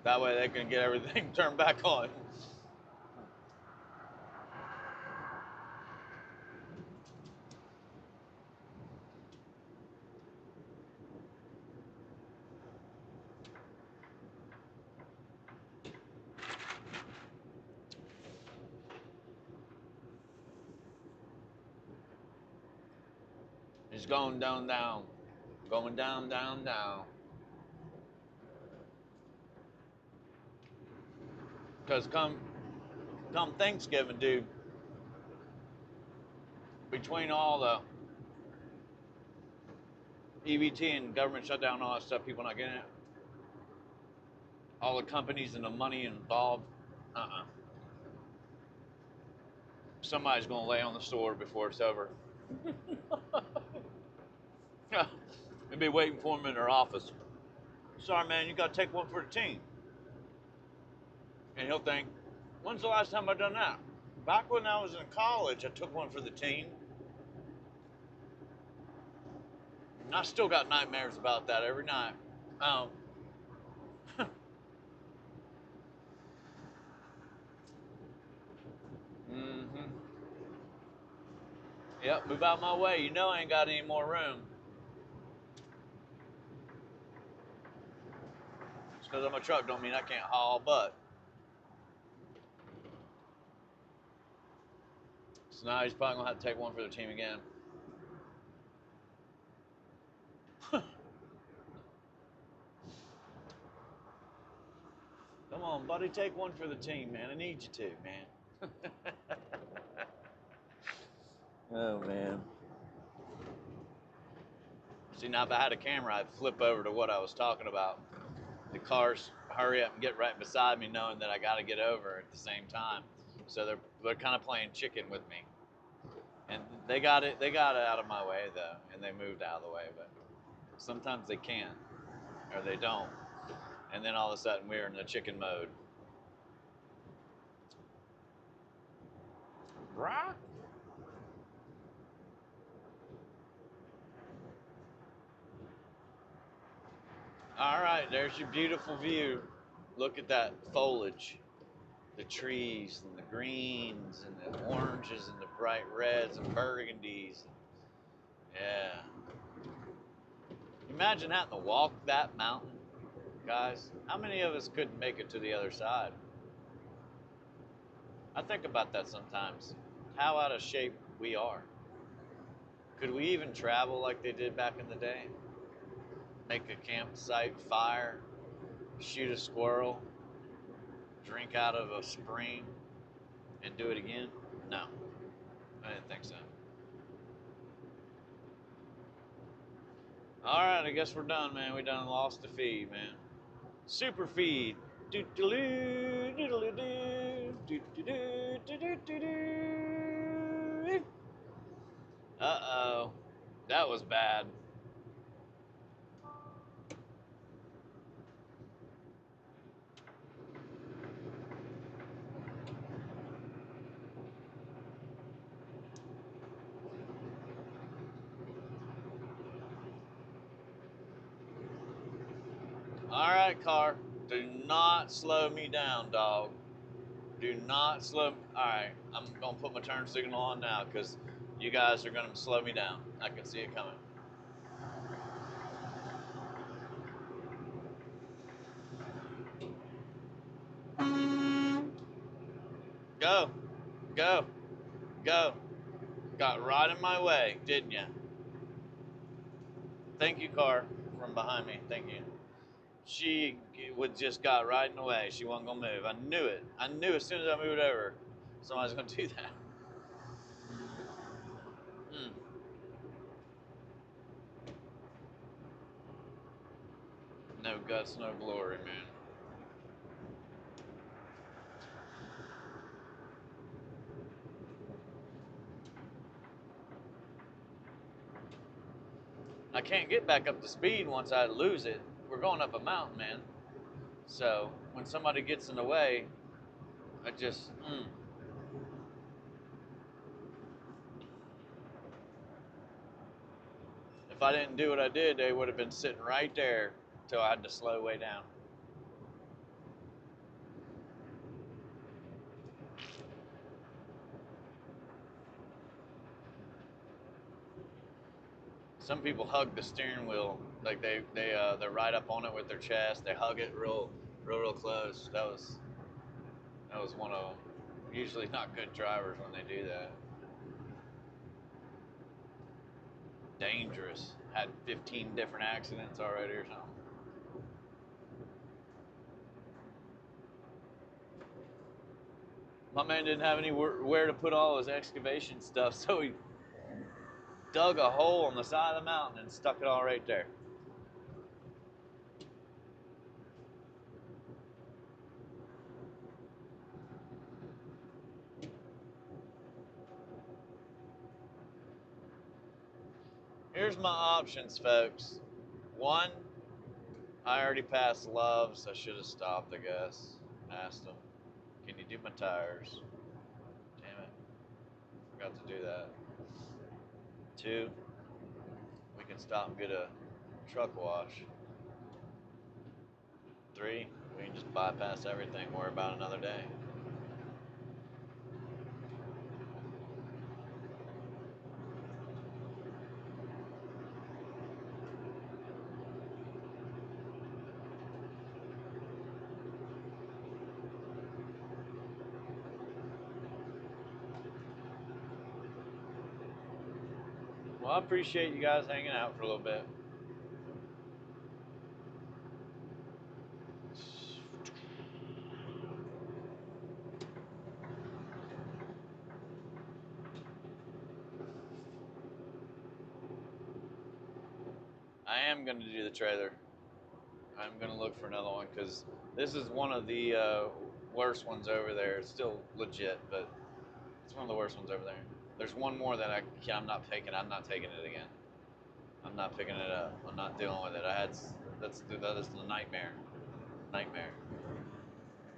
That way they can get everything turned back on. It's going down, down. Going down, down, down. Because come Thanksgiving, dude, between all the EBT and government shutdown and all that stuff, people not getting it, all the companies and the money involved, somebody's going to lay on the sword before it's over. They'll be waiting for them in their office. Sorry, man, you got to take one for the team. And he'll think, when's the last time I done that? Back when I was in college, I took one for the team. And I still got nightmares about that every night. Yep, move out my way. You know I ain't got any more room. Just because I'm a truck don't mean I can't haul butt. So now he's probably going to have to take one for the team again. Come on, buddy, take one for the team, man. I need you to, man. Oh, man. See, now if I had a camera, I'd flip over to what I was talking about. The cars hurry up and get right beside me, knowing that I got to get over at the same time. So they're kind of playing chicken with me. And they got it out of my way, though, and they moved out of the way. But sometimes they can't, or they don't. And then all of a sudden, we're in the chicken mode. Right? All right, there's your beautiful view. Look at that foliage. The trees and the greens and the oranges and the bright reds and burgundies. Yeah. Imagine having to walk that mountain, guys. How many of us couldn't make it to the other side? I think about that sometimes. How out of shape we are. Could we even travel like they did back in the day? Make a campsite fire, shoot a squirrel, drink out of a spring, and do it again? No, I didn't think so. All right, I guess we're done, man. We done lost the feed, man. Super feed. Doodaloo, doodaloo, doodaloo, doodaloo. Uh-oh, that was bad. All right, car. Do not slow me down, dog. Do not slow. All right, I'm gonna put my turn signal on now because you guys are gonna slow me down. I can see it coming. Go, go, go. Got right in my way, didn't you? Thank you, car from behind me. Thank you. She would just got right in the way. She wasn't gonna move. I knew it. I knew as soon as I moved over, somebody's gonna do that. Mm. No guts, no glory, man. I can't get back up to speed once I lose it. We're going up a mountain, man. So when somebody gets in the way, I just, If I didn't do what I did, they would have been sitting right there until I had to slow way down. Some people hug the steering wheel, like they're right up on it with their chest. They hug it real close. That was one of them. Usually not good drivers when they do that. Dangerous. Had 15 different accidents already or something. My man didn't have anywhere to put all his excavation stuff, so he dug a hole on the side of the mountain and stuck it all right there. Here's my options, folks. One, I already passed Love's. I should have stopped, I guess. Asked them, can you do my tires? Damn it. Forgot to do that. Two, we can stop and get a truck wash. Three, we can just bypass everything, worry about another day. Well, I appreciate you guys hanging out for a little bit. I am going to do the trailer. I'm going to look for another one because this is one of the worst ones over there. It's still legit, but it's one of the worst ones over there. There's one more that I'm not taking. I'm not taking it again. I'm not picking it up. I'm not dealing with it. That's the nightmare.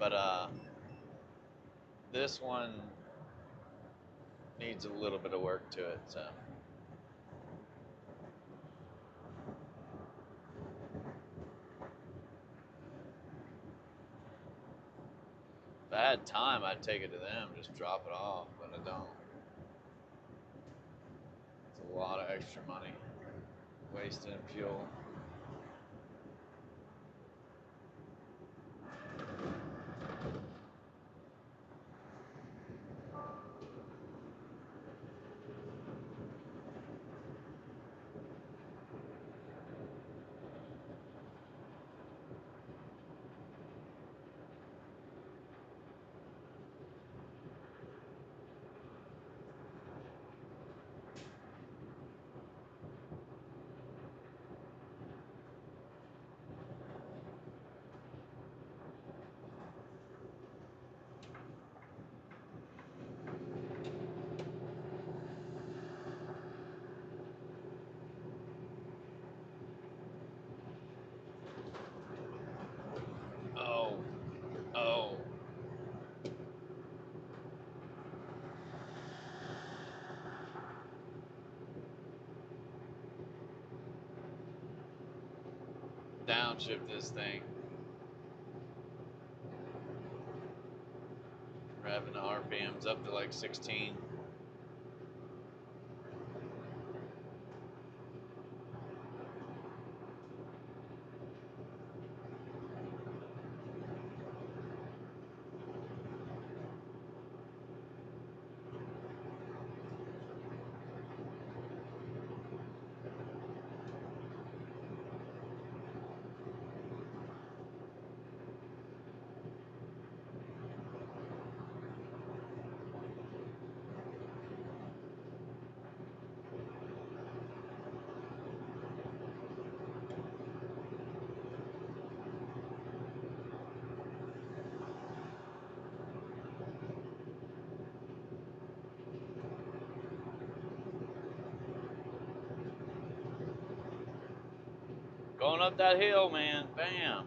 But this one needs a little bit of work to it, so. If I had time, I'd take it to them, just drop it off, but I don't. It's a lot of extra money wasted in fuel. Oh. Downshift this thing. Revving the RPMs up to like 16. Going up that hill, man. Bam.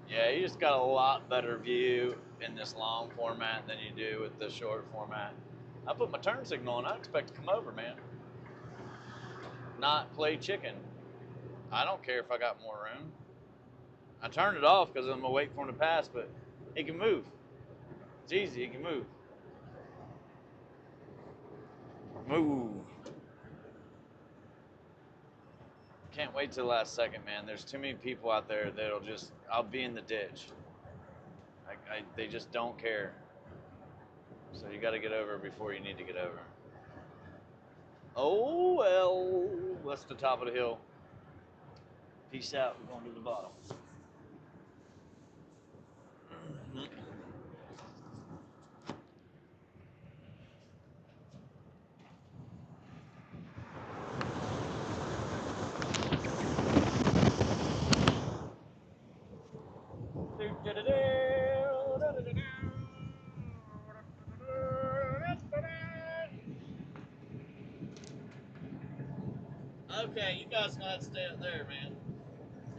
Yeah, you just got a lot better view in this long format than you do with the short format. I put my turn signal on. I expect to come over, man. Not play chicken. I don't care if I got more room. I turned it off because I'm going to wait for him to pass, but he can move. It's easy. He can move. Move. Can't wait till the last second, man. There's too many people out there that'll just, I'll be in the ditch. They just don't care. So you got to get over before you need to get over. Oh, well, that's the top of the hill. Peace out. We're going to the bottom. Okay, you guys know how to stay up there, man.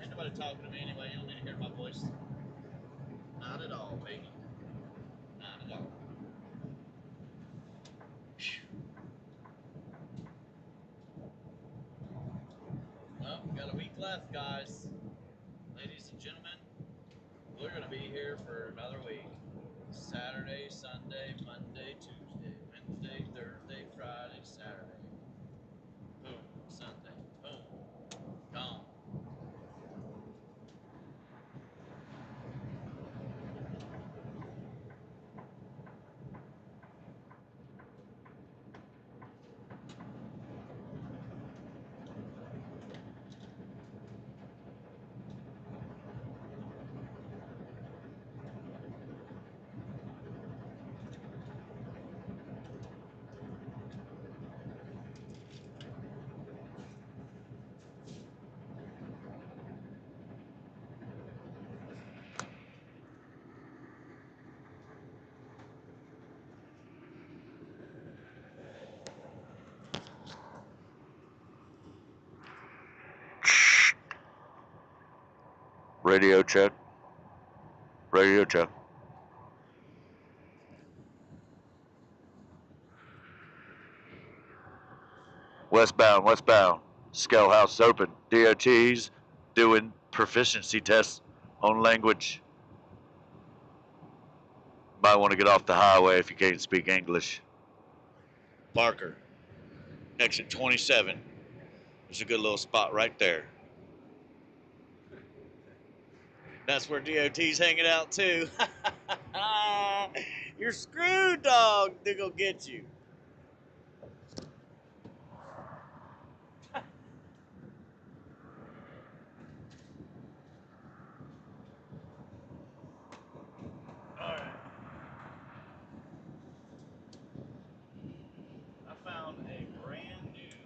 Ain't nobody talking to me anyway. You don't need to hear my voice. Not at all, baby. Not at all. Well, we got a week left, guys. Ladies and gentlemen, we're going to be here for another week. Saturday, Sunday, Monday, Tuesday, Wednesday, Thursday, Friday, Saturday. Boom. Sunday. Boom. Gone. Radio check. Radio check. Westbound, westbound. Scout House open. DOT's doing proficiency tests on language. Might want to get off the highway if you can't speak English. Parker, exit 27. There's a good little spot right there. That's where DOT's hanging out too. You're screwed, dog. They're gonna get you. Alright. I found a brand new thing.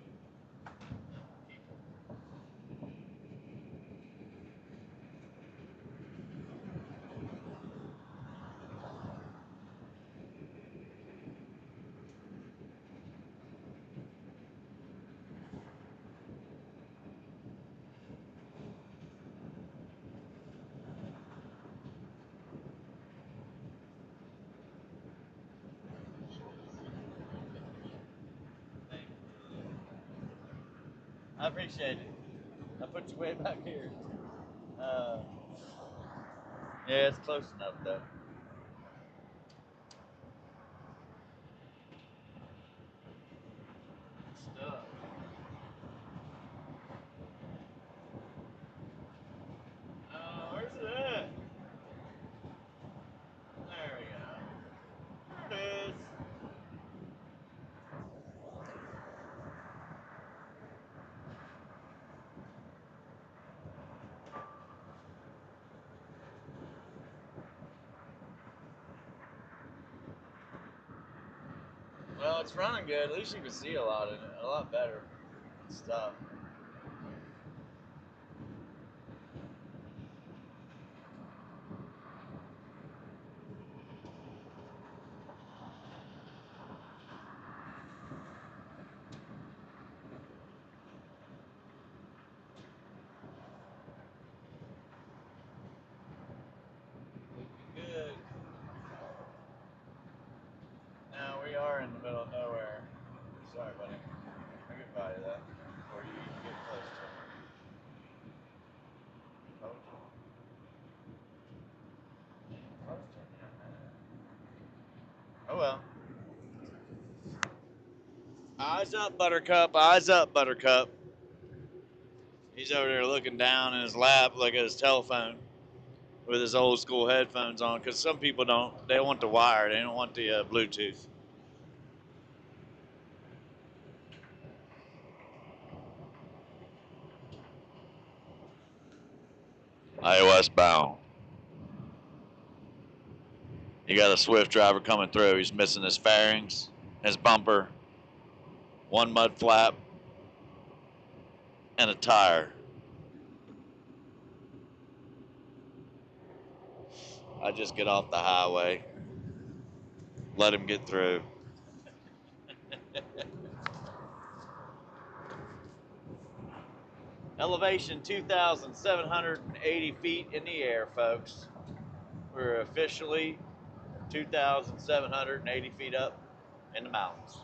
I appreciate it. I put you way back here. Yeah, it's close enough though. Stuff. Where's it at? There we go. There it is. Well, it's running good. At least you can see a lot in it. A lot better stuff. Looking good. Now we are in the middle of nowhere. Sorry, buddy. I can buy you that before you even get close to it. Oh well. Eyes up, Buttercup. Eyes up, Buttercup. He's over there looking down in his lap, looking at his telephone with his old school headphones on. Because some people don't. They want the wire. They don't want the Bluetooth. westbound. You got a Swift driver coming through. He's missing his fairings, his bumper, one mud flap, and a tire. I just get off the highway, let him get through. Elevation 2,780 feet in the air, folks. We're officially 2,780 feet up in the mountains.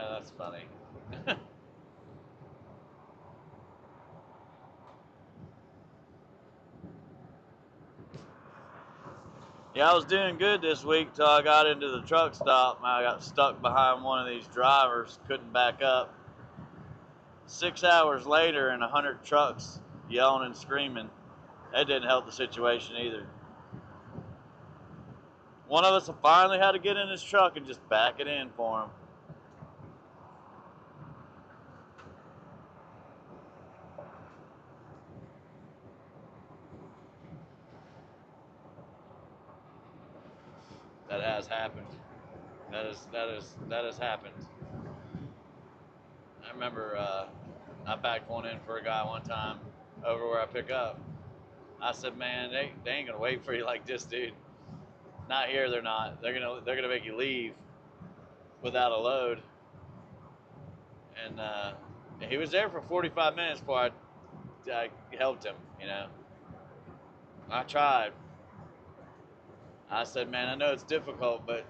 That's funny. Yeah, I was doing good this week till I got into the truck stop. I got stuck behind one of these drivers, couldn't back up. 6 hours later and 100 trucks yelling and screaming. That didn't help the situation either. One of us finally had to get in his truck and just back it in for him. That has happened. That has happened. I remember I backed one in for a guy one time over where I pick up. I said, man, they ain't gonna wait for you like this, dude. Not here, they're not. They're gonna make you leave without a load. And he was there for 45 minutes before I helped him. You know, I tried. I said, man, I know it's difficult, but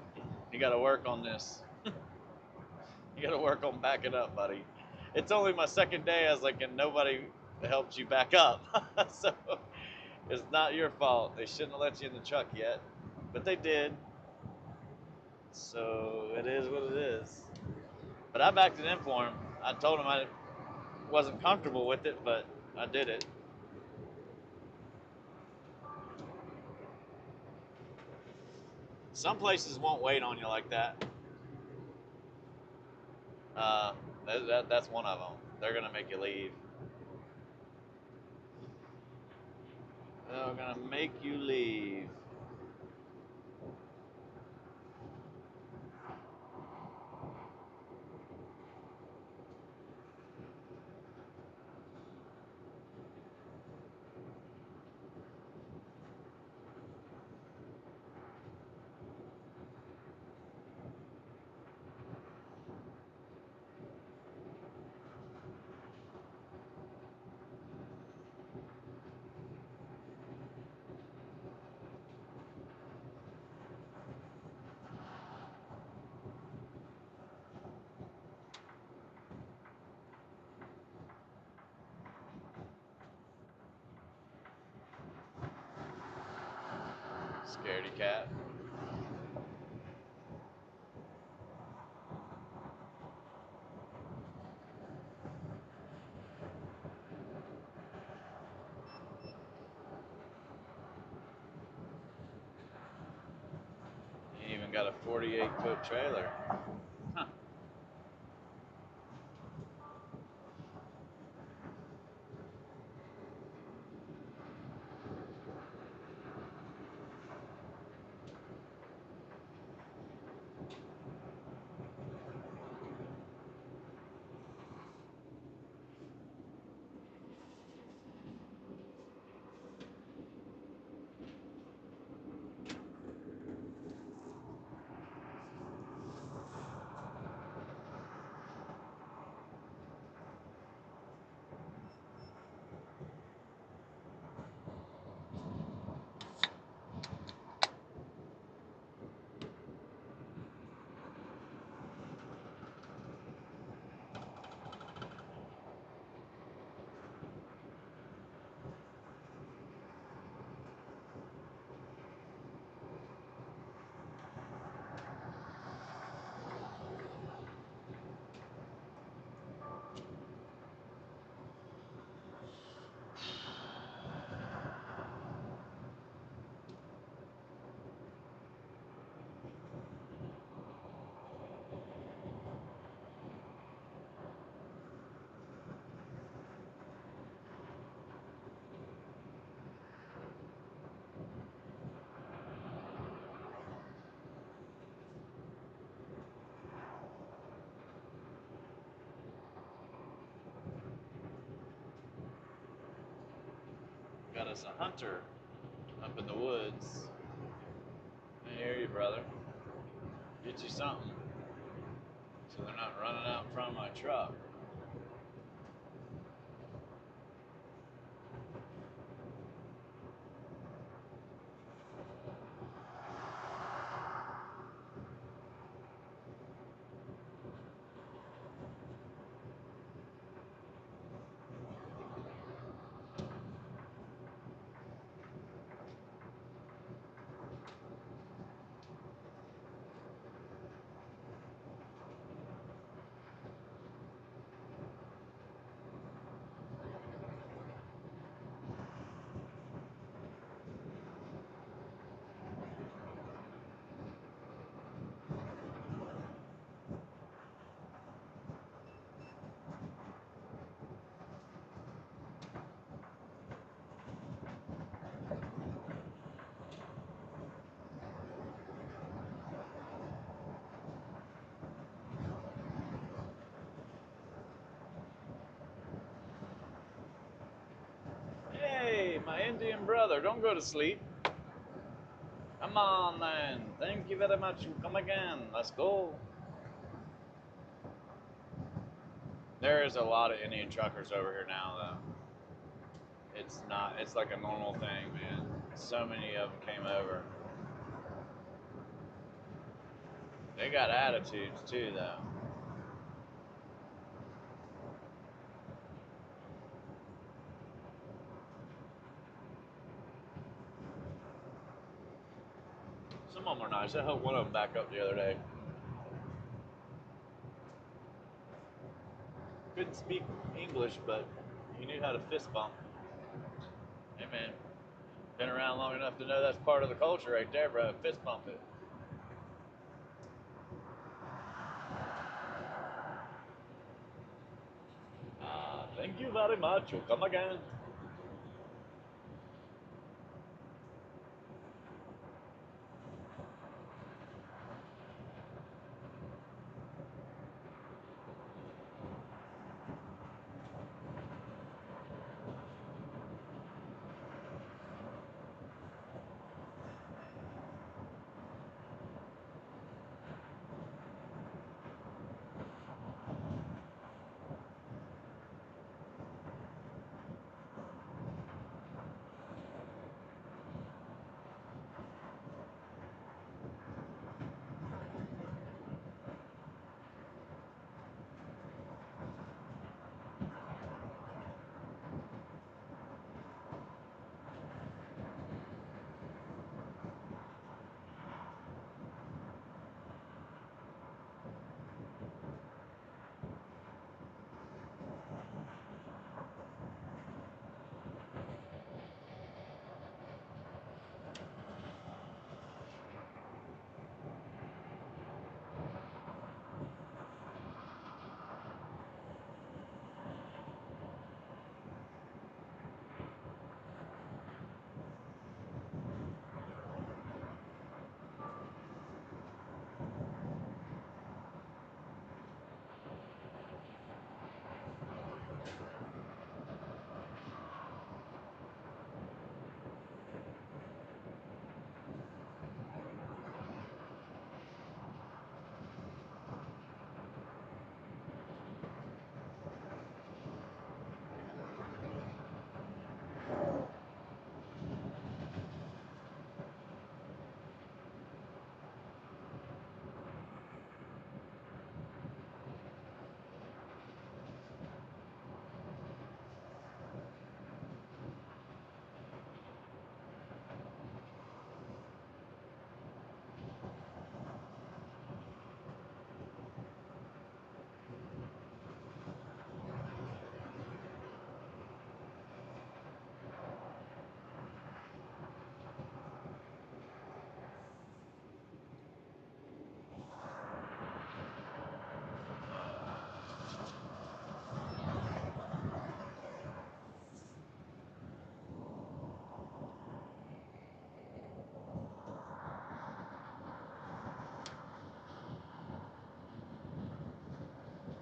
you got to work on this. You got to work on backing up, buddy. It's only my second day. I was like, and nobody helped you back up. So it's not your fault. They shouldn't have let you in the truck yet, but they did. So it is what it is. But I backed it in for him. I told him I wasn't comfortable with it, but I did it. Some places won't wait on you like that. That's one of them. They're gonna make you leave. They're gonna make you leave. Scaredy cat. He even got a 48-foot trailer. Huh. Got us a hunter up in the woods. I hear you, brother. Get you something so they're not running out in front of my truck. Indian brother, don't go to sleep. Come on, man. Thank you very much. Come again. Let's go. There is a lot of Indian truckers over here now, though. It's like a normal thing, man. So many of them came over. They got attitudes, too, though. Some of them are nice. I helped one of them back up the other day. Couldn't speak English, but he knew how to fist bump. Hey, man. Been around long enough to know that's part of the culture right there, bro. Fist bump it. Thank you very much. You'll come again.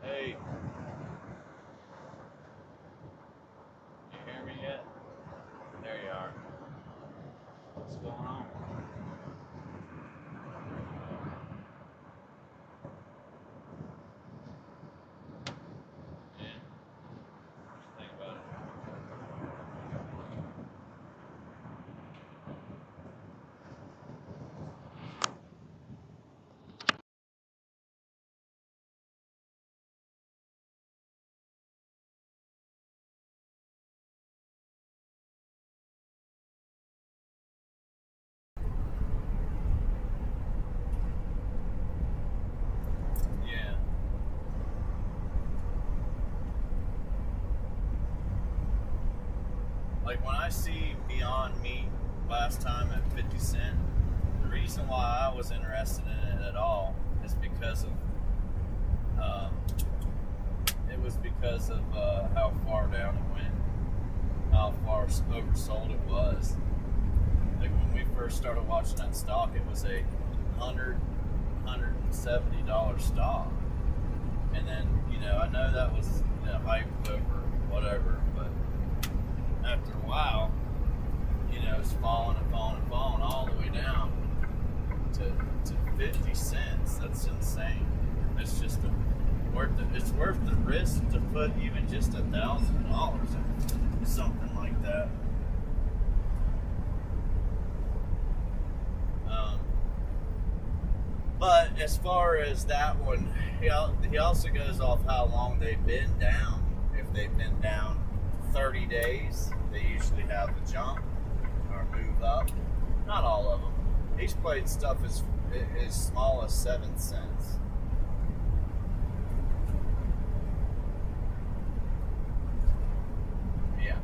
Hey. You hear me yet? There you are. What's going on? Yeah. Just think about it. Yeah. Like when I see Beyond Meat last time at 50 cent, the reason why I was interested in it at all is because of it was because of how far down it went, how far oversold it was. Like when we first started watching that stock, it was a $170 stock, and then I know that was hyped over whatever, but after a while risk to put even just $1,000 in something like that. But as far as that one, he also goes off how long they've been down. If they've been down 30 days, they usually have a jump or move up. Not all of them. He's played stuff as small as 7 cents. Yeah.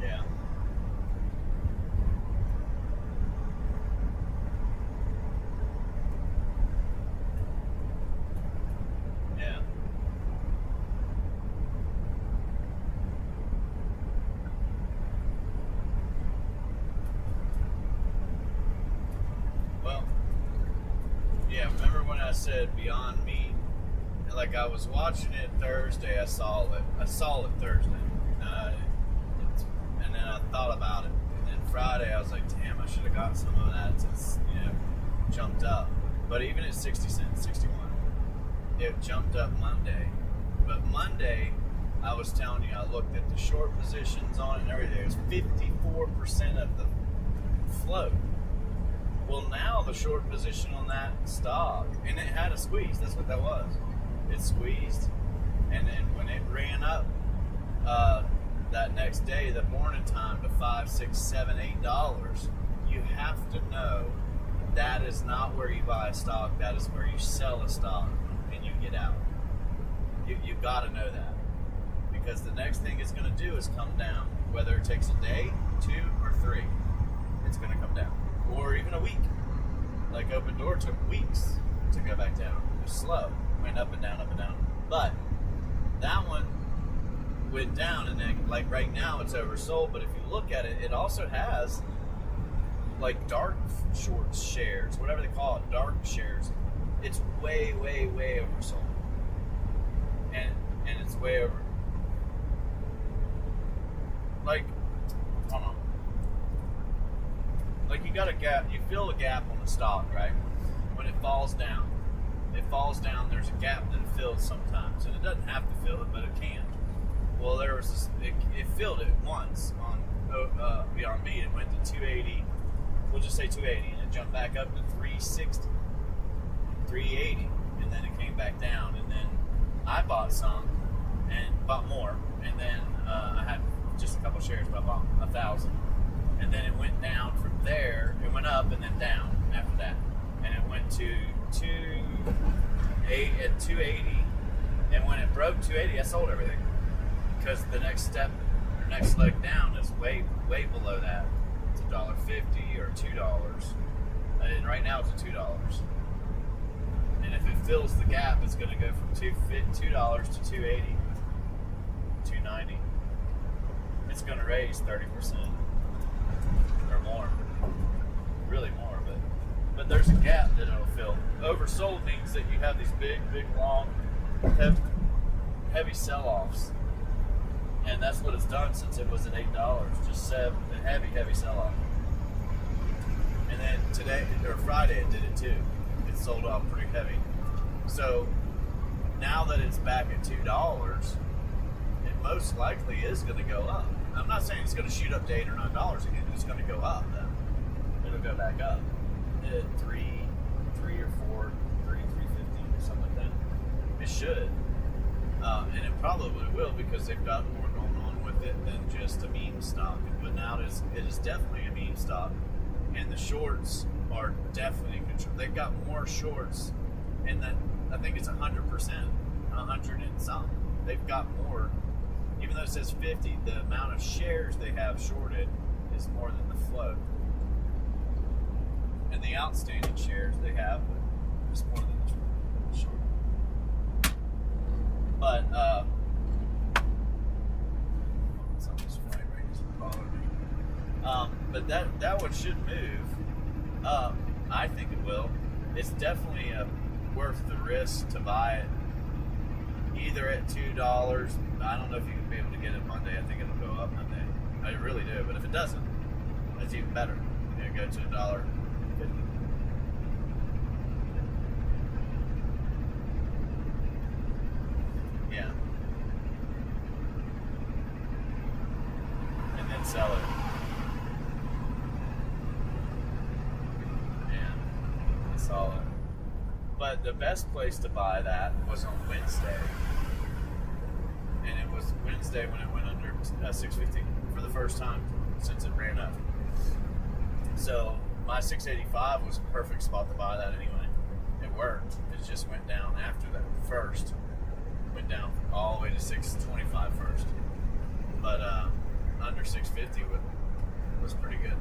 Yeah. Yeah. Well, yeah, remember when I said Beyond Meat? Like, I was watching it Thursday, I saw it Thursday. And then I thought about it. And then Friday, I was like, damn, I should have got some of that since, jumped up. But even at 60 cents, 61, it jumped up Monday. But Monday, I was telling you, I looked at the short positions on it and everything. It was 54% of the float. Well, now the short position on that stock, and it had a squeeze. That's what that was. It squeezed, and then when it ran up that next day, the morning time, to $5, $6, $7, $8, you have to know that is not where you buy a stock. That is where you sell a stock and you get out. You got to know that, because the next thing it's going to do is come down. Whether it takes a day, 2, or 3, it's going to come down, or even a week. Like Open Door took weeks to go back down. It was slow, went up and down, but that one went down, and then, like, right now it's oversold. But if you look at it, it also has like dark short shares, whatever they call it, dark shares. It's way oversold, and it's way over. Like, I don't know. Like, you got a gap, you fill a gap on the stock, right? When it falls down, there's a gap that it fills sometimes, and it doesn't have to fill it, but it can. Well, there was this, it filled it once on Beyond Meat. It went to 280, we'll just say 280, and it jumped back up to 360, 380, and then it came back down, and then I bought some, and bought more, and then I had just a couple shares, but I bought 1,000, and then it went down from there. It went up and then down after that, and it went to 280, and when it broke 280, I sold everything, because the next step, or next leg down, is way below that. It's $1.50 or $2, and right now it's $2. And if it fills the gap, it's going to go from $2 to $2.80, $2.90. It's going to raise 30% or more, really more. But there's a gap that it'll fill. Oversold means that you have these big, long, heavy sell-offs, and that's what it's done since it was at $8. Just a heavy sell-off. And then today, or Friday, it did it too. It sold off pretty heavy. So now that it's back at $2, it most likely is going to go up. I'm not saying it's going to shoot up to $8 or $9 again. It's going to go up, though. It'll go back up at 3 or 4, 3.50 or something like that. It should, and it probably will, because they've got more going on with it than just a meme stock. But now it is definitely a meme stock, and the shorts are definitely in control. They've got more shorts, and that I think it's 100%, 100 and some. They've got more. Even though it says 50, the amount of shares they have shorted is more than the float. And the outstanding shares they have is more than the short. But, something's right is bothering me. But that one should move. I think it will. It's definitely worth the risk to buy it, either at $2. I don't know if you can be able to get it Monday. I think it'll go up Monday. I really do. But if it doesn't, that's even better. You go to $1.50. Yeah. And then sell it. Yeah. That's solid. But the best place to buy that was on Wednesday. And it was Wednesday when it went under 650 for the first time since it ran up. So my 685 was a perfect spot to buy that anyway. It worked. It just went down after that first. Went down all the way to 625 first. But under 650 was pretty good.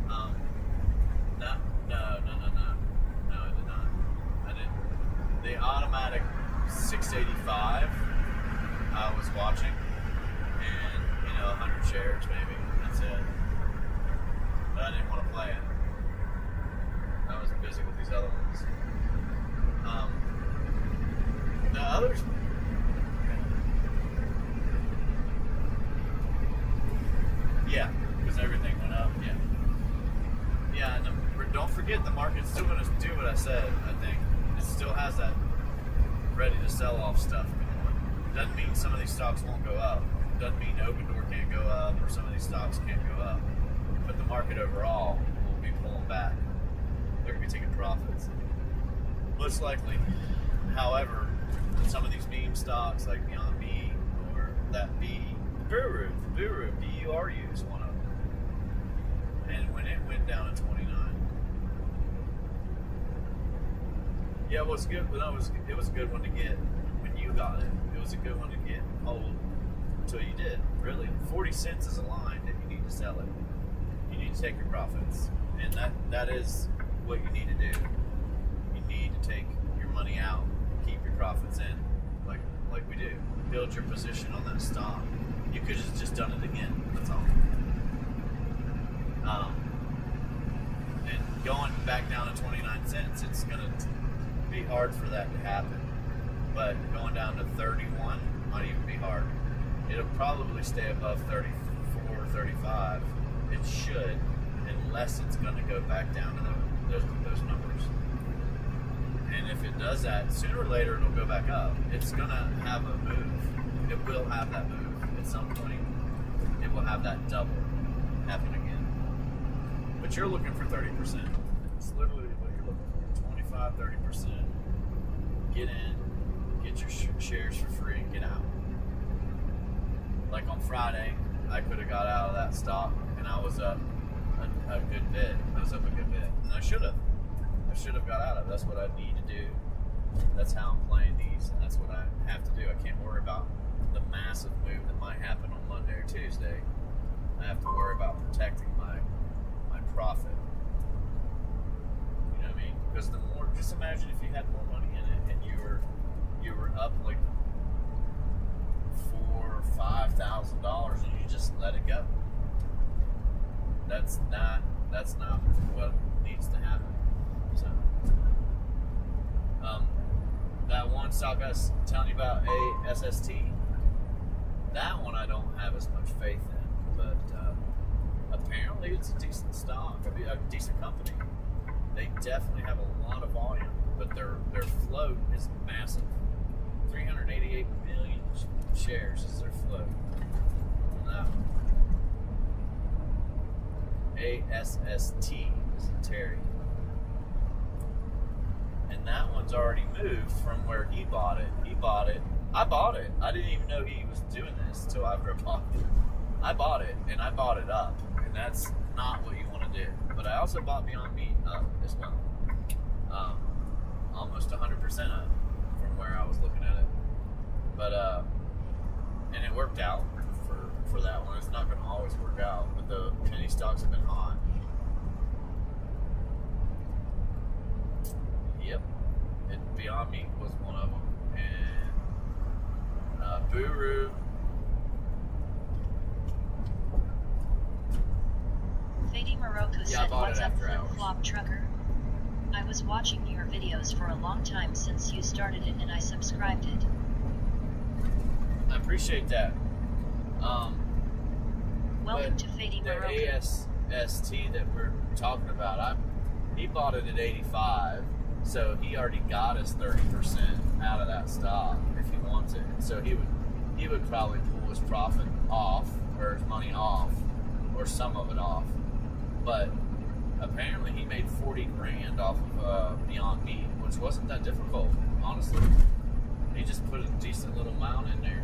No, it did not. I didn't. The automatic 685 I was watching, and 100 shares maybe. That's it. But I didn't want to play it. I was busy with these other ones. The others. Yeah, because everything went up. Yeah. Yeah, and don't forget the market's still going to do what I said. I think it still has that ready to sell off stuff going. Doesn't mean some of these stocks won't go up. Doesn't mean Open Door can't go up or some of these stocks can't go up. But the market overall will be pulling back. They're going to be taking profits. Most likely. However, some of these meme stocks like Beyond Meat or that BURU, BURU is one of them. And when it went down to 29. Yeah, it was good. It was a good one to get when you got it. It was a good one to get hold until you did. Really, 40 cents is a line that you need to sell it. You need to take your profits, and that is what you need to do. You need to take your money out, keep your profits in, like we do. Build your position on that stock. You could have just done it again. That's all. And going back down to 29 cents, it's gonna be hard for that to happen. But going down to 31 might even be hard. It'll probably stay above 34, 35. It should, unless it's going to go back down to those numbers. And if it does that, sooner or later it'll go back up. It's going to have a move. It will have that move. At some point, it will have that double happen again. But you're looking for 30%. It's literally what you're looking for. 25, 30%. Get in, get your shares for free, and get out. Like on Friday, I could have got out of that stock, and I was up a good bit. I was up a good bit, and I should have. I should have got out of it. That's what I need to do. That's how I'm playing these, and that's what I have to do. I can't worry about the massive move that might happen on Monday or Tuesday. I have to worry about protecting my profit. You know what I mean? Because the more, just imagine if you had more money in it, and you were up like $4,000 or $5,000, and you just let it go. That's not what needs to happen. So, that one stock I was telling you about, ASST, that one I don't have as much faith in, but apparently it's a decent stock, a decent company. They definitely have a lot of volume, but their float is massive. 388 million shares is their float on that one. ASST is in Terry. And that one's already moved from where he bought it. I bought it. I didn't even know he was doing this until after I bought it. I bought it, and I bought it up. And that's not what you want to do. But I also bought Beyond Meat up as well. Almost 100% up from where I was looking at it. But, and it worked out for that one. It's not going to always work out, but the penny stocks have been hot. Yep. Beyond Meat was one of them. And BURU. Fady Morocco said, "What's up, flip-flop trucker? I was watching your videos for a long time since you started it, and I subscribed it. I appreciate that. Welcome But to Fady the Morocco. ASST that we're talking about, he bought it at 85, so he already got us 30% out of that stock if he wants it. So he would probably pull his profit off, or his money off, or some of it off. But apparently he made 40 grand off of Beyond Meat, which wasn't that difficult, honestly. He just put a decent little amount in there.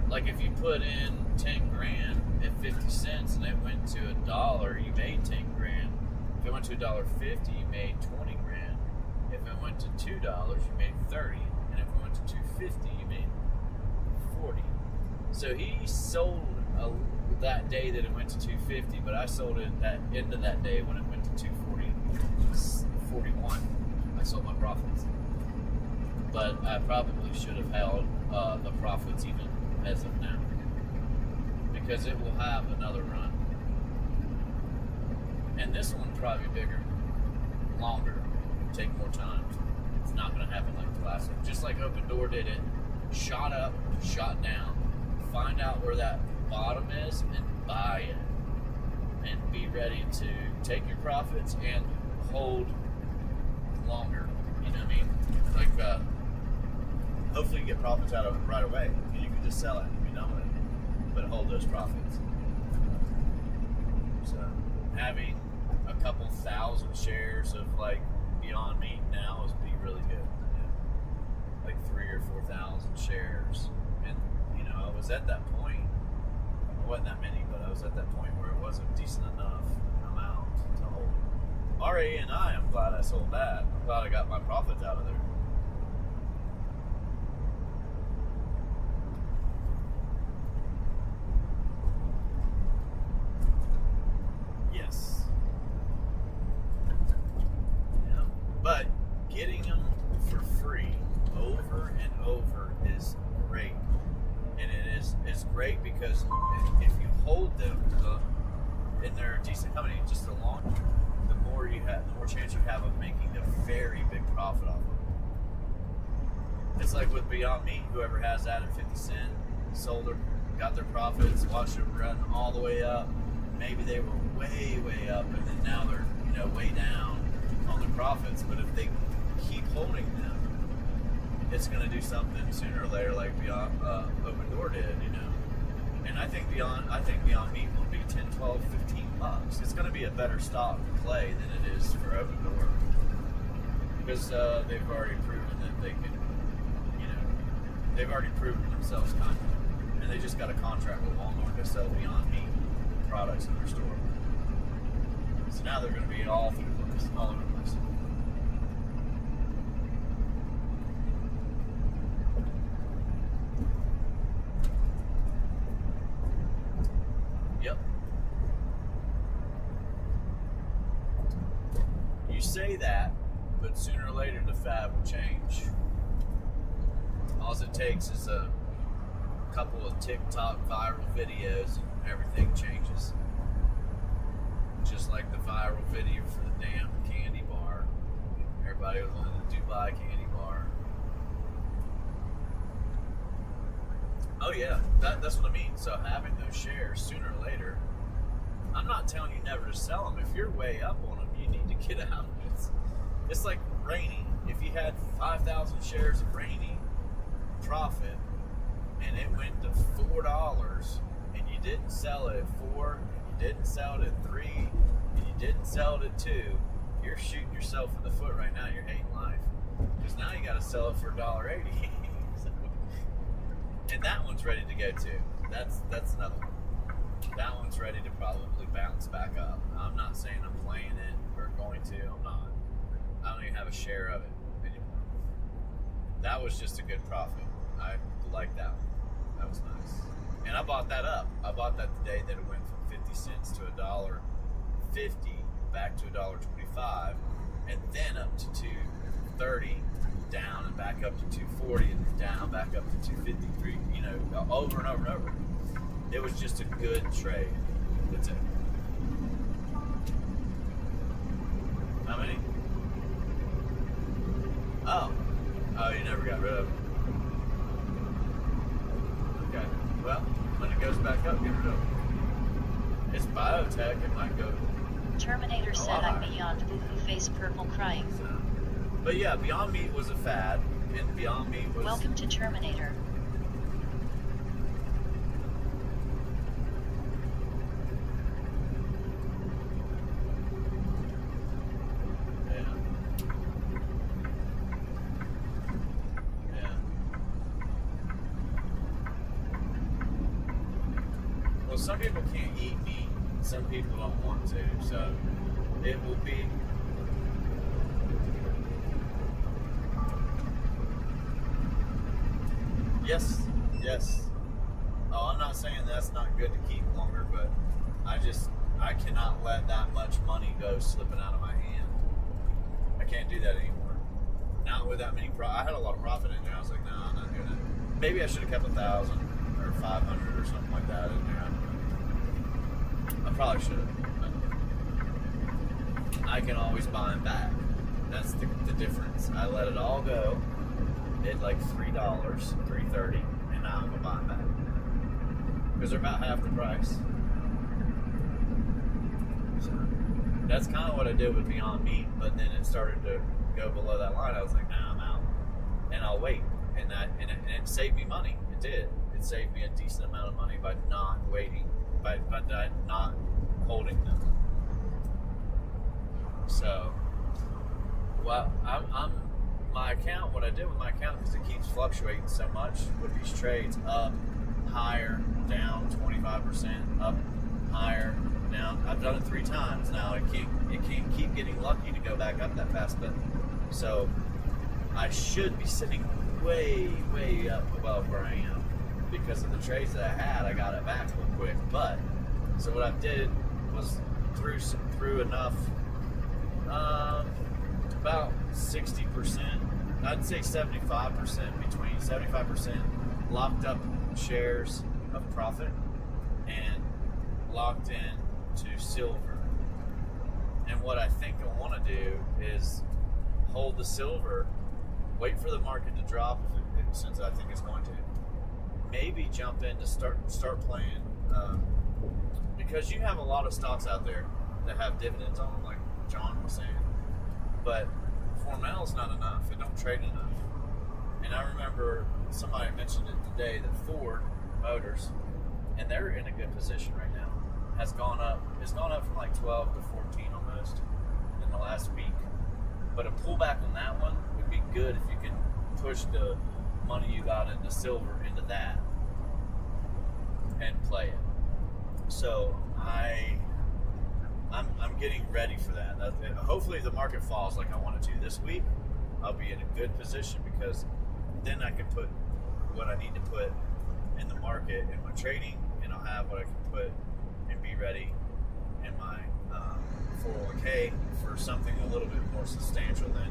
Like if you put in 10 grand at 50 cents and it went to $1, you made 10 grand. If it went to $1.50, you made 20 grand. If it went to $2, you made 30. And if it went to $2.50, you made 40. So he sold that day that it went to $2.50, but I sold it that end of that day when it went to $2.41. I sold my profits. But I probably should have held the profits even as of now, because it will have another run, and this one will probably be bigger, longer, take more time. It's not going to happen like the last one. Just like Open Door did it, shot up, shot down. Find out where that bottom is and buy it, and be ready to take your profits and hold longer. You know what I mean? Like hopefully you get profits out of it right away, and you can just sell it and be done with it, but hold those profits. So having a couple thousand shares of like Beyond Meat now is be really good. Like 3,000 or 4,000 shares, and I was at that point. It wasn't that many, but I was at that point where it wasn't decent enough amount to hold. RANI, I'm glad I sold that. I'm glad I got my profits out of there. Yes. Yeah. But getting them for free over and over is great. And it's great because if you hold them and they're a decent company, just the more you have, the more chance you have of making a very big profit off of them. It's like with Beyond Meat, whoever has that at 50 cents, sold them, got their profits, watched them run all the way up. Maybe they were way, way up, and then now they're way down on the profits. But if they keep holding them, it's going to do something sooner or later, like Beyond Open Door did, And I think Beyond Meat will be 10, 12, 15 bucks. It's going to be a better stock to play than it is for Open Door, because they've already proven that they can, they've already proven themselves kind of, and they just got a contract with Walmart to sell Beyond Meat products in their store. So now they're going to be all through the place, all over the place. Yep. You say that, but sooner or later the fad will change. All it takes is a couple of TikTok viral videos and everything changes. Just like the viral video for the damn candy bar. Everybody was on the Dubai candy bar. Oh yeah, that's what I mean. So having those shares sooner or later, I'm not telling you never to sell them. If you're way up on them, you need to get out. It's like Rainy. If you had 5,000 shares of Rainy profit, and it went to $4, and you didn't sell it at 4, and you didn't sell it at 3, and you didn't sell it at 2, you're shooting yourself in the foot right now. You're hating life, because now you got to sell it for $1.80. And that one's ready to go too. That's another one. That one's ready to probably bounce back up. I'm not saying I'm playing it or going to. I'm not. I don't even have a share of it anymore. That was just a good profit. I like that one. That was nice. And I bought that up. I bought that the day that it went from 50 cents to $1.50 back to $1.25, and then up to $2.30, down and back up to $2.40, and down back up to $2.53. Over and over and over. It was just a good trade. That's it. How many? Oh, you never got rid of them. back up, get rid of it. It's biotech, it might go. Terminator said I'm beyond boo-hoo face purple crying. So, but yeah, Beyond Meat was a fad, and Beyond Meat was... Welcome to Terminator. Some people can't eat meat, some people don't want to, so it will be. Yes. Oh, I'm not saying that's not good to keep longer, but I cannot let that much money go slipping out of my hand. I can't do that anymore. Not with that many I had a lot of profit in there. I was like, no, I'm not doing it. Maybe I should have kept 1,000 or 500 or something like that in there. I probably should have. I can always buy them back. That's the difference. I let it all go at like $3, $3.30, and now I'm gonna buy them back because they're about half the price. So that's kind of what I did with Beyond Meat, but then it started to go below that line. I was like, nah, I'm out, and I'll wait. And it saved me money. It did. It saved me a decent amount of money by not waiting. By not holding them. So, well, I'm my account. What I did with my account, because it keeps fluctuating so much with these trades, up, higher, down 25%, up, higher, down. I've done it 3 times now. It can't keep getting lucky to go back up that fast. But so I should be sitting way up above where I am. Because of the trades that I had, I got it back real quick. But so what I did was threw enough, about 60%. I'd say 75%, between 75% locked up shares of profit and locked in to silver. And what I think I want to do is hold the silver, wait for the market to drop, since I think it's going to. Maybe jump in to start playing, because you have a lot of stocks out there that have dividends on them, like John was saying. But Hormel's not enough; it don't trade enough. And I remember somebody mentioned it today that Ford Motors, and they're in a good position right now, has gone up. It's gone up from like 12 to 14 almost in the last week. But a pullback on that one would be good if you can push the money you got into silver into that and play it. So I'm getting ready for that. Hopefully the market falls like I want it to this week. I'll be in a good position, because then I can put what I need to put in the market in my trading, and I'll have what I can put and be ready in my 401k for something a little bit more substantial than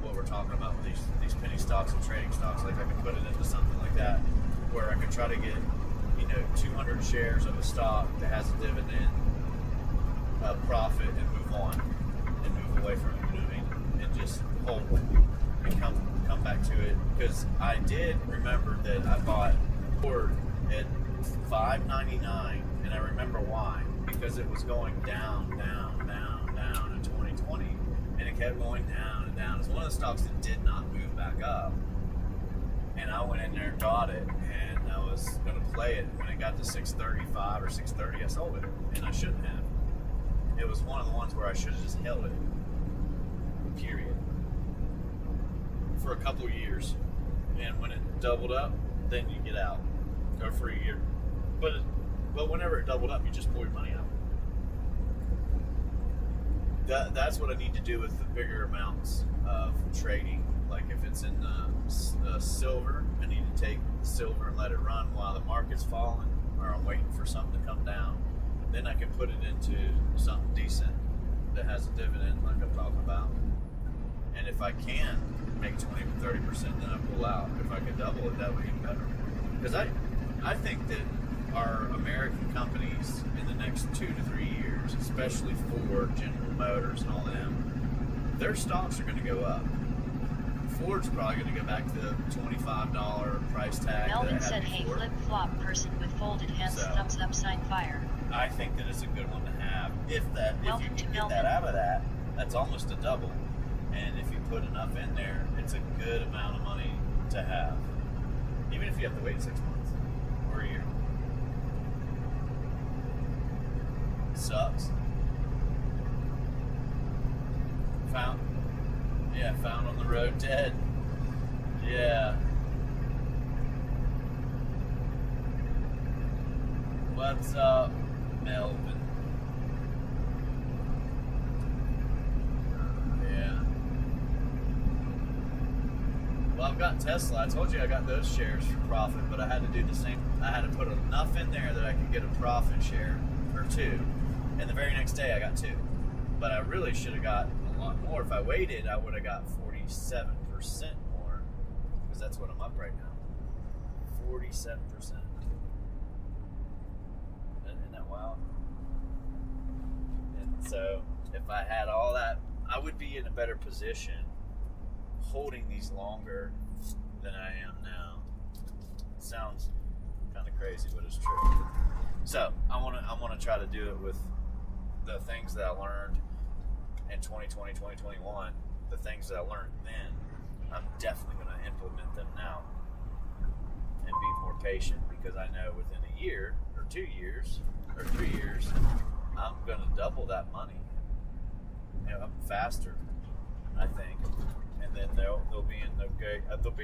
what we're talking about with these penny stocks and trading stocks. Like I can put it into something like that where I can try to get 200 shares of a stock that has a dividend, a profit, and move on and move away from it, you know what I mean? And just hold and come back to it. Because I did remember that I bought Ford at $5.99, and I remember why. Because it was going down in 2020, and it kept going down and down. It's one of the stocks that did not move back up, and I went in there and bought it, and I was going to play it. When it got to 635 or 630, I sold it, and I shouldn't have. It was one of the ones where I should have just held it, period, for a couple of years, and when it doubled up, then you get out, go for a year. But whenever it doubled up, you just pull your money out. That's what I need to do with the bigger amounts of trading. Like if it's in silver, I need to take silver and let it run while the market's falling, or I'm waiting for something to come down. Then I can put it into something decent that has a dividend, like I'm talking about. And if I can make 20 to 30%, then I pull out. If I can double it, that would be better. Because I think that our American companies in the next 2 to 3 years, especially Ford, General Motors, and all them, their stocks are going to go up. Ford's probably going to go back to the $25 price tag. Melvin that it said, had hey, before. flip-flop person with folded hands, So- thumbs up, sign fire. I think that it's a good one to have. If you Welcome to can get Melvin. that out of that, that's almost a double. And if you put enough in there, it's a good amount of money to have. Even if you have to wait 6 months or a year. Sucks. Found on the road dead. Yeah. What's up, Melvin? Yeah. Well, I've got Tesla. I told you I got those shares for profit, but I had to do the same. I had to put enough in there that I could get a profit share or two. And the very next day I got two. But I really should have got a lot more. If I waited, I would have got 47% more. Because that's what I'm up right now. 47%. Isn't that wild? And so if I had all that, I would be in a better position holding these longer than I am now. It sounds kind of crazy, but it's true. So I want to try to do it with the things that I learned in 2020, 2021. The things that I learned then, I'm definitely going to implement them now and be more patient, because I know within a year or 2 years or 3 years, I'm going to double that money. Faster, I think. And then they'll be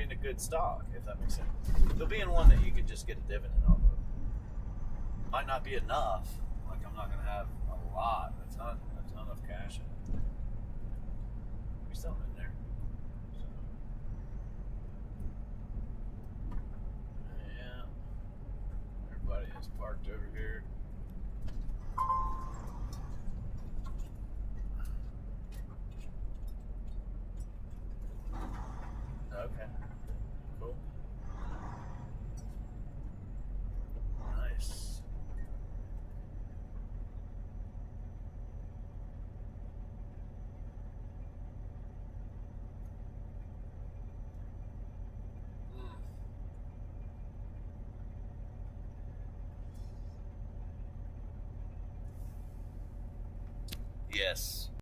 in a good stock, if that makes sense. They'll be in one that you can just get a dividend off of. Might not be enough. Like, I'm not gonna have a lot, a ton of cash in it. We still in there. So, yeah. Everybody is parked over here. Okay. Cool. Nice. Yes.